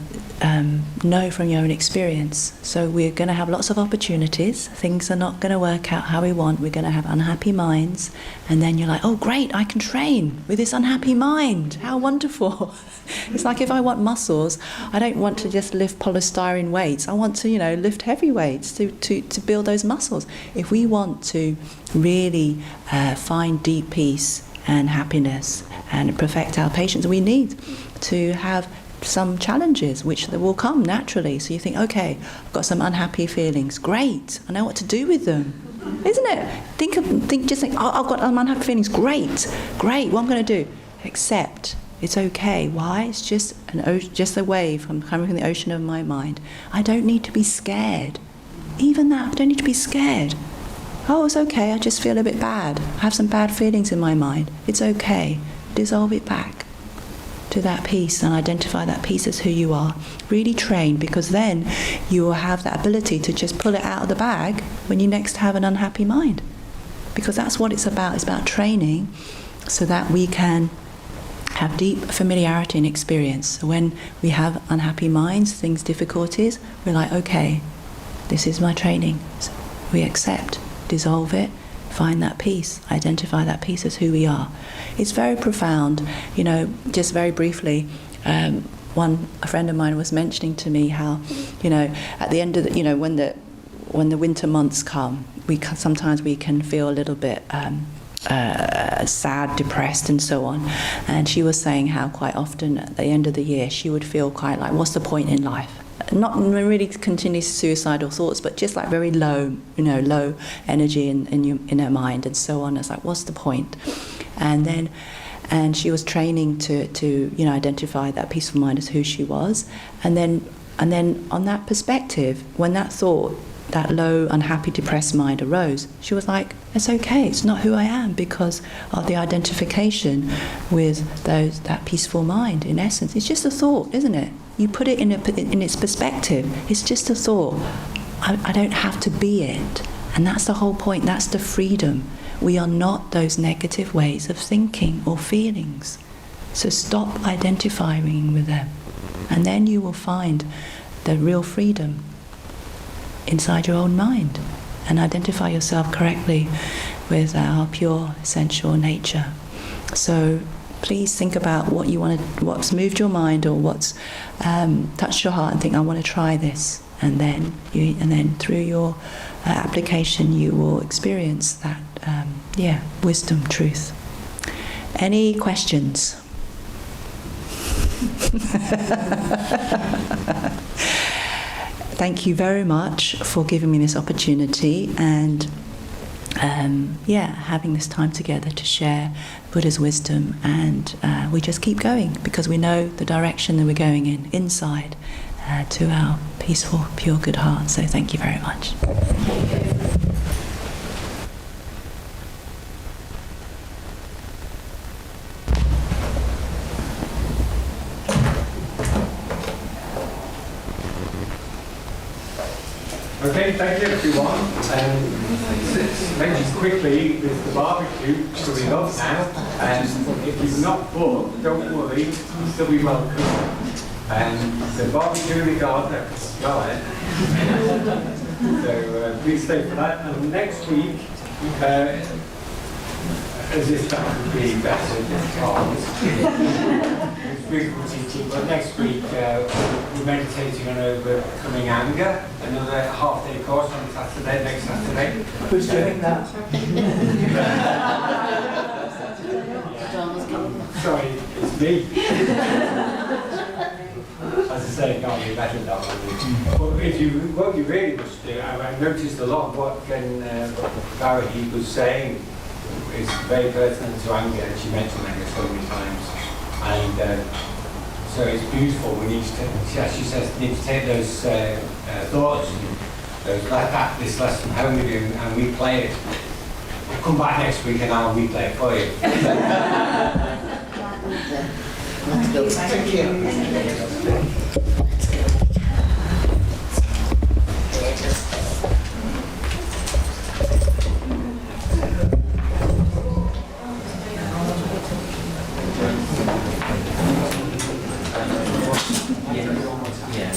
know from your own experience. So we're going to have lots of opportunities. Things are not going to work out how we want. We're going to have unhappy minds, and then you're like, oh great, I can train with this unhappy mind. How wonderful. It's like if I want muscles, I don't want to just lift polystyrene weights. I want to, lift heavy weights to build those muscles. If we want to really find deep peace and happiness and perfect our patience, we need to have some challenges, which will come naturally. So you think, okay, I've got some unhappy feelings. Great, I know what to do with them, isn't it? Just think, oh, I've got some unhappy feelings. Great. What I'm going to do? Accept. It's okay. Why? It's just a wave coming from the ocean of my mind. I don't need to be scared. Even that, I don't need to be scared. Oh, it's okay. I just feel a bit bad. I have some bad feelings in my mind. It's okay. Dissolve it back to that peace and identify that peace as who you are. Really train, because then you will have that ability to just pull it out of the bag when you next have an unhappy mind. Because that's what it's about. It's about training so that we can have deep familiarity and experience. So when we have unhappy minds, things, difficulties, we're like, okay, this is my training. So we accept, dissolve it, find that peace, identify that peace as who we are. It's very profound. You know, just very briefly, a friend of mine was mentioning to me how, you know, at the end of the, you know, when the winter months come, sometimes we can feel a little bit sad, depressed, and so on. And she was saying how quite often at the end of the year she would feel quite like, what's the point in life? Not really continuous suicidal thoughts, but just like very low, you know, low energy in her mind and so on. It's like, what's the point? And she was training to you know, identify that peaceful mind as who she was. And then on that perspective, when that thought, that low, unhappy, depressed mind arose, she was like, it's okay, it's not who I am because of the identification with that peaceful mind. In essence, it's just a thought, isn't it? You put it in its perspective. It's just a thought. I don't have to be it. And that's the whole point. That's the freedom. We are not those negative ways of thinking or feelings. So stop identifying with them. And then you will find the real freedom inside your own mind and identify yourself correctly with our pure essential nature. So please think about what you want to, what's moved your mind or what's touched your heart, and think, I want to try this. And then through your application, you will experience that wisdom, truth. Any questions? Thank you very much for giving me this opportunity and having this time together to share Buddha's wisdom, and we just keep going because we know the direction that we're going inside to our peaceful, pure, good heart. So thank you very much. Okay, thank you everyone. Mentioned quickly, there's the barbecue coming up now, and if you've not booked, don't worry, you'll still be welcome. The barbecue in the garden, I can smell it. So please stay for that. And next week, as if that would be better than Tom's. It's beautiful teaching, but next week we're meditating on overcoming anger, another half-day course on Saturday, next Saturday. Who's doing that? Sorry, it's me. As I say, no, you're better than that one. But what you really must do, I noticed a lot of what Barry was saying is very pertinent to anger, and she mentioned anger so many times. And so it's beautiful. We need to, as she says, need to take those thoughts, this lesson home with you, and replay it. Come back next week and I'll replay it for you. Thank you.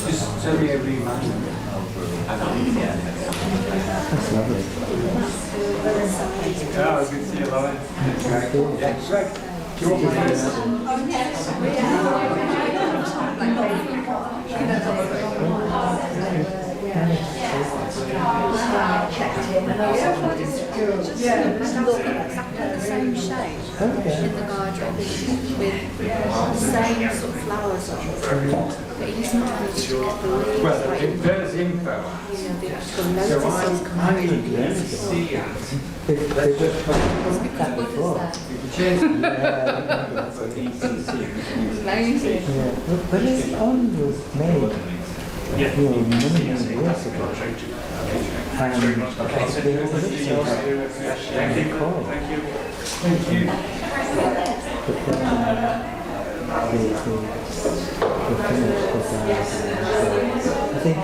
Just send me a reminder. That's lovely. Yeah, good to see you, Lauren. Yeah, great. Do you want my Exactly the same shape in the garden with the same sort of flowers on. But he's not managed to get the leaves. Well, there's info. You know, the actual So notices I need to see it. They just that before. Amazing. Yeah. But this one was made many years ago. And they were so cool. Thank you. But then they finished with that. I think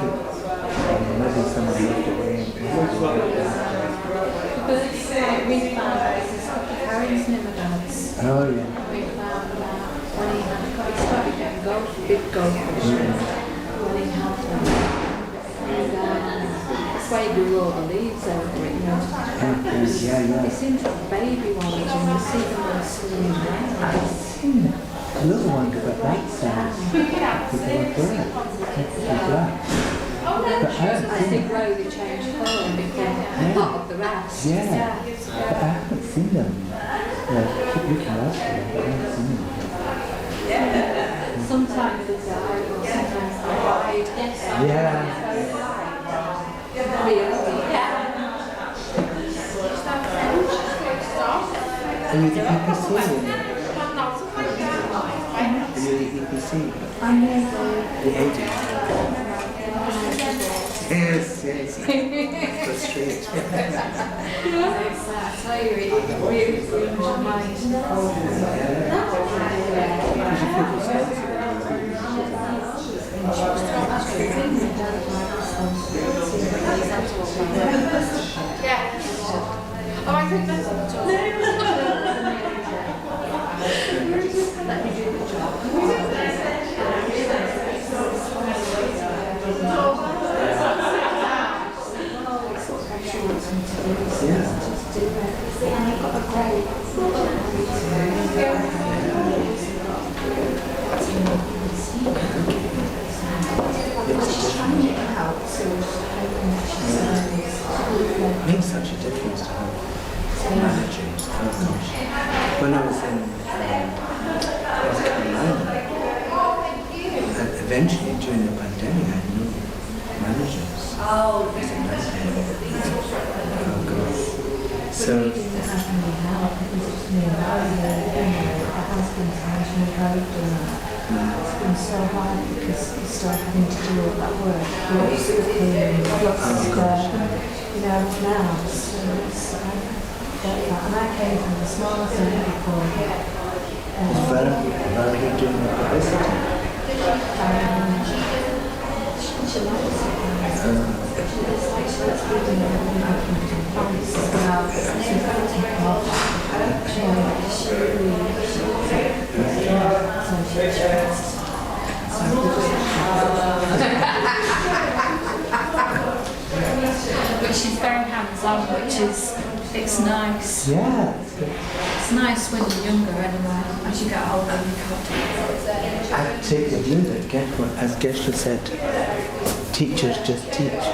maybe someone left away. We found Harry's never does. Oh yeah. We found big goldfish. Running healthy. And that's why you grew all the leaves over it, you know. Yeah. It seems like baby ones, and you see them all swimming around. The little one got that size. With the black. But As they grow, they change colour and become part of the rest. yeah. But I haven't seen them. Yeah, I keep looking out for them, but I haven't seen them. Sometimes they die, or sometimes they hide. Yeah. Really? Are you the EPC? Are you the EPC? I'm here The agent? Yes. That's straight. so you really brings your mind Oh, I think that's Makes such a difference to have managers. Oh gosh. When I was in North Carolina, eventually during the pandemic, I had no managers. Oh god. So It's been so hard because you start having to do all that work. Lots of cleaning, lots of you know, now. So it's, I get that. And I came from the smaller thing before. Vera doing the publicity. She likes it. Let's be doing everything I can do. Now, she's got to take off. She really, But she's very hands-on, which is, it's nice. Yeah. It's nice when you're younger anyway. As you get older, you can't. I take the view that as Geshe said, teachers just teach.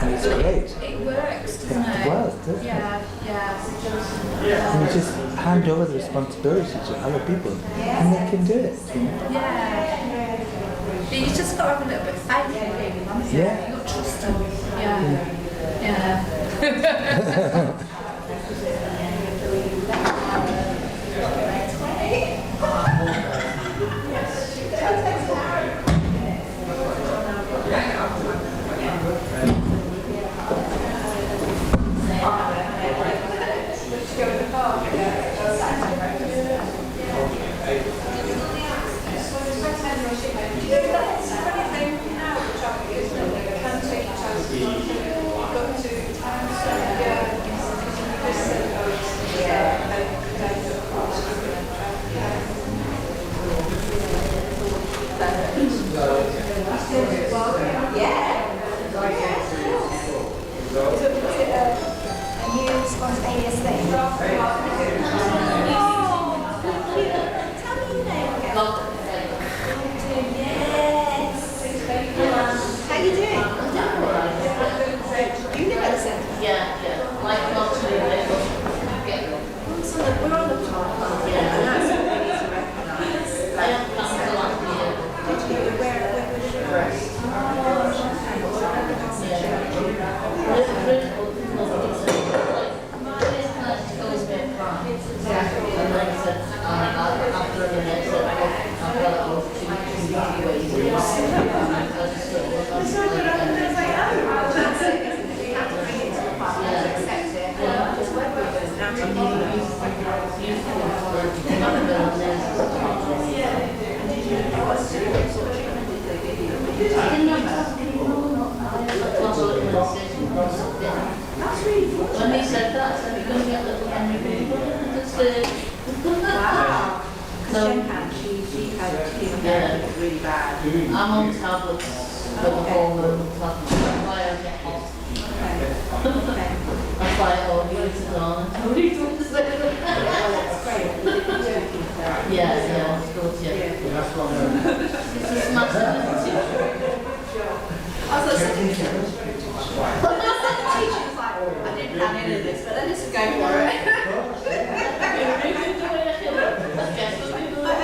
And it's great. It works, doesn't It it? was, doesn't it? Yeah. And you just hand over the responsibility to other people and they can do it. You know? Yeah. But you just got to have a little bit of faith in him, haven't you? Yeah. You've got to trust him. Yeah. Spontaneous thing. How you doing? You live at the centre? Yeah. Like not to We're on the top. Yeah. I have come to Latvia. Where When he said that, I said, you're going to get little Henry Beaver. wow. Because Jen had, she had Yeah. It's really bad. I'm on tablets for the hormone tablets. That's why I get hot. Okay. That's why I always is on. Nobody talks about it. That's great. Yeah, it's good, yeah. This is massive. I was like, the teacher was like, I didn't plan any of this, but then just go for it.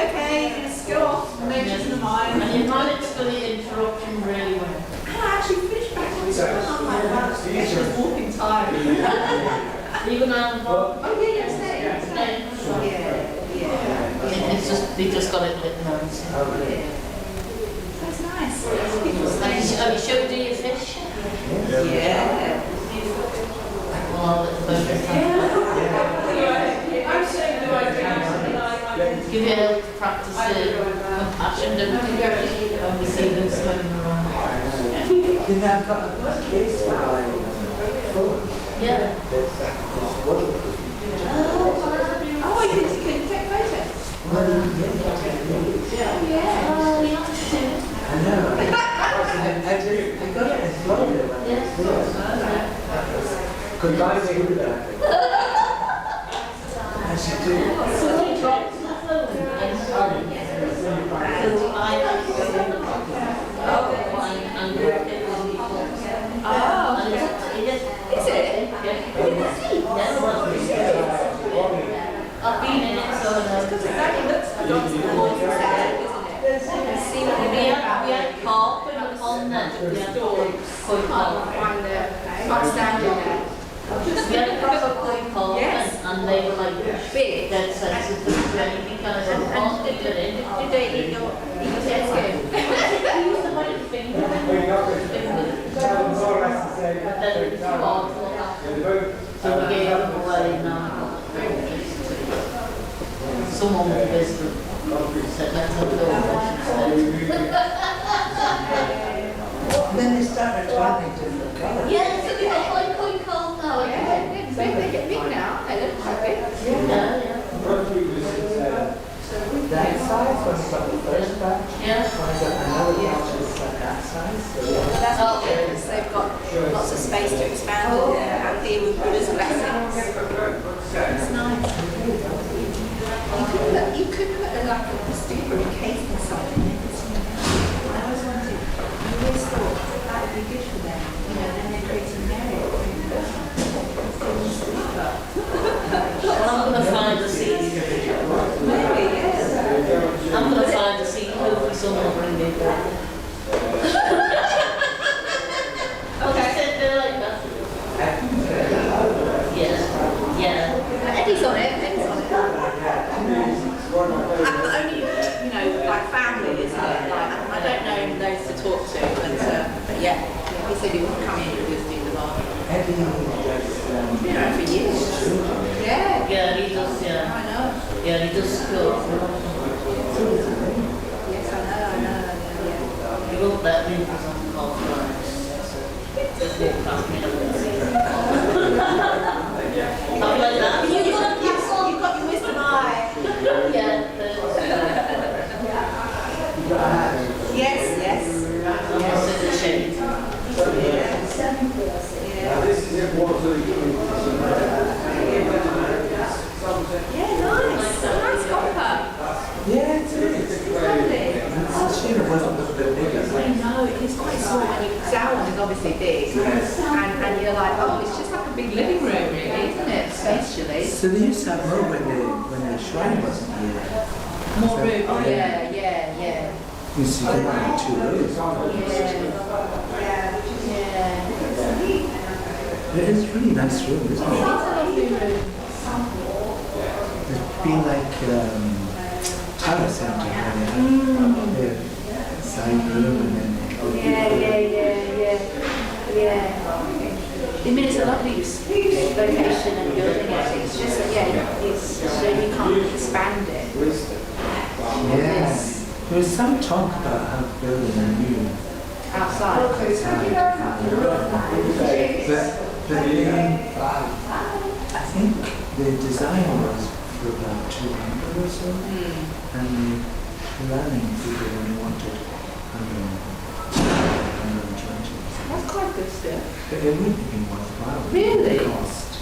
Okay, just go off, motions in the mind. And you managed the interruption really well. And I actually finished back on school, and I'm like, wow, it's just walking time. Even on Oh yeah, yeah, stay. Yeah. it's just, they just got it lit now. That's nice. Have you showed you your fish? Yeah. Well, it's perfect. Give you help to practice compassion, don't you? When we see them swimming around. Then I've got a case for my phone. Yeah. It's wonderful. Oh, you couldn't take photos? Yeah. Oh, you have to do it. I know. I got it in Florida. Yes. Goodbye, Florida. I should do it. Somebody dropped the phone. I like to go in the pocket. And go in the Oh, And is it? I've been in it, so Because it actually looks like it's the wall set, isn't it? You can see what they mean about we had carpet on there. We had koi carpet. find the outstanding there. We had a proper koi carpet, Yes. and they were like Big. dead sensitive to anything. And I said, I can't stick it in. Did they eat your jet skin? He used to put his finger in it. But then it was too hard for that. So we gave them away now. Someone with wisdom said, let's have a Then they started turning different colours. yeah, so they got like koi carp now. Yeah, they get big now. They look quite big. Yeah. That size was like the first batch. Yeah. I got another batch that's like that size. So That's what they do, because they've got lots of space to expand in there, and here with Buddha's blessings. It's nice. You could put like a stupid case or something. I always wanted, I always thought that would be good for them. You know, then they're creating merit. Well, I'm going to find a seed. Maybe, yes. I'm going to find a seed. Hopefully someone will bring me back. Okay. Sit there like that. Yeah. Eddie's on it, Eddie's on it. Only, you know, like family, isn't it? Like, I don't know those to talk to, but yeah, he said he would come in and just do the bar. Eddie does, You know, for years. Yeah. Yeah, he does, yeah. I know. Yeah, he does school. Yes, I know, He won't let me because I'm called for just walk past me and I won't see him. Something like that. You've got your wisdom eye. Yeah. Yes. Almost in the shade. Yeah. This is it, Yeah, nice. Nice copper. yeah, it's Lovely. a shame it wasn't a little bit bigger. I know, it is quite small, and you sound is obviously big, and you're like, oh, it's just like a big living room, really, isn't it, spatially? So they used to have more when the shrine wasn't here. More room, oh yeah. You used to get like 2 rooms. Yeah. It is a really nice room, isn't It's it? a lovely room. It's been like tower centre where they have a side room and then Yeah. I mean, it's a lovely location and building it. It's just, it's so you can't expand it. yeah. There was some talk about how building a new Outside. but I think the design was for about 200 or so, and learning people when they wanted 120. That's quite good still. But it wouldn't have been worthwhile. Really? The cost.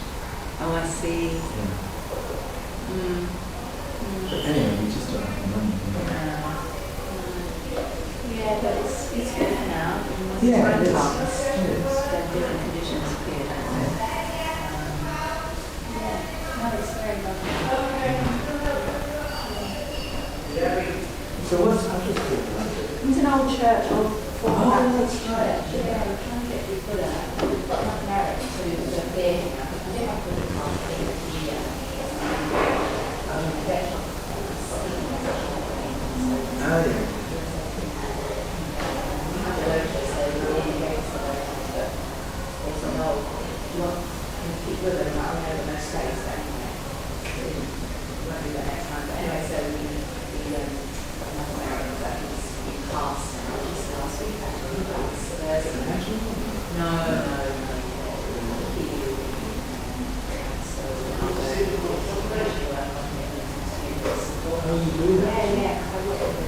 Oh, I see. Yeah. Mm. But anyway, we just don't have the money. Yeah, but it's good now. Yeah, it is. It is. Then different conditions appear, don't they? Yeah, no, it's very lovely. So what's after school? It's an old church, old former Oh, Baptist that's right. church. Yeah, we're trying to get people there. We've got enough merit to the big. I think I put it past the year. Oh, yeah. How do you do that?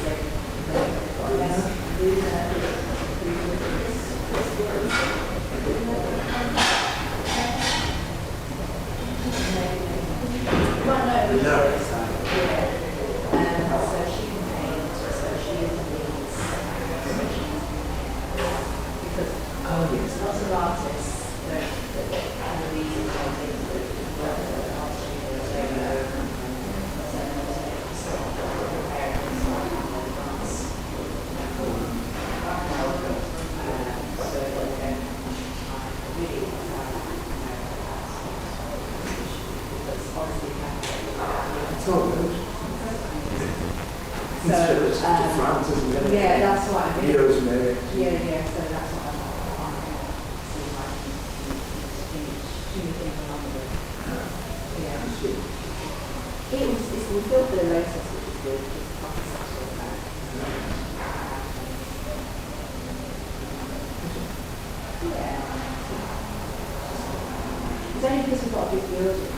Oh, yes. It's all good. It's just France, isn't it? Yeah, that's what I mean. Heroes and Eric. Yeah, so that's what I'm It was, we filled the lotus, which is good, just proper sexual back. Yeah. It's only because we've got a big building,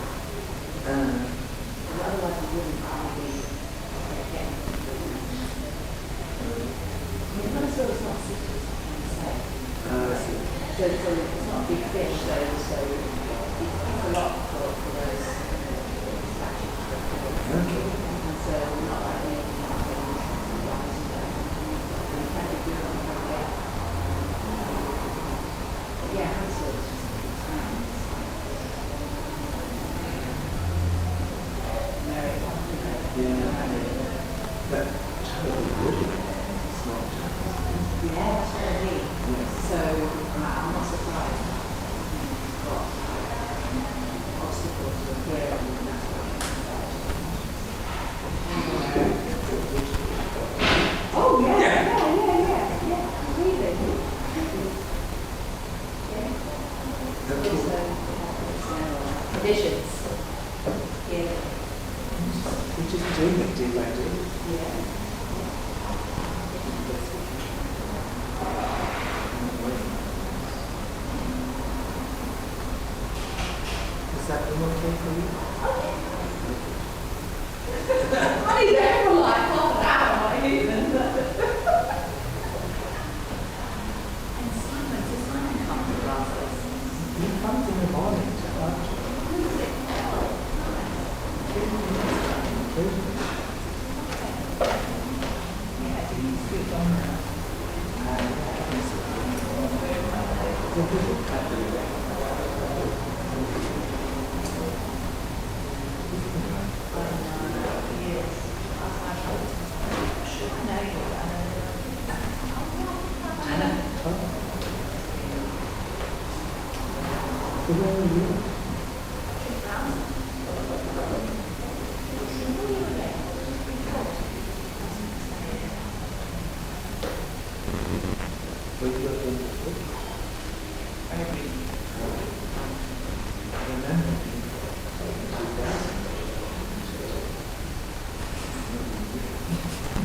otherwise we wouldn't be getting. It's not sort of not citrus, so it's not a big fish, so it's a lot for those statues. And so we're not like making yeah, Hansel is just very That totally good. It's not. yeah, that's what I mean. So I'm not surprised. Got obstacles to appear and that's what oh yeah, really. Conditions. Yeah. We're just doing it day by day. Yeah. Is that room okay for you? I need there for like half an hour, not even. And Simon comes to us. He comes in the morning to lunch.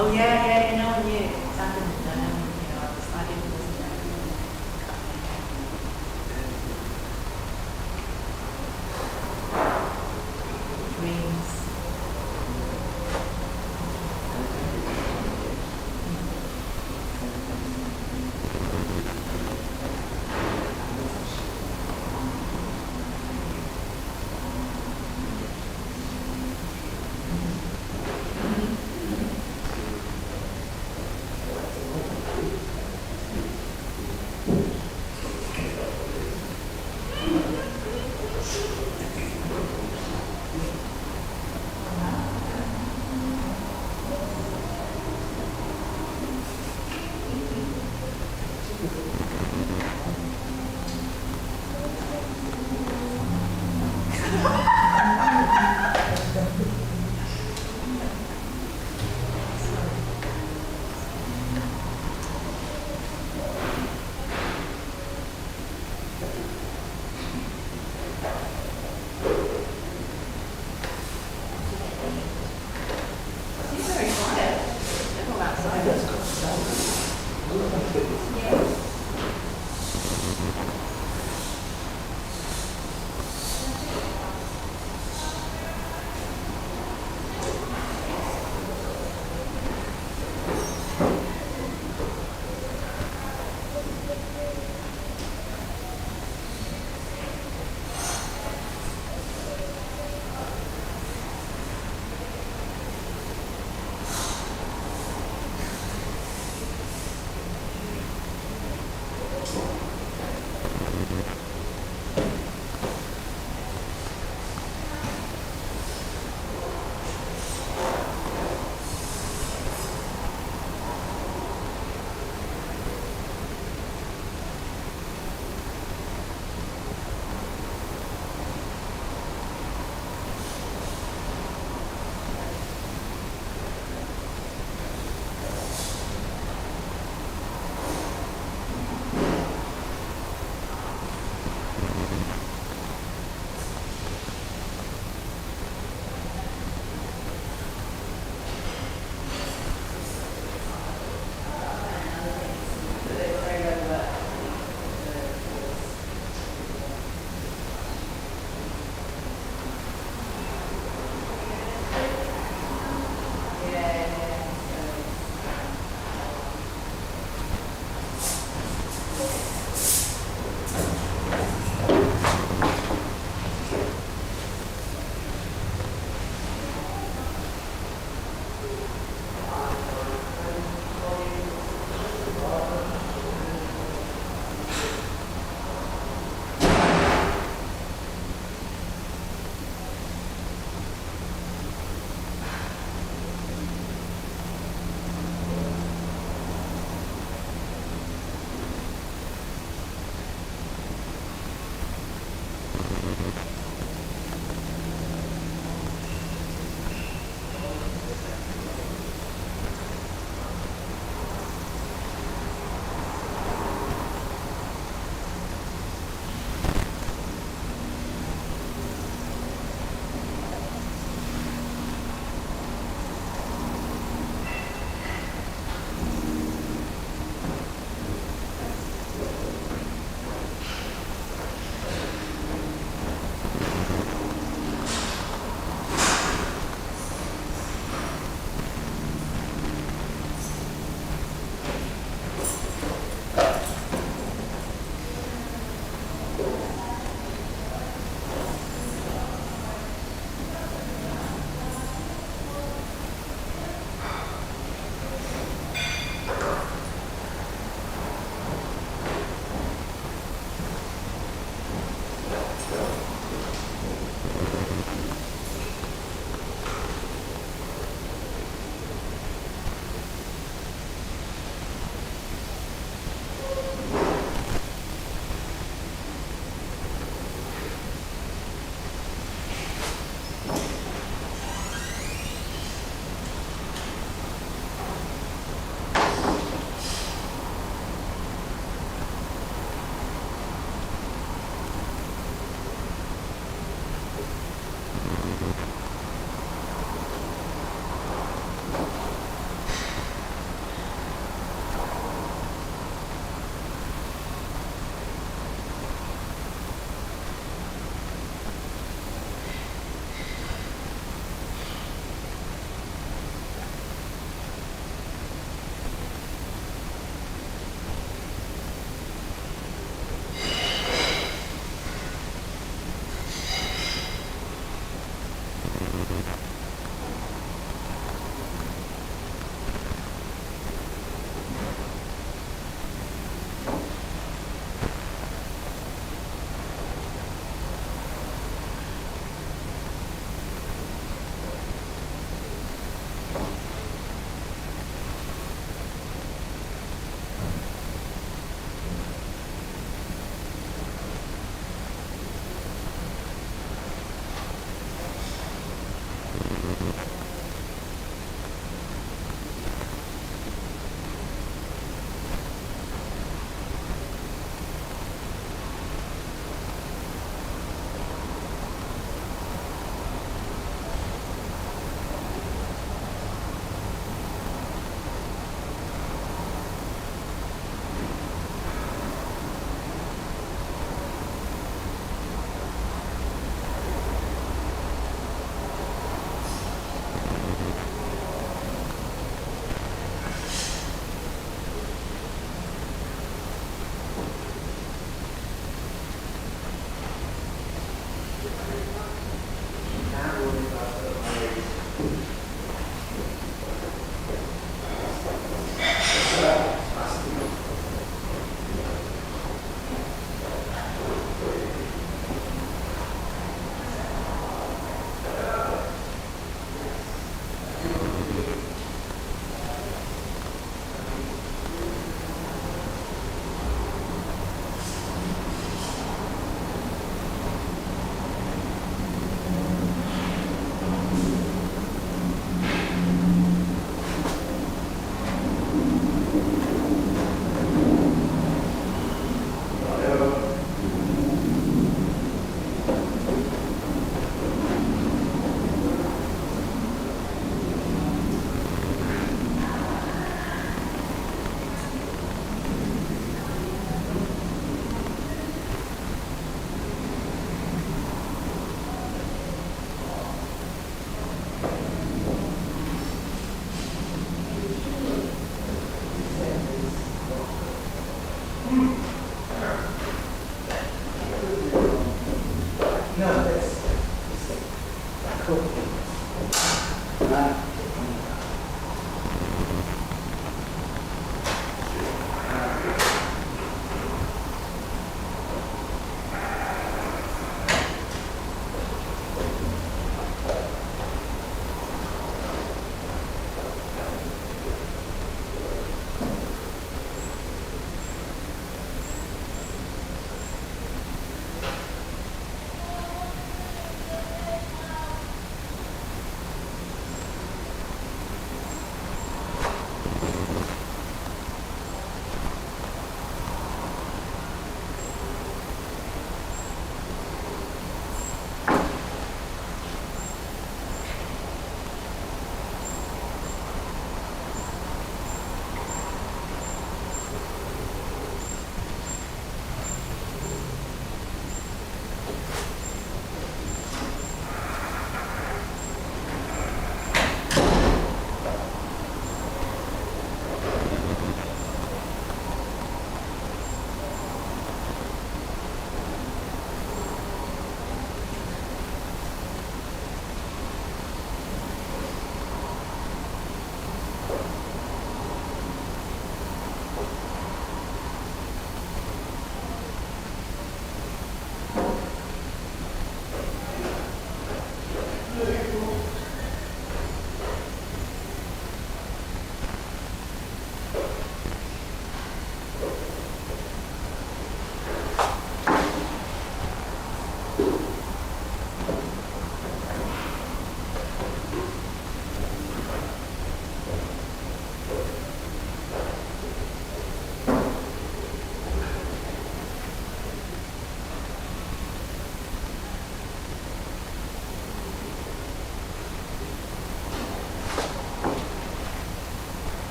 Oh yeah, no one knew.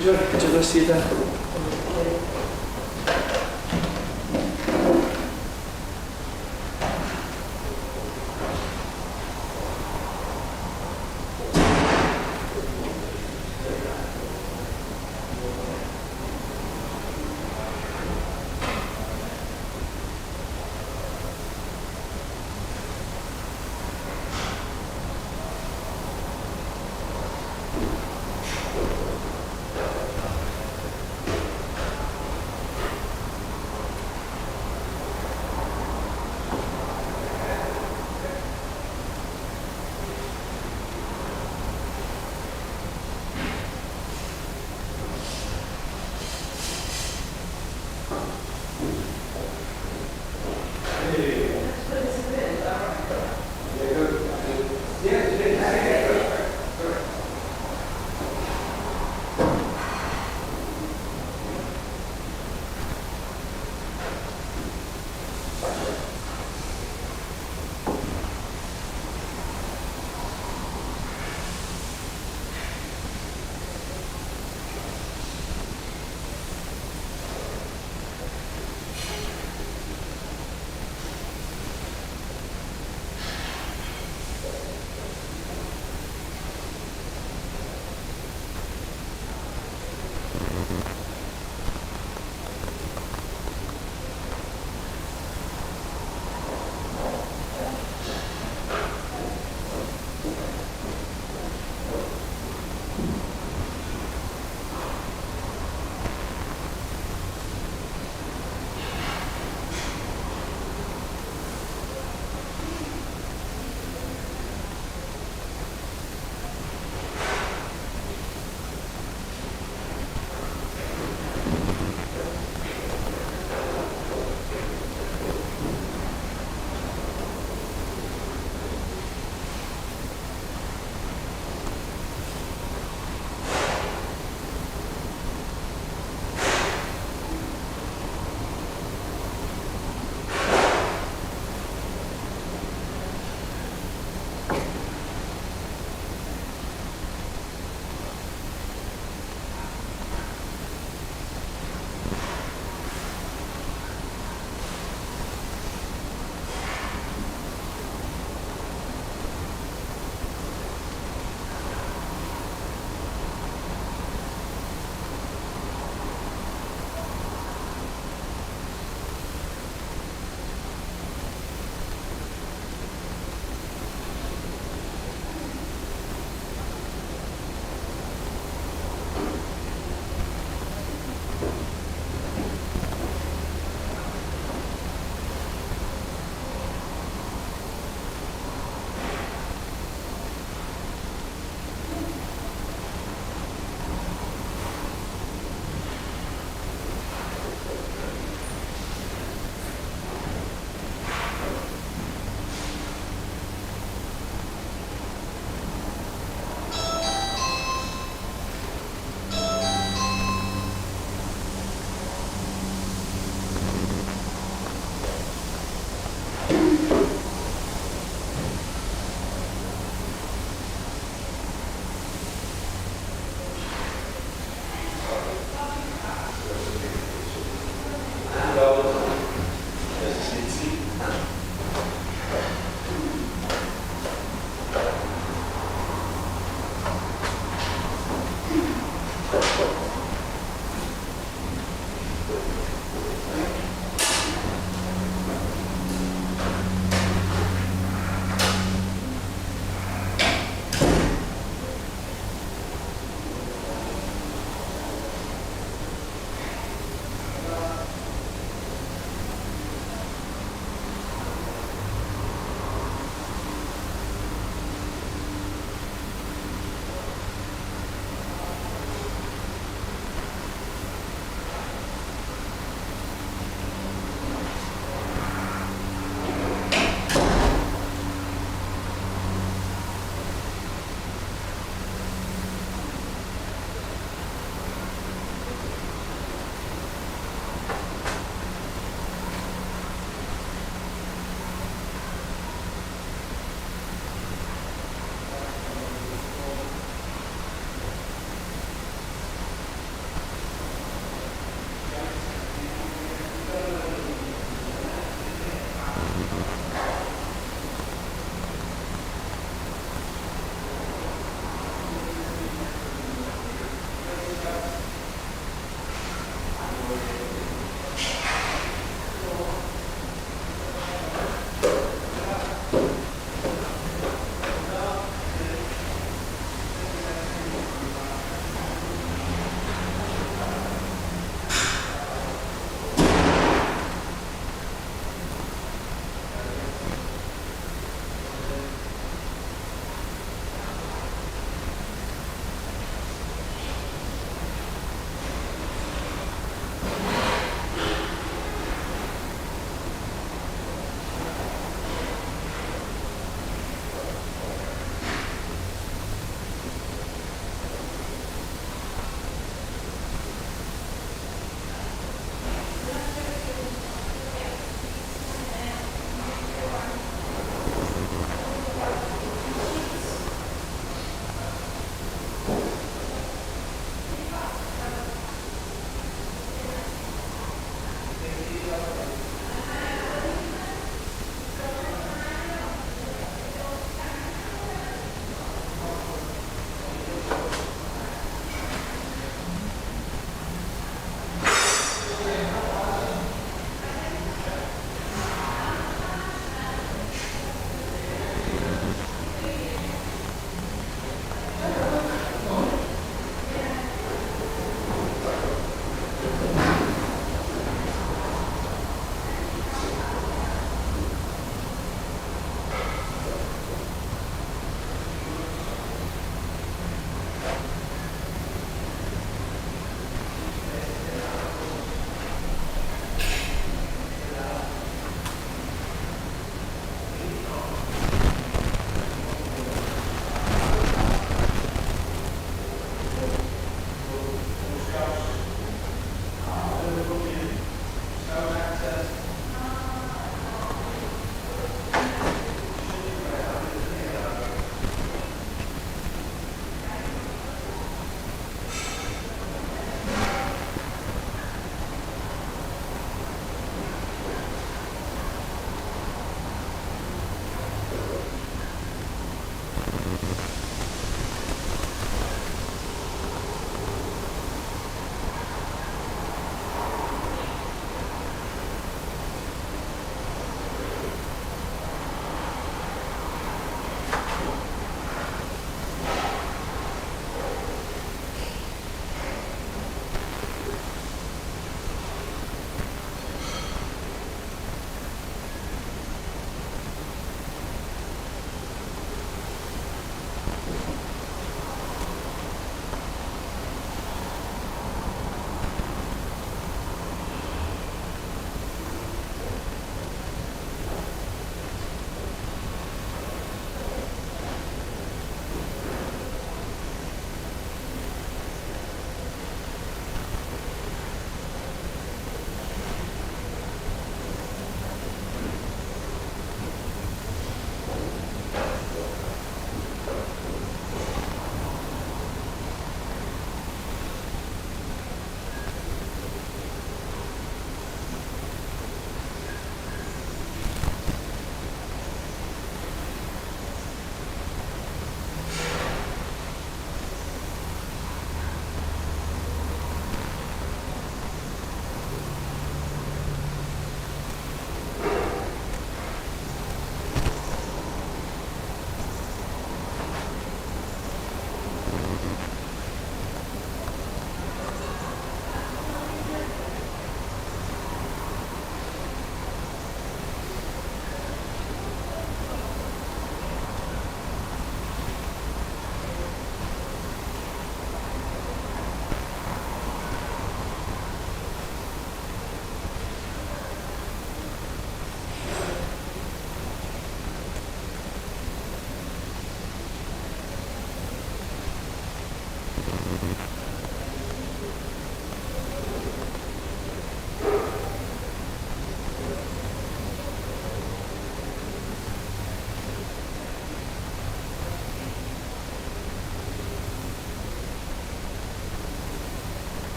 Enjoy the rest of your day.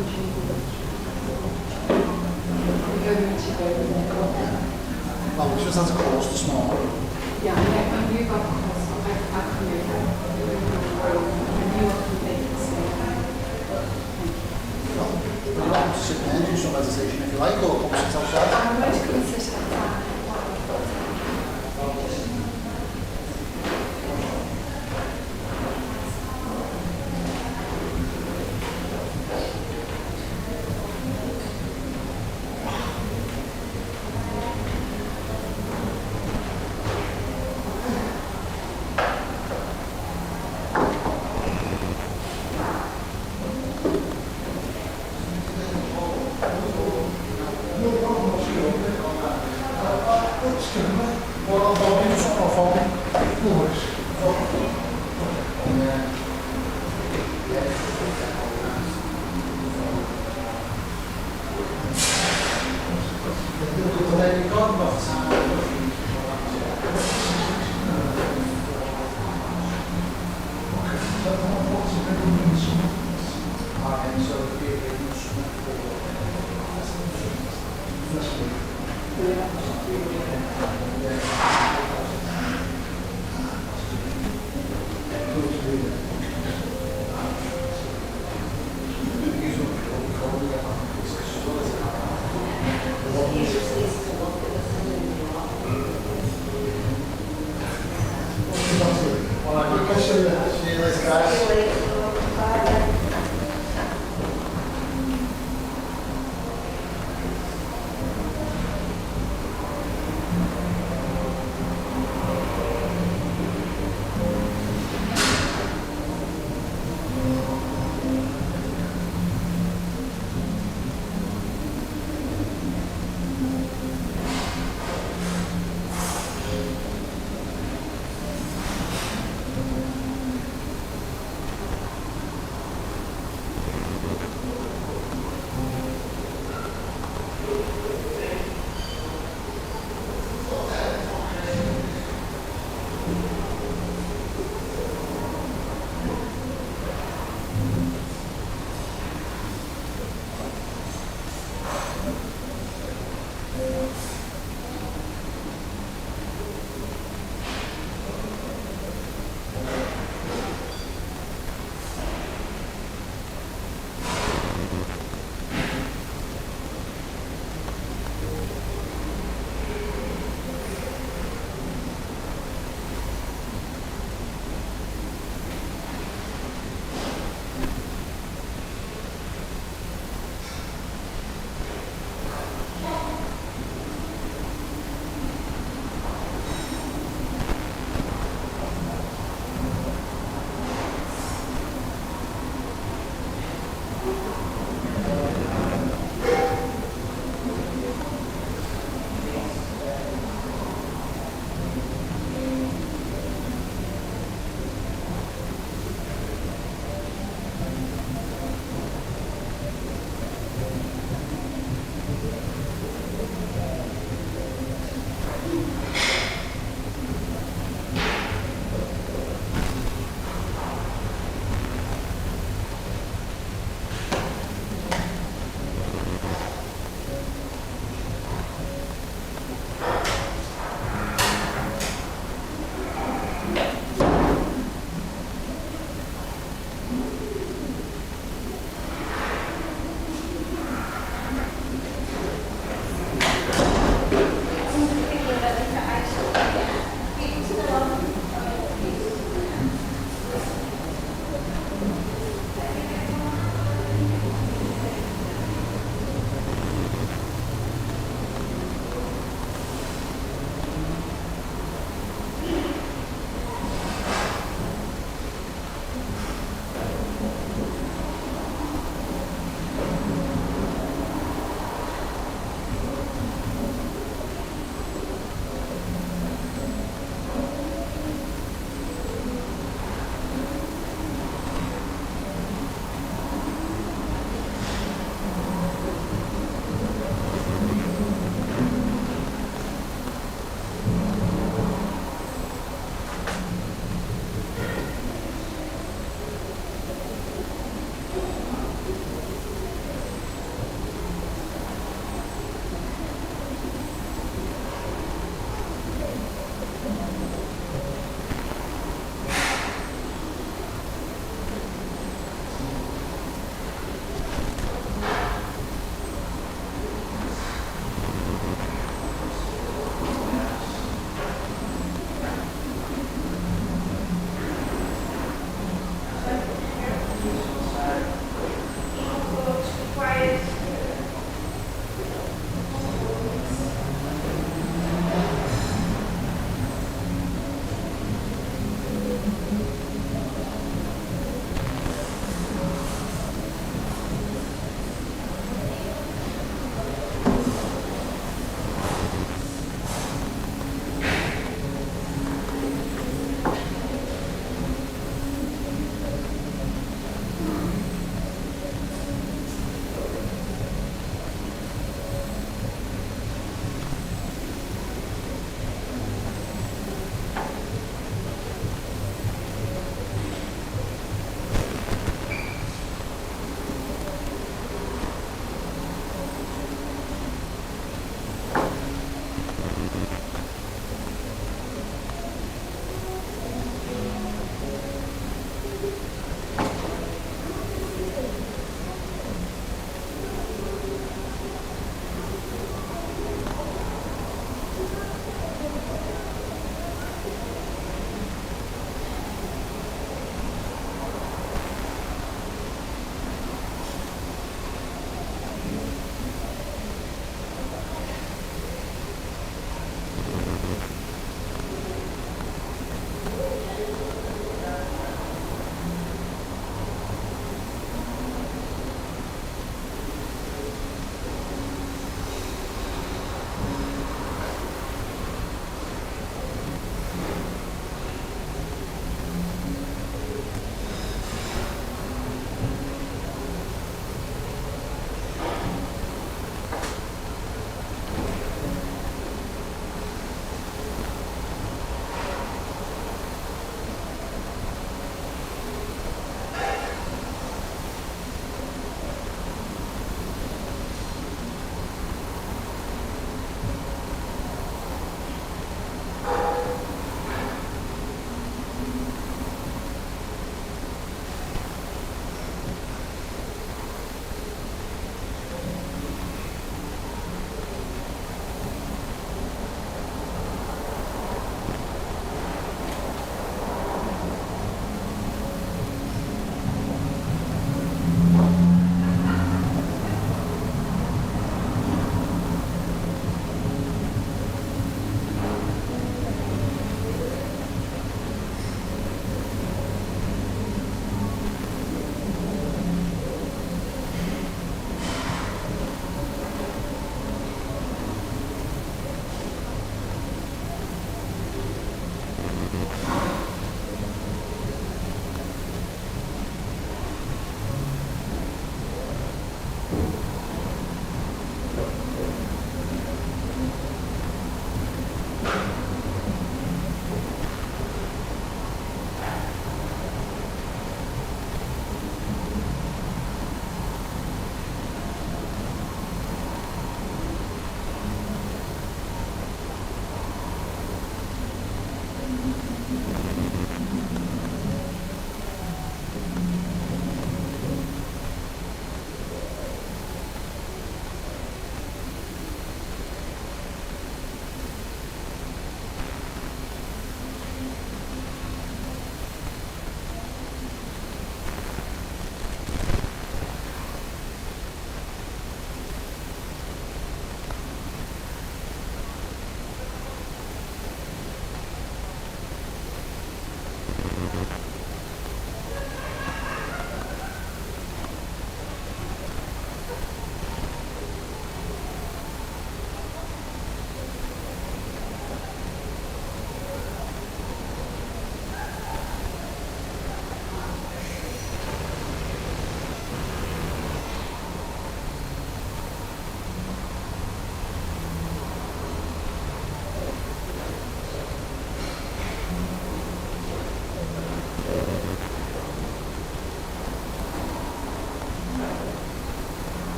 Well, we just had a course this morning. Yeah, and you got a course on how can you help and you often think Well, you want to sit there and do some meditation if you like, or come sit outside. I'm going to come and sit outside.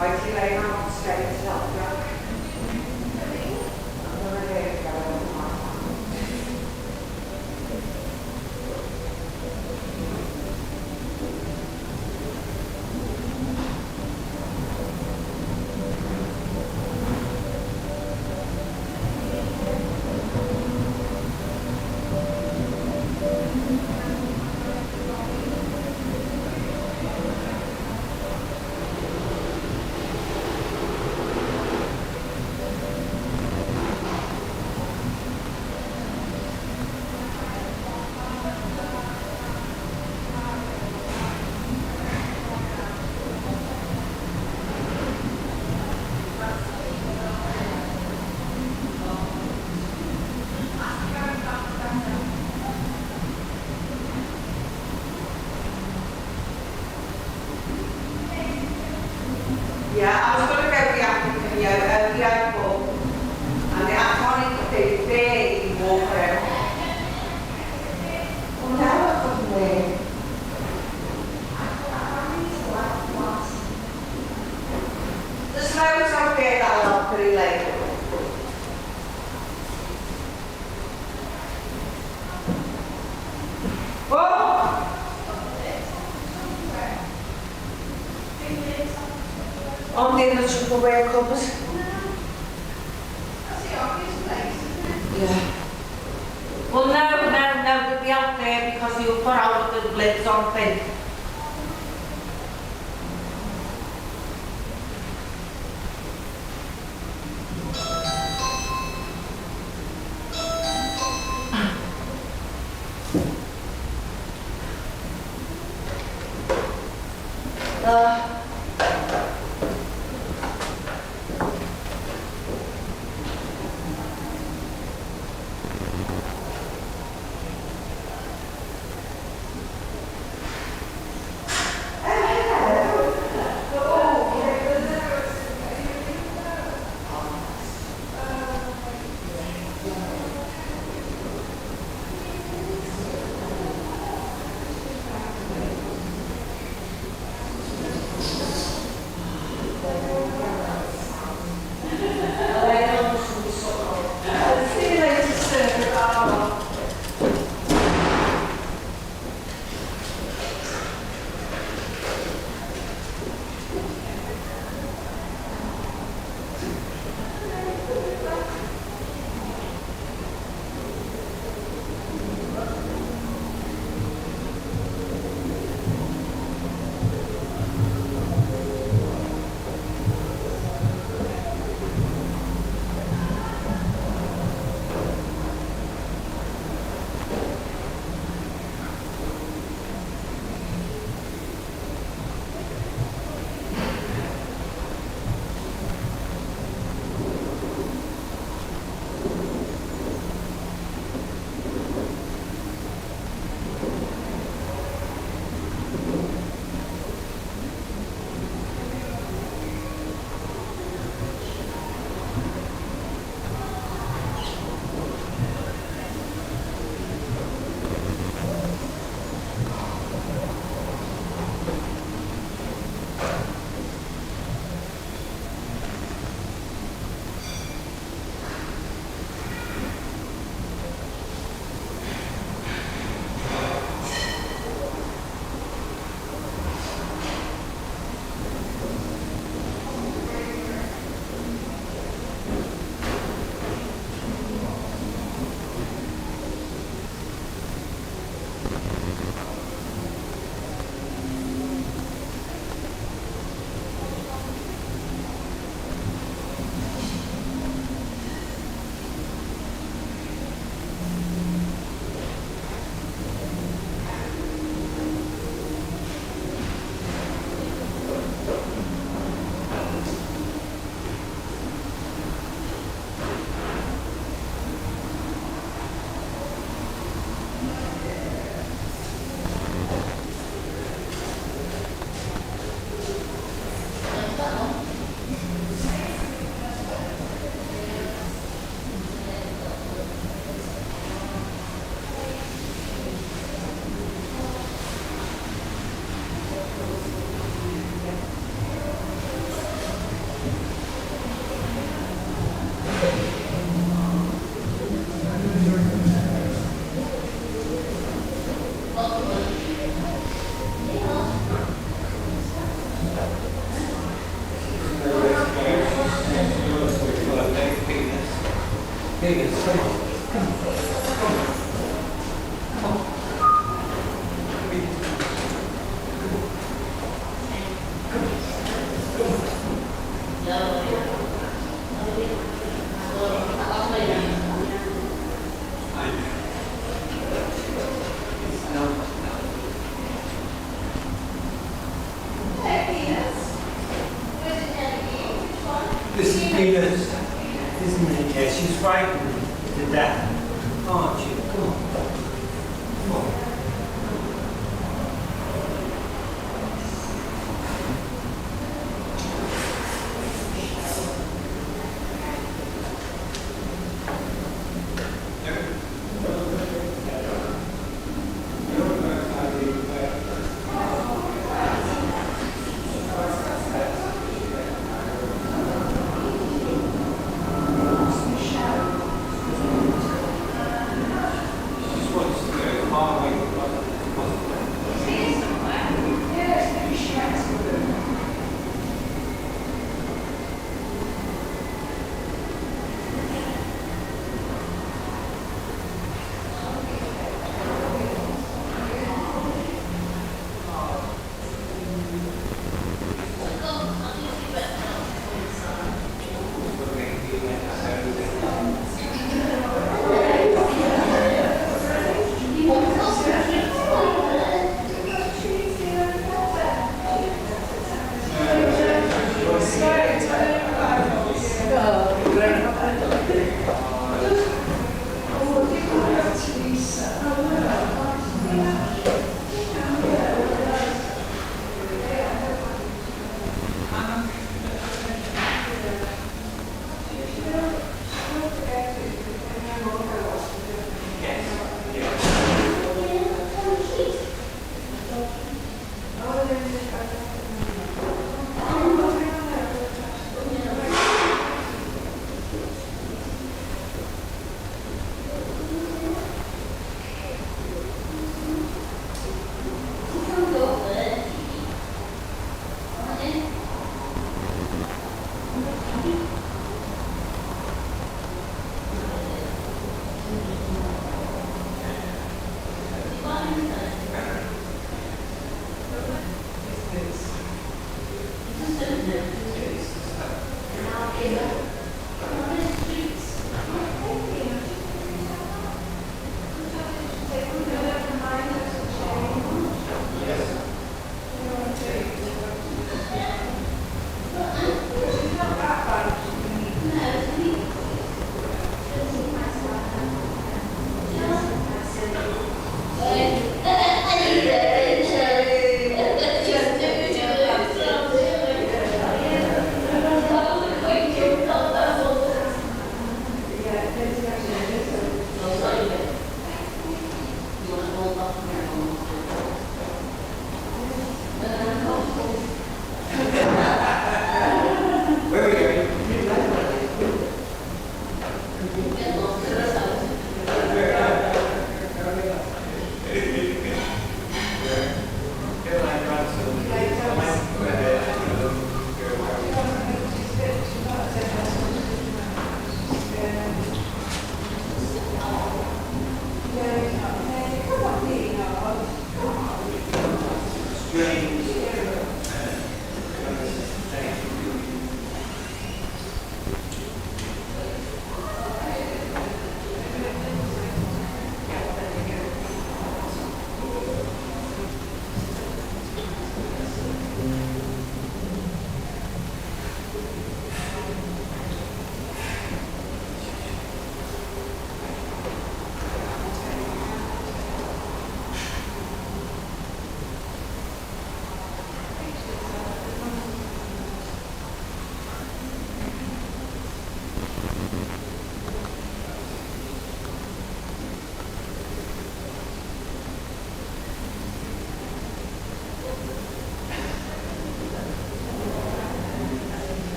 Right, you lay down on straight to help you. Yeah, I was going to go with the African yoga, and the iconic baby walker. Well, now I couldn't win. There's loads out there that I love pretty late. Whoa! On the Tupperware cupboard. That's the obvious place. Yeah. Well, no, they'll be out there because you'll put out the lids on thing. This is Venus, isn't it? Yeah, she's frightened to death, aren't you? Come on. Come on.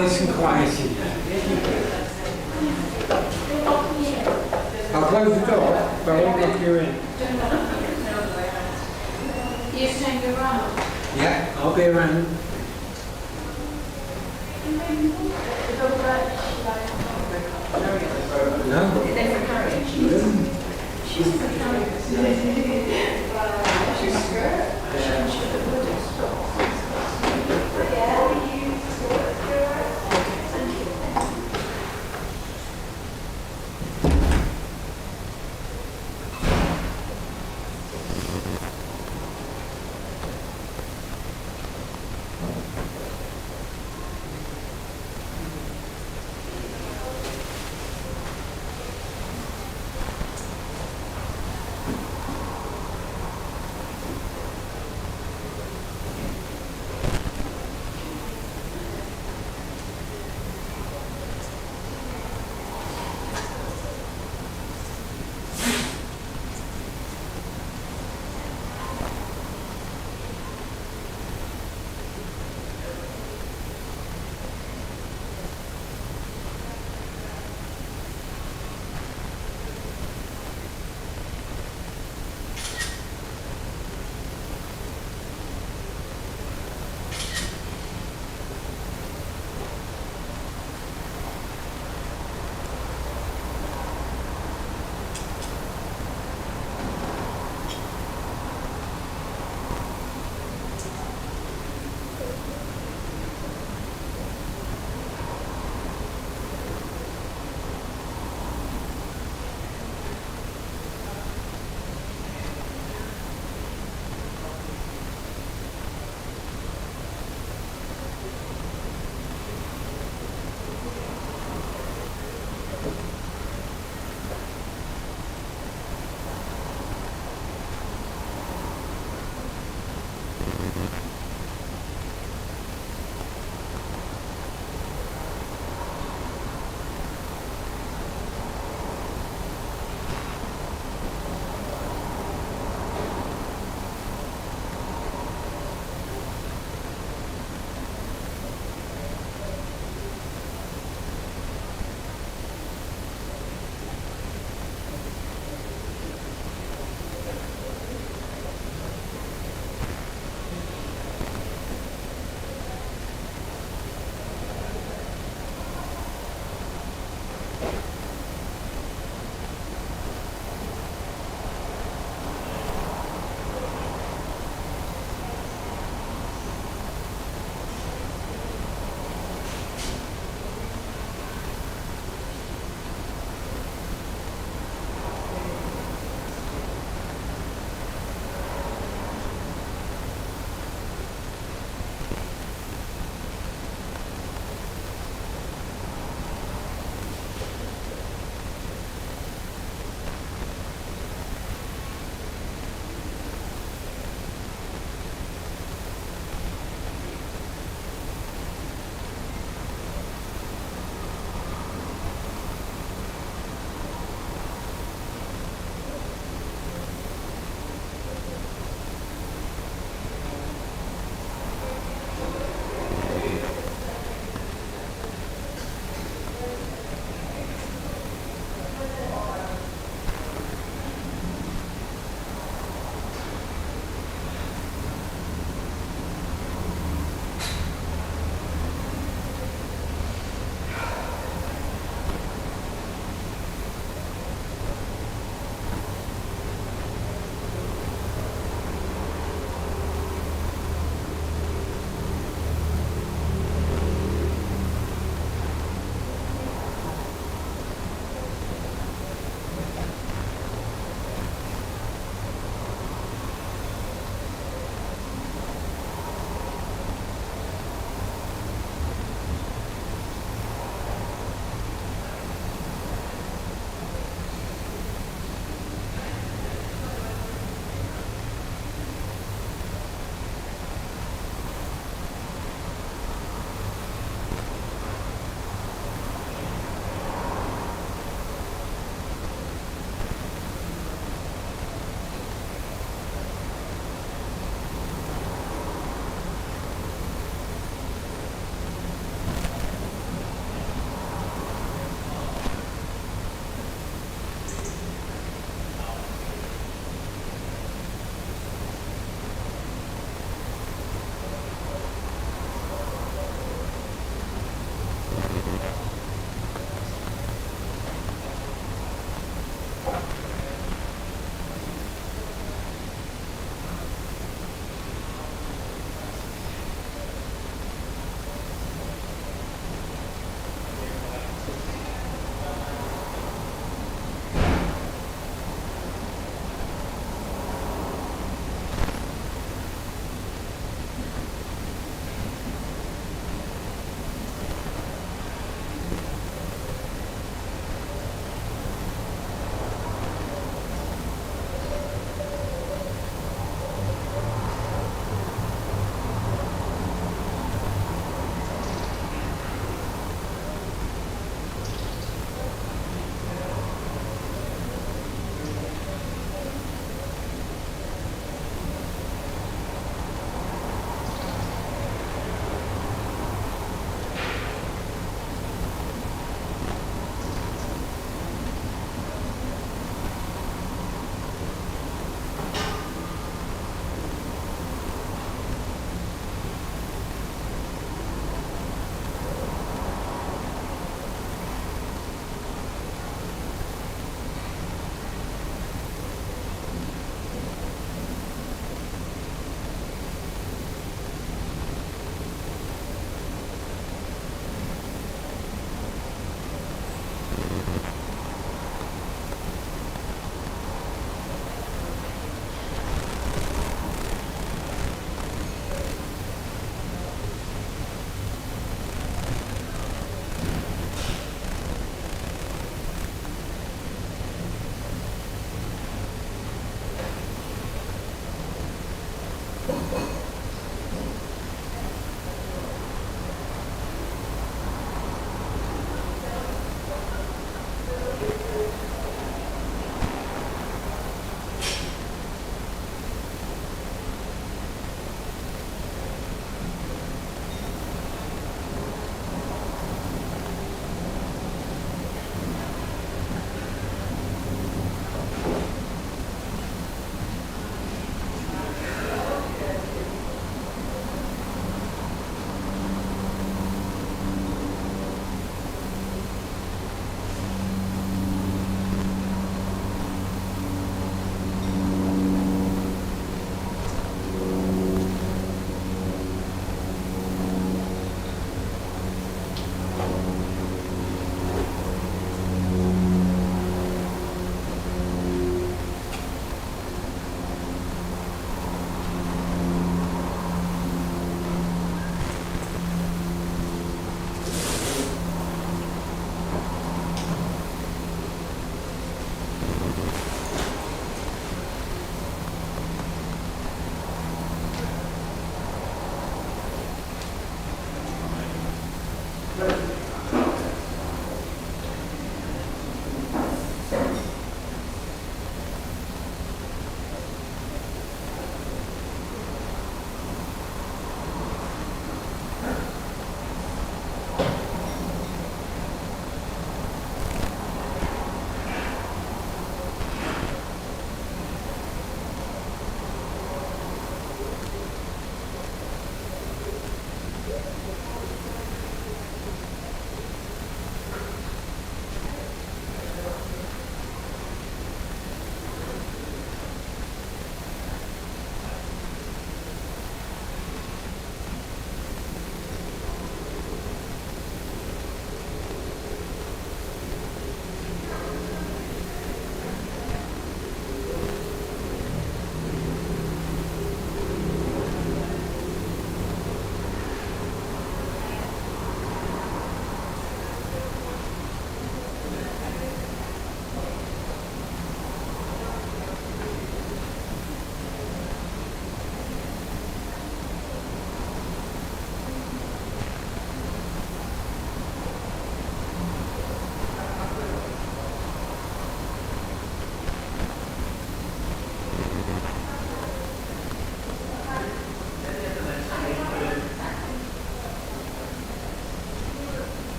nice and quiet in there. I'll close the door, but I won't lock you in. You stand around. Yeah, I'll be around. No.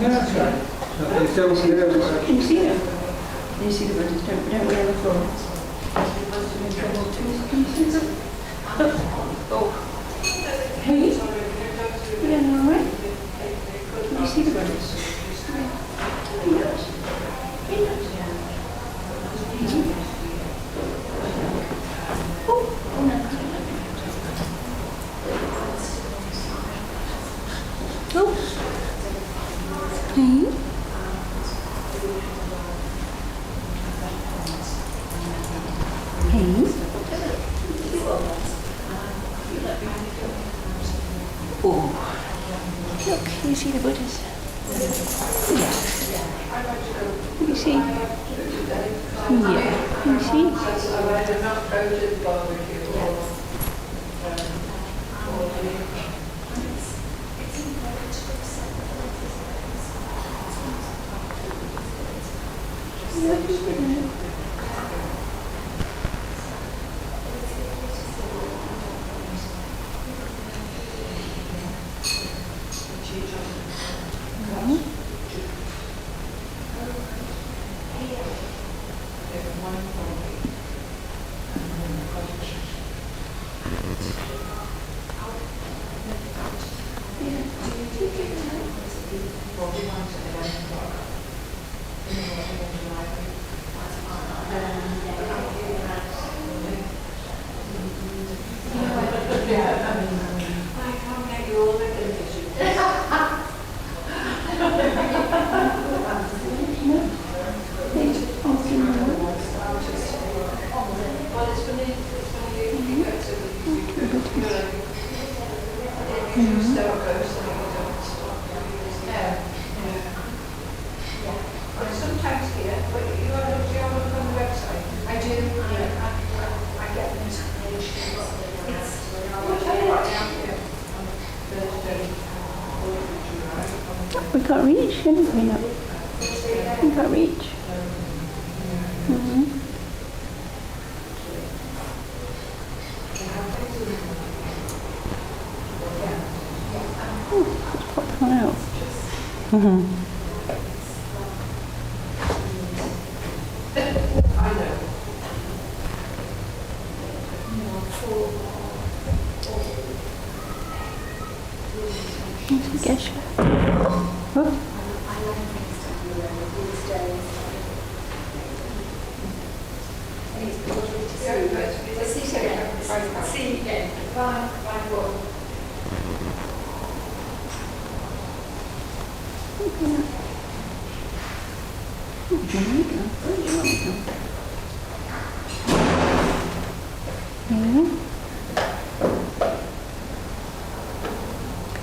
Yeah, that's right. It's still here. Can you see them? Can you see the buttons? Don't wear the floor. Can you see them? Oh. Hey? You doing all right? Can you see the buttons? Look, can you see the Buddhas? Yeah. Can you see? Yeah. Can you see? We can't reach, can we? No. We can't reach. Just pop one out. Gesture. Oh.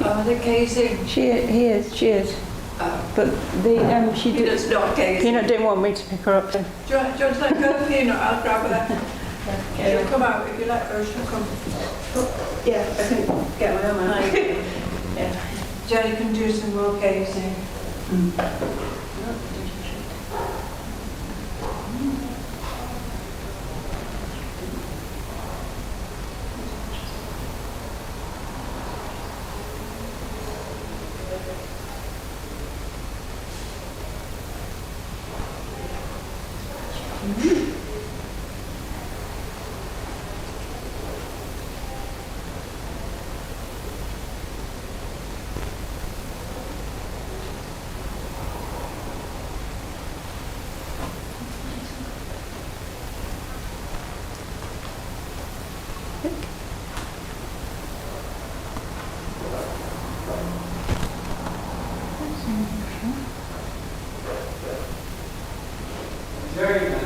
Oh, the casing. He is. But the she did. Peanut's not Katie. Peanut didn't want me to pick her up. Then. Do you want to let go of Peanut? I'll grab her. She'll come out. If you let her, she'll come. Oh, yeah, I can get my own hand. Yeah. Jenny can do some more gazing. Very nice.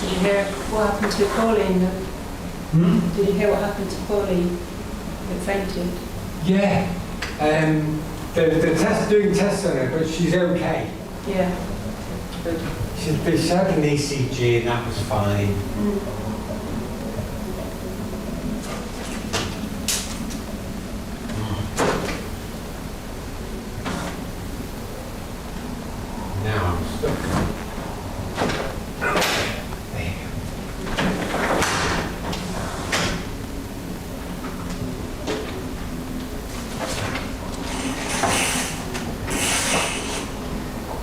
Did you hear what happened to Pauline? Did you hear what happened to Pauline? It fainted. Yeah, The test, doing tests on her, but she's okay. Yeah. Good. She had an ECG and that was fine. Now I'm stuck. There you go.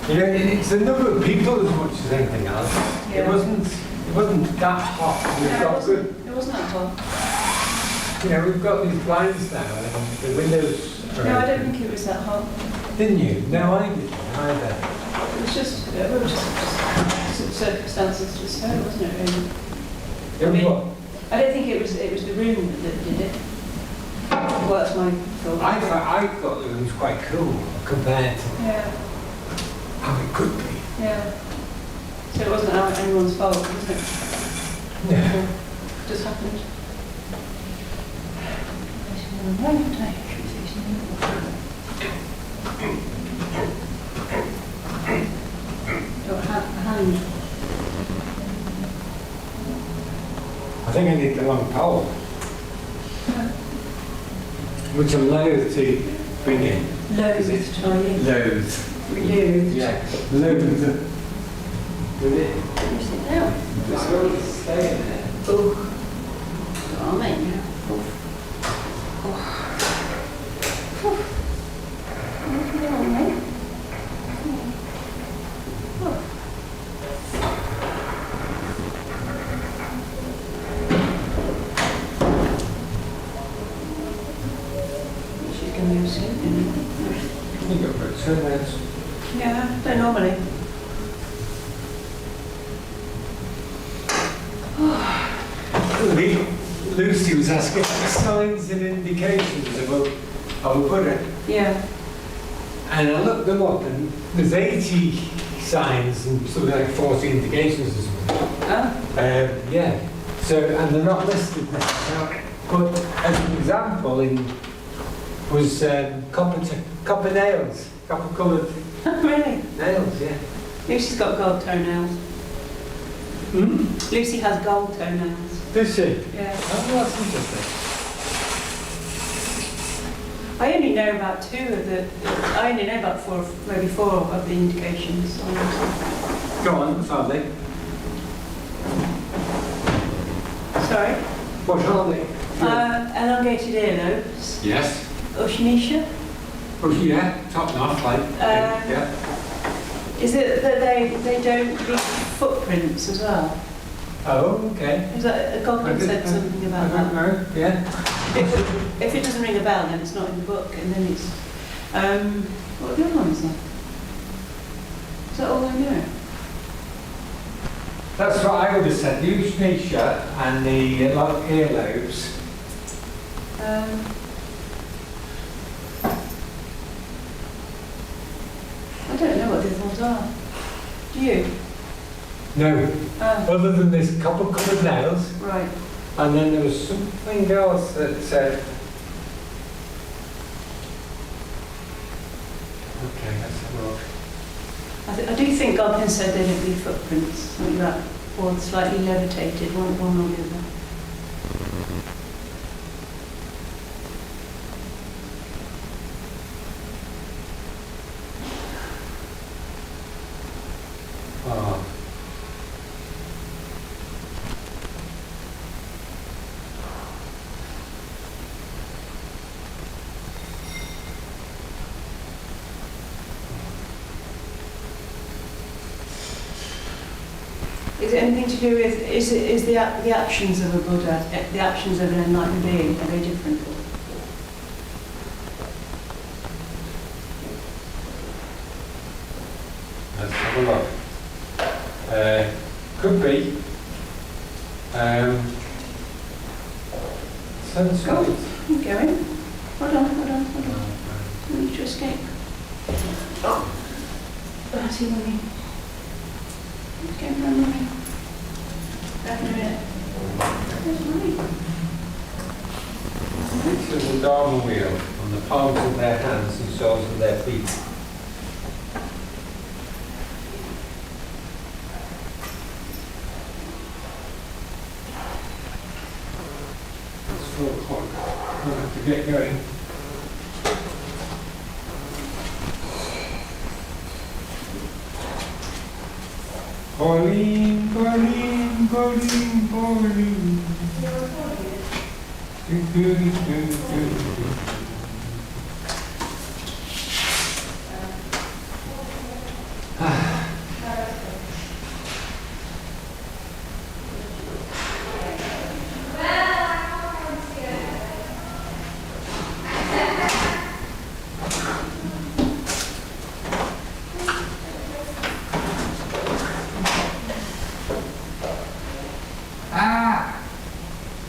You know, it's a number of people as much as anything else. Yeah. It wasn't that hot. We've got good. It wasn't that hot. You know, we've got these blinds now and the windows are No, I don't open. think it was that hot. Didn't you? No, I didn't either. It was just, just circumstances just so, wasn't it, really? It was what? I don't think it was the room that did it. Well, that's my thought. I thought the room was quite cool compared to Yeah, how it could be. yeah. So it wasn't anyone's fault, was it? Yeah. It just happened. Your hand. I think I need the long pole. Which I'm loath to bring in. Loathed, are you? Loath. Loathed. Yeah. Loath. With it. You sit down. It's going to stay in there. Oh. Oh, mate. She's going to be sleeping. You've got about 10 minutes. Yeah, don't normally. Lucy was asking signs and indications of a Buddha. Yeah. And I looked them up and there's 80 signs and something like 40 indications or something. Oh. Yeah. So, and they're not listed necessarily. But as an example was copper nails, copper coloured Really? nails, yeah. Lucy's got gold toenails. Lucy has gold toenails. Does she? Yeah. Oh, that's interesting. I only know about I only know about maybe four of the indications. Go on, family. Sorry? What are they? Elongated earlobes. Yes. Oceanesia. Oh, yeah, top notch, like. Yeah. Is it that they don't leave footprints as well? Oh, okay. Is that Godwin said something about I don't that? know, yeah. If it doesn't ring a bell, then it's not in the book, and then it's what are the other ones then? Is that all I know? That's what I would have said. The Oceanesia and the earlobes. I don't know what the other ones are. Do you? No. Oh, Other than this copper coloured nails, right. and then there was something else that said. Okay, let's have a look. I do think Godwin said they don't leave footprints, something like that, or slightly levitated, one or the other. Oh. Is it anything to do with, is the actions of a Buddha, the actions of an enlightened being, are they different? Let's have a look. Could be. Sensory. Keep going. Hold on. I need to escape. Oh. That's he running. He's going running. Back in a minute. There's money. Picture of the Dharma wheel on the palms of their hands and soles of their feet. It's 4 o'clock. We'll have to get going. Pauline, Pauline, Pauline, Pauline.